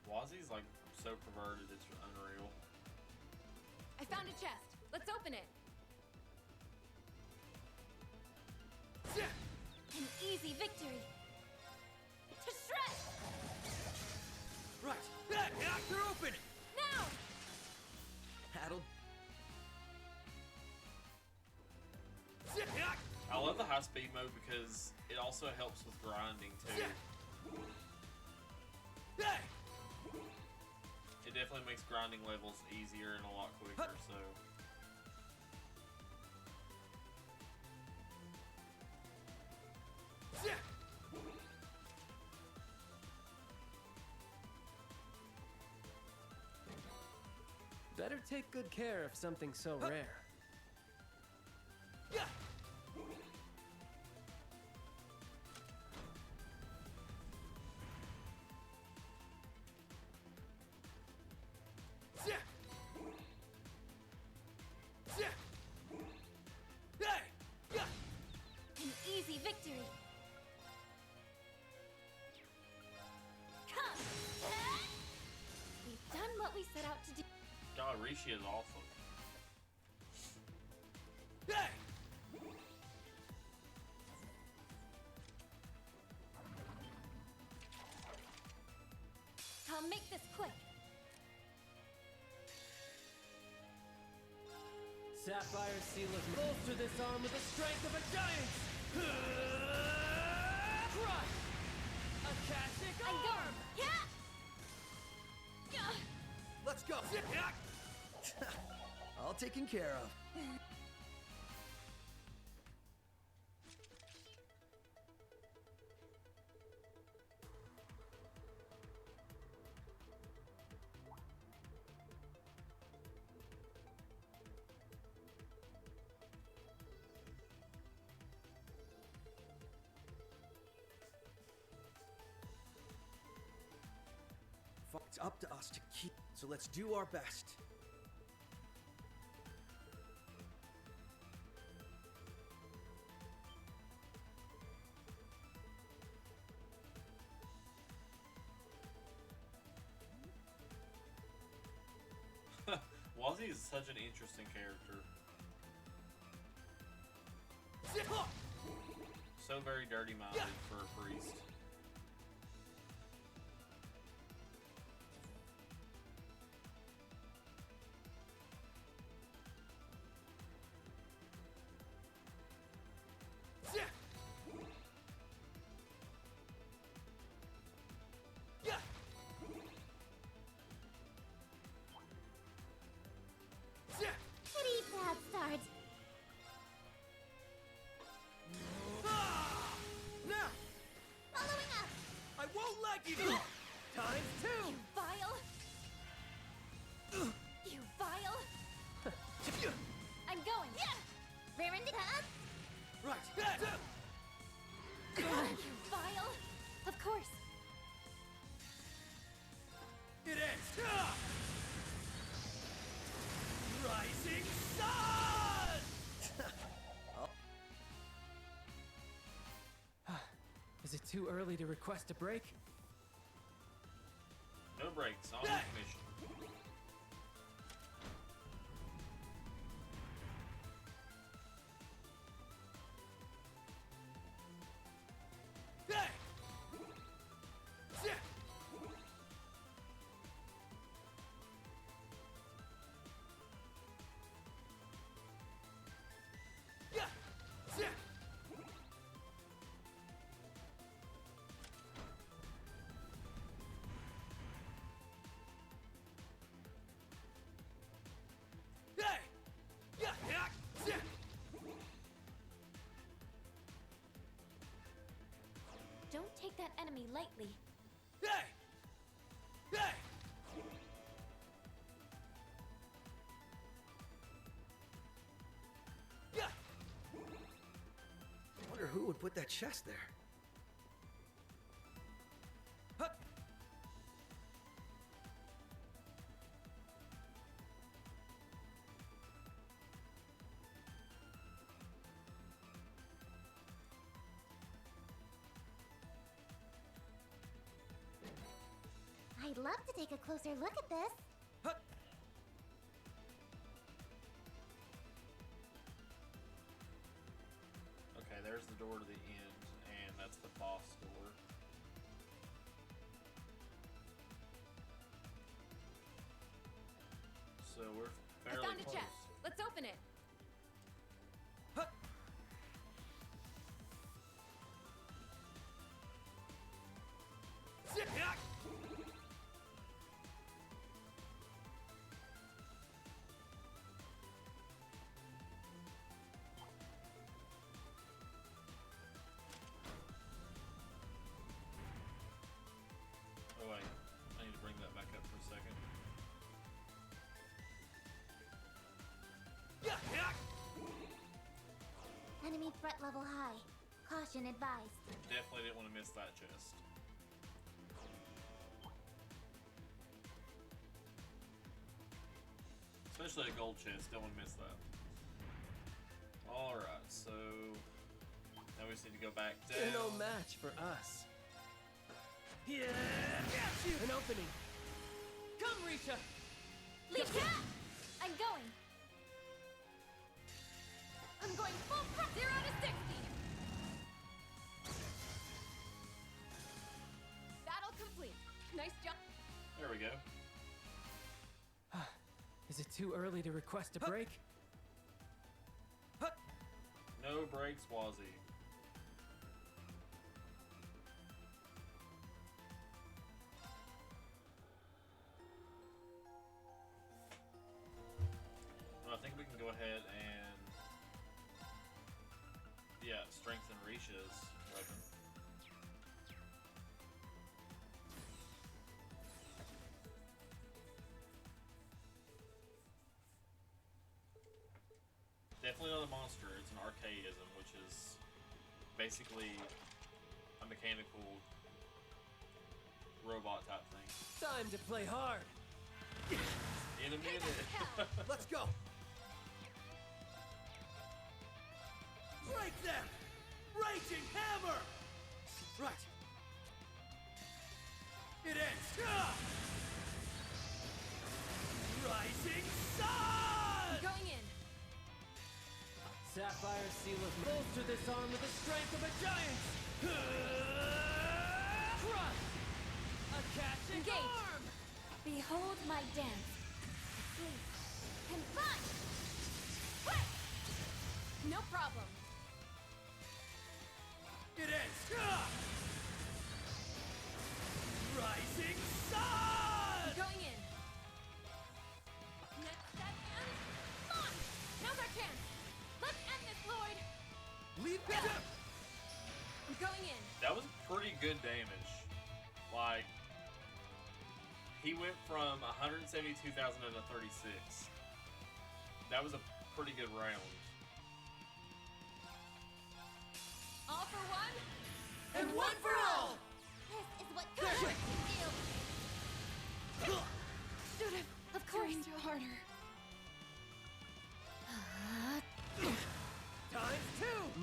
A: Wazzy's like so perverted, it's unreal.
W: I found a chest. Let's open it.
J: An easy victory. To shred!
D: Right. Yeah, they're open!
J: Now!
D: Paddle.
A: I love the high speed mode because it also helps with grinding too. It definitely makes grinding levels easier and a lot quicker, so.
B: Better take good care of something so rare.
J: An easy victory. Come! We've done what we set out to do.
A: God, Rishi is awesome.
J: Come, make this quick.
B: Sapphire Seal of bolster this arm with the strength of a giant! Crush! Akashic
J: I'm
B: arm!
J: going. Yeah!
D: Let's go! All taken care of. It's up to us to keep, so let's do our best.
A: Wazzy is such an interesting character. So very dirty-minded for a priest.
H: Pretty bad start.
D: Now!
H: Following up!
D: I won't let you do!
B: Times two!
J: You vile! You vile! I'm going!
H: Rear ended up!
D: Right!
H: You vile! Of course.
G: It ends! Rising sun!
B: Is it too early to request a break?
A: No breaks, on mission.
H: Don't take that enemy lightly.
D: I wonder who would put that chest there.
H: I'd love to take a closer look at this.
A: Okay, there's the door to the end, and that's the boss door. So we're fairly
W: I found a
A: close.
W: chest. Let's open it.
A: Oh wait, I need to bring that back up for a second.
H: Enemy threat level high. Caution advised.
A: Definitely didn't want to miss that chest. Especially a gold chest, don't want to miss that. Alright, so now we just need to go back down.
B: You're no match for us. Yeah, an opening. Come, Risha.
H: Lisa! I'm going. I'm going full thrust.
W: 0 to 60. Battle complete. Nice job.
A: There we go.
B: Is it too early to request a break?
A: No breaks, Wazzy. Well, I think we can go ahead and strengthen Risha's weapon. Definitely not a monster, it's an archaism, which is basically a mechanical robot type thing.
B: Time to play hard.
A: In a minute.
D: Let's go.
G: Break them! Raging hammer!
D: Right.
G: It ends! Rising sun!
W: Going in.
B: Sapphire seal of bolster this arm with the strength of a giant. Crush! A catching
H: Engage.
B: arm!
H: Behold my dance. Sleep. Confine! Quick!
W: No problem.
G: It ends! Rising sun!
W: Going in. Next step and launch! Now's our chance! Let's end this, Lord!
G: Leap it up!
W: I'm going in.
A: That was pretty good damage. Like, he went from 172,000 to 36. That was a pretty good round.
W: All for one.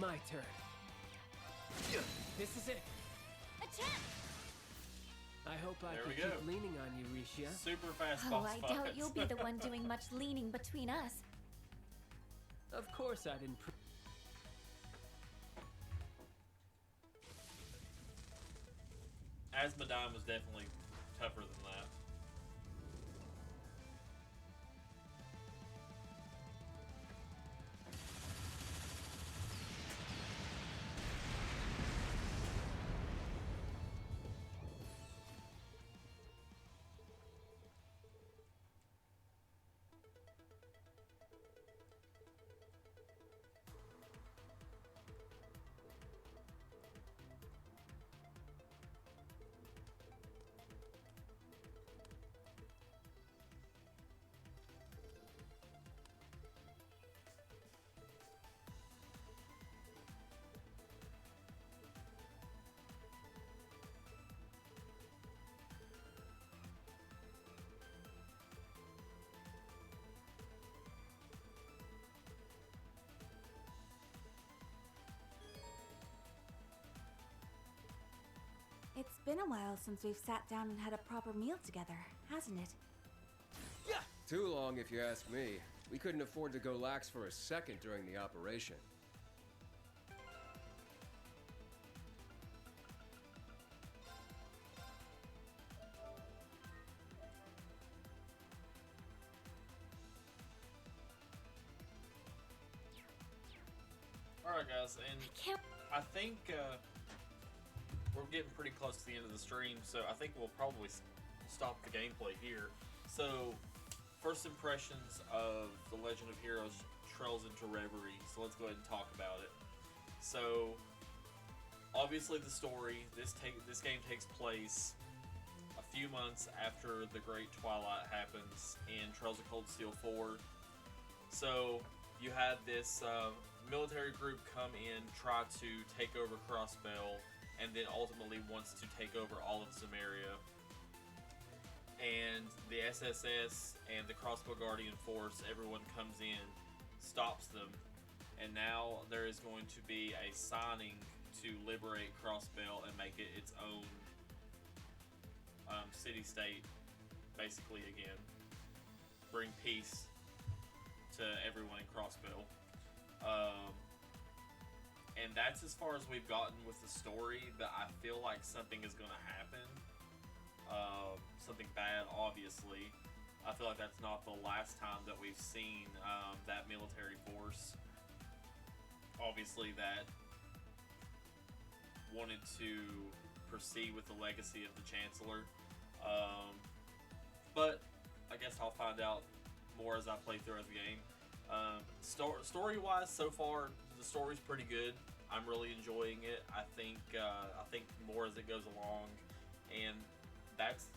B: My turn. This is it.
H: A chance!
B: I hope I
A: There
B: can
A: we
B: keep
A: go.
B: leaning on you, Risha.
A: Super fast
H: Oh,
A: boss
H: I
A: fights.
H: doubt you'll be the one doing much leaning between us.
B: Of course I'd improve.
A: Asmodine was definitely tougher than that.
J: It's been a while since we've sat down and had a proper meal together, hasn't it?
B: Too long, if you ask me. We couldn't afford to go lax for a second during the operation.
A: Alright guys, and I think we're getting pretty close to the end of the stream, so I think we'll probably stop the gameplay here. So, first impressions of The Legend of Heroes Trails into Reverie, so let's go ahead and talk about it. So, obviously the story, this game takes place a few months after the Great Twilight happens in Trails of Cold Steel 4. So, you had this military group come in, try to take over Crossbell, and then ultimately wants to take over all of Zemeria. And the SSS and the Crossbow Guardian Force, everyone comes in, stops them, and now there is going to be a signing to liberate Crossbell and make it its own city-state, basically again. Bring peace to everyone in Crossbell. And that's as far as we've gotten with the story, but I feel like something is going to happen. Something bad, obviously. I feel like that's not the last time that we've seen that military force. Obviously, that wanted to proceed with the legacy of the Chancellor. But I guess I'll find out more as I play through the game. Story-wise, so far, the story's pretty good. I'm really enjoying it. I think more as it goes along, and that's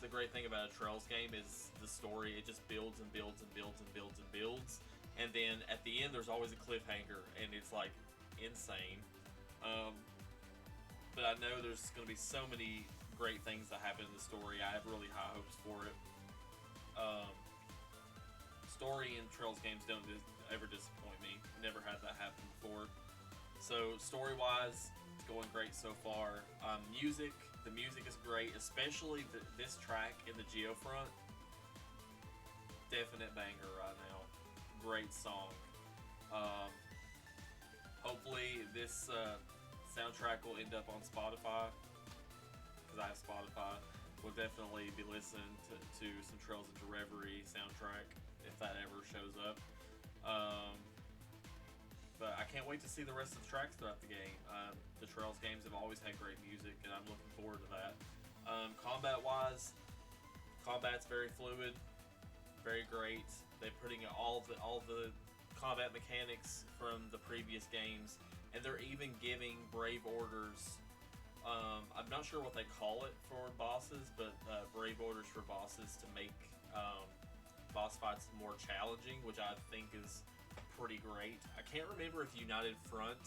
A: the great thing about a Trails game is the story. It just builds and builds and builds and builds and builds, and then at the end there's always a cliffhanger, and it's like insane. But I know there's going to be so many great things that happen in the story. I have really high hopes for it. Story in Trails games don't ever disappoint me. Never had that happen before. So story-wise, it's going great so far. The music is great, especially this track in the Geofront. Definite banger right now. Great song. Hopefully this soundtrack will end up on Spotify, because I have Spotify. We'll definitely be listening to some Trails into Reverie soundtrack if that ever shows up. But I can't wait to see the rest of the tracks throughout the game. The Trails games have always had great music, and I'm looking forward to that. Combat-wise, combat's very fluid, very great. They're putting in all the combat mechanics from the previous games, and they're even giving brave orders. I'm not sure what they call it for bosses, but brave orders for bosses to make boss fights more challenging, which I think is pretty great. I can't remember if United Front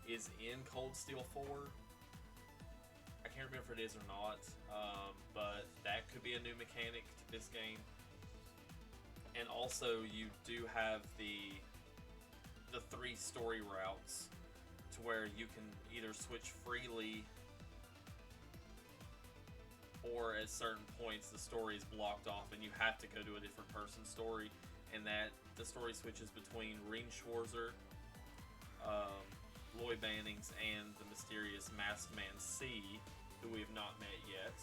A: is in Cold Steel 4. I can't remember if it is or not, but that could be a new mechanic to this game. And also, you do have the the 3 story routes to where you can either switch freely, or at certain points the story is blocked off and you have to go to a different person's story, and that the story switches between Ring Schwarzer, Lloyd Bannings, and the mysterious Masked Man C, who we have not met yet.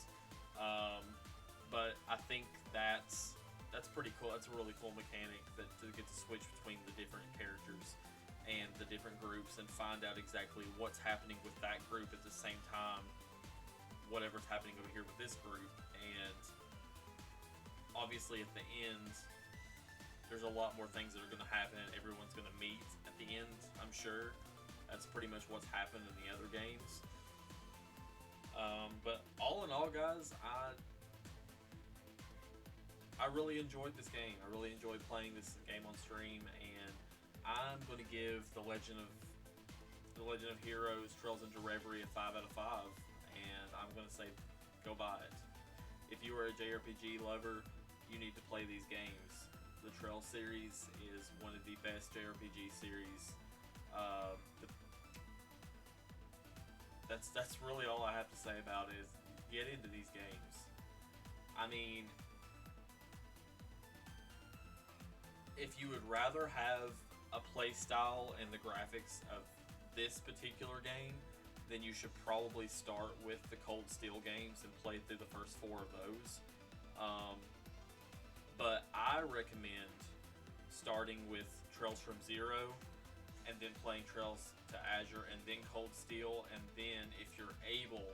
A: But I think that's pretty cool. That's a really cool mechanic, that to get to switch between the different characters and the different groups and find out exactly what's happening with that group at the same time whatever's happening over here with this group. And obviously at the end there's a lot more things that are going to happen and everyone's going to meet at the end, I'm sure. That's pretty much what's happened in the other games. But all in all, guys, I really enjoyed this game. I really enjoyed playing this game on stream, and I'm going to give The Legend of Heroes Trails into Reverie a 5 out of 5, and I'm going to say go buy it. If you are a JRPG lover, you need to play these games. The Trails series is one of the best JRPG series. That's really all I have to say about it, is get into these games. I mean, if you would rather have a play style and the graphics of this particular game, then you should probably start with the Cold Steel games and play through the first 4 of those. But I recommend starting with Trails from Zero, and then playing Trails to Azure, and then Cold Steel, and then if you're able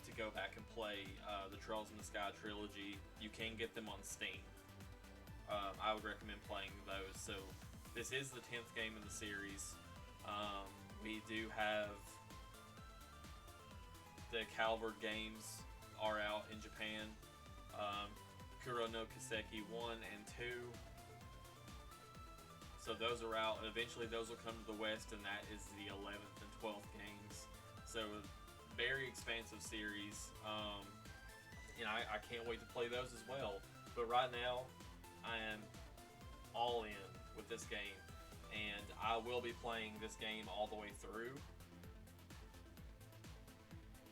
A: to go back and play the Trails in the Sky trilogy, you can get them on Steam. I would recommend playing those. So this is the 10th game in the series. We do have the Calvard games are out in Japan. Kuro no Kiseki 1 and 2. So those are out, and eventually those will come to the West, and that is the 11th and 12th games. So very expansive series. And I can't wait to play those as well. But right now, I am all in with this game, and I will be playing this game all the way through.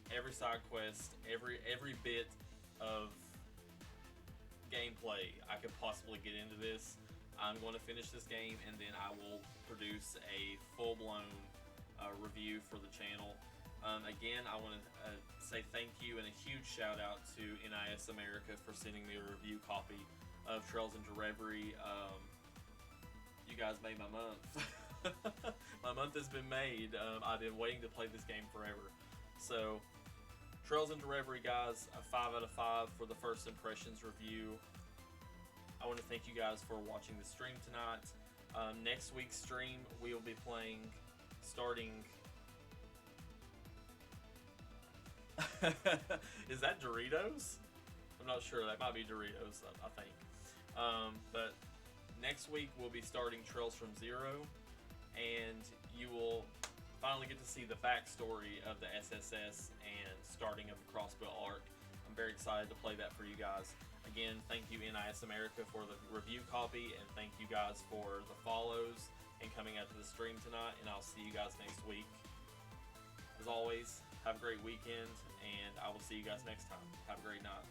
A: Every side quest, every bit of gameplay I could possibly get into this. I'm going to finish this game, and then I will produce a full-blown review for the channel. Again, I want to say thank you and a huge shout out to NIS America for sending me a review copy of Trails into Reverie. You guys made my month. My month has been made. I've been waiting to play this game forever. So, Trails into Reverie, guys, a 5 out of 5 for the first impressions review. I want to thank you guys for watching the stream tonight. Next week's stream, we will be playing, starting... Is that Doritos? I'm not sure. That might be Doritos, I think. But next week, we'll be starting Trails from Zero, and you will finally get to see the backstory of the SSS and starting of the Crossbell arc. I'm very excited to play that for you guys. Again, thank you NIS America for the review copy, and thank you guys for the follows and coming out to the stream tonight, and I'll see you guys next week. As always, have a great weekend, and I will see you guys next time. Have a great night.